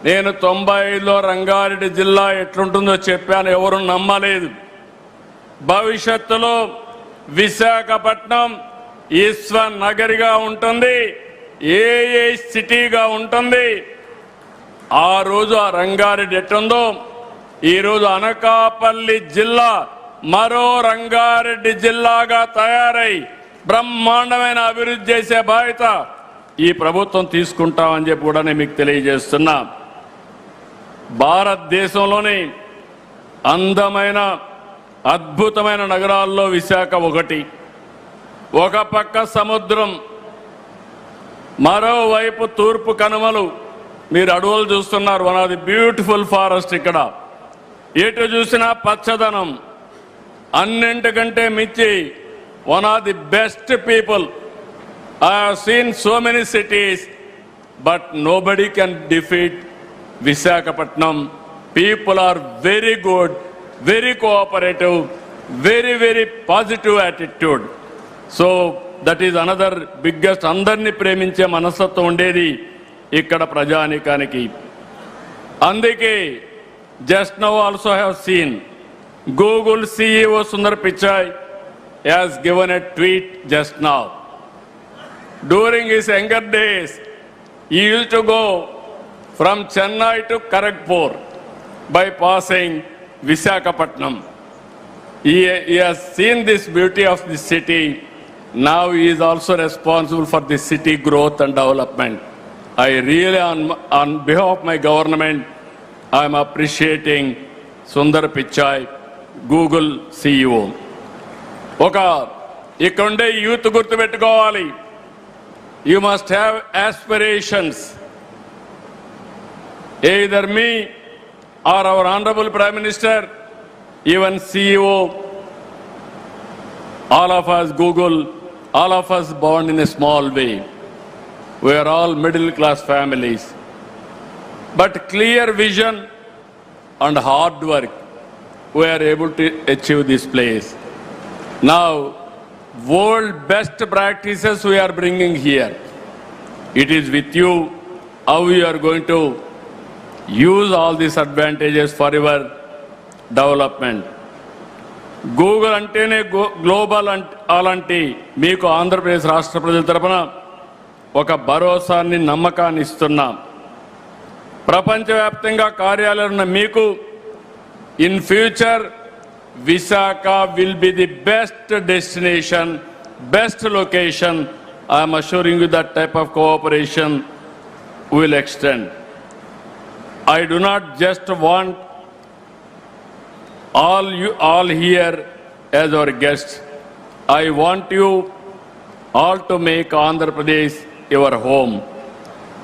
నేను 95లో రంగారెడ్డి జిల్లా ఎట్లుంటుందో చెప్పాను, ఎవరు నమ్మలేదు. భవిష్యత్తులో విశాఖపట్నం ఈశ్వ నగరిగా ఉంటుంది, ఏఏ సిటీగా ఉంటుంది. ఆ రోజు ఆ రంగారెడ్డి ఎట్టుందో ఈరోజు అనకాపల్లి జిల్లా మరో రంగారెడ్డి జిల్లాగా తయారై బ్రహ్మాండమైన అభివృద్ధి చేసే బాధ్యత ఈ ప్రభుత్వం తీసుకుంటామని చెప్పి కూడా నేను మీకు తెలియజేస్తున్నా. భారతదేశంలోని అందమైన అద్భుతమైన నగరాల్లో విశాఖ ఒకటి. ఒక పక్క సముద్రం, మరోవైపు తూర్పు కనుమలు. మీరు అడవులు చూస్తున్నారు, one of the beautiful forest. ఇక్కడ ఎటు చూసినా పచ్చదనం. అన్నింటికంటే మించి one of the best people. I have seen so many cities but nobody can defeat Visakhapatnam. People are very good, very cooperative, very positive attitude. So that is another biggest. అందరిని ప్రేమించే మనస్తత్వం ఉండేది ఇక్కడ ప్రజానీకానికి. అందుకే just now also I have seen Google CEO Sundar Pichai has given a tweet just now. During his younger days, he used to go from Chennai to Kharagpur by passing Visakhapatnam. He has seen this beauty of the city. Now he is also responsible for the city growth and development. I really, on behalf of my government, I am appreciating Sundar Pichai, Google CEO. ఇక్కడుండే youth గుర్తుపెట్టుకోవాలి. You must have aspirations. Either me or our Honorable Prime Minister, even CEO, all of us, Google, all of us born in a small way. We are all middle class families. But clear vision and hard work, we are able to achieve this place. Now, world best practices we are bringing here. It is with you how you are going to use all these advantages for your development. Google అంటేనే global అలాంటి మీకు ఆంధ్రప్రదేశ్ రాష్ట్ర ప్రజల తరపున ఒక భరోసాన్ని, నమ్మకాన్ని ఇస్తున్నాం. ప్రపంచవ్యాప్తంగా కార్యాలయాలు ఉన్న మీకు in future Visakha will be the best destination, best location. I'm assuring you that type of cooperation will extend. I do not just want all here as our guests. I want you all to make Andhra Pradesh your home.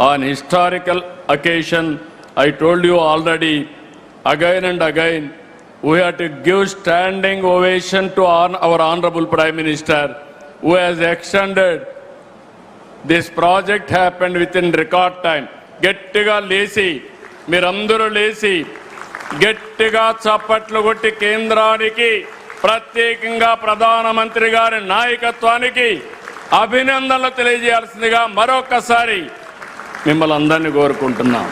On historical occasion, I told you already, again and again, we have to give standing ovation to our Honorable Prime Minister, who has extended this project happened within record time. గట్టిగా లేసి మీరందరూ లేసి గట్టిగా చప్పట్లు కొట్టి కేంద్రానికి ప్రత్యేకంగా ప్రధానమంత్రి గారి నాయకత్వానికి అభినందనలు తెలియజేయాల్సిందిగా మరొకసారి మిమ్మల్ని అందరినీ కోరుకుంటున్నాం.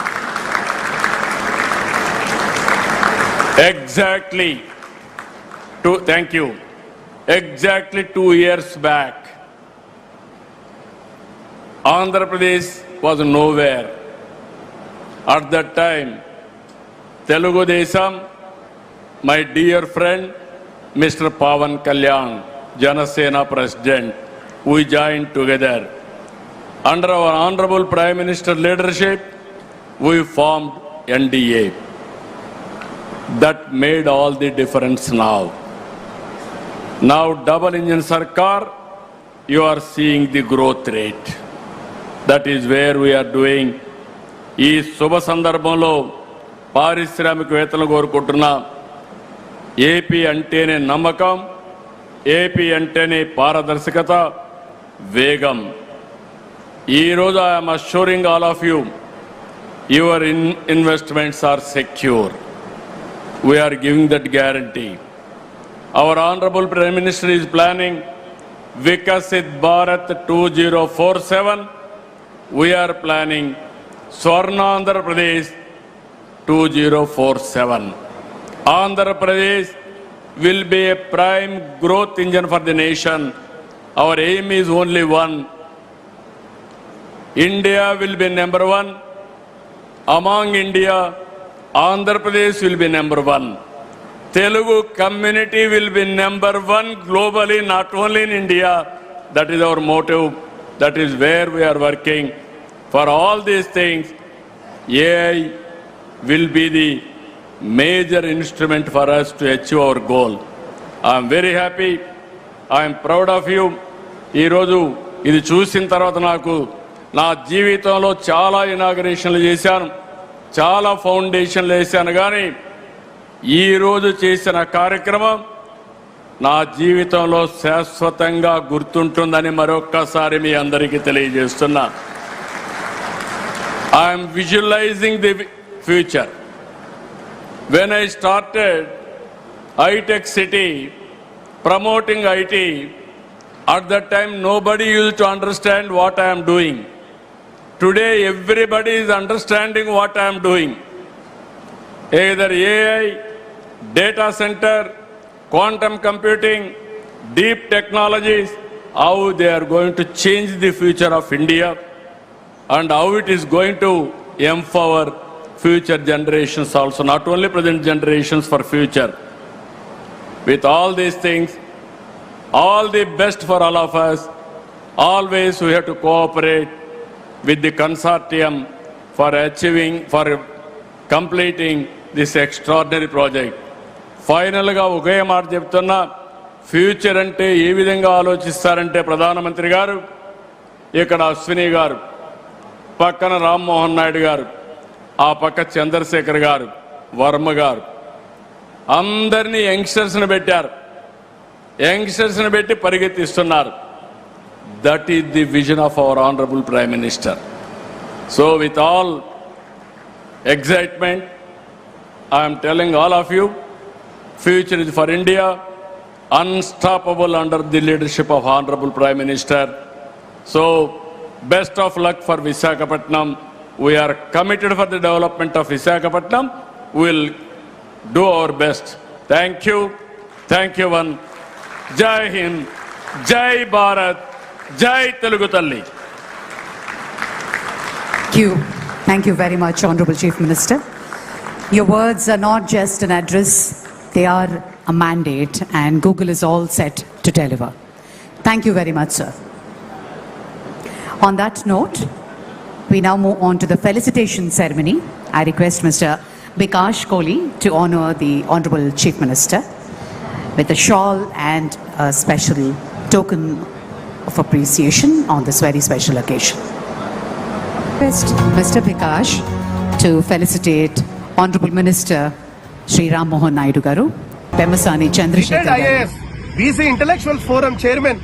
Exactly 2 years back, Andhra Pradesh was nowhere. At that time, Telugu Desam, my dear friend, Mr. Pawan Kalyan, Janasena President, we joined together. Under our Honorable Prime Minister leadership, we formed NDA. That made all the difference now. Now double engine Sarkar, you are seeing the growth rate. That is where we are doing. ఈ శుభ సందర్భంలో పారిశ్రామికవేత్తలు కోరుకుంటున్నా, AP అంటేనే నమ్మకం, AP అంటేనే పారదర్శకత, వేగం. ఈరోజు I'm assuring all of you, your investments are secure. We are giving that guarantee. Our Honorable Prime Minister is planning Vikasit Bharat 2047. We are planning Swarna Andhra Pradesh 2047. Andhra Pradesh will be a prime growth engine for the nation. Our aim is only one. India will be number one. Among India, Andhra Pradesh will be number one. Telugu community will be number one globally, not only in India. That is our motive. That is where we are working. For all these things, AI will be the major instrument for us to achieve our goal. I am very happy. I am proud of you. Ee roju idi chusin tarvata naku na jeevithamlo chaala inaugurationlu chesanu, చాలా ఫౌండేషన్లు వేశాను, కానీ ఈరోజు చేసిన కార్యక్రమం నా జీవితంలో శాశ్వతంగా గుర్తుంటుందని మరొక్కసారి మీ అందరికీ తెలియజేస్తున్నా. I'm visualising the future. When I started హైటెక్ City promoting IT, at that time nobody used to understand what I am doing. Today, everybody is understanding what I am doing. Either AI, data center, quantum computing, deep technologies, how they are going to change the future of India and how it is going to empower future generations also, not only present generations, for future. With all these things, all the best for all of us. Always we have to cooperate with the consortium for completing this extraordinary project. Finally ga oke మాట చెప్తున్నా, future అంటే ఏ విధంగా ఆలోచిస్తారంటే ప్రధానమంత్రి గారు, ఇక్కడ అశ్విని గారు, పక్కన రామ్మోహన్ నాయుడు గారు, ఆ పక్క చంద్రశేఖర్ గారు, వర్మ గారు, అందరినీ యంగ్స్టర్స్ని పెట్టారు. యంగ్స్టర్స్ని పెట్టి పరిగెత్తిస్తున్నారు. That is the vision of our Honorable Prime Minister. So with all excitement, I am telling all of you, future is for India, unstoppable under the leadership of Honorable Prime Minister. So best of luck for Visakhapatnam. We are committed for the development of Visakhapatnam. We will do our best. Thank you. Thank you one. Jai Hind, Jai Bharat, Jai Telugu Talli. Thank you very much, Honorable Chief Minister. Your words are not just an address, they are a mandate, and Google is all set to deliver. Thank you very much, sir. On that note, we now move on to the felicitation ceremony. I request Mr. Bikash Kohli to honor the Honorable Chief Minister with a shawl and a special token of appreciation on this very special occasion. Request Mr. Bikash to felicitate Honorable Minister Shri Rammohan Naidu గారు, పెమ్మసాని చంద్రశేఖర్ గారు, BC intellectual forum chairman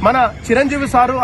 మన Chiranjeevi sir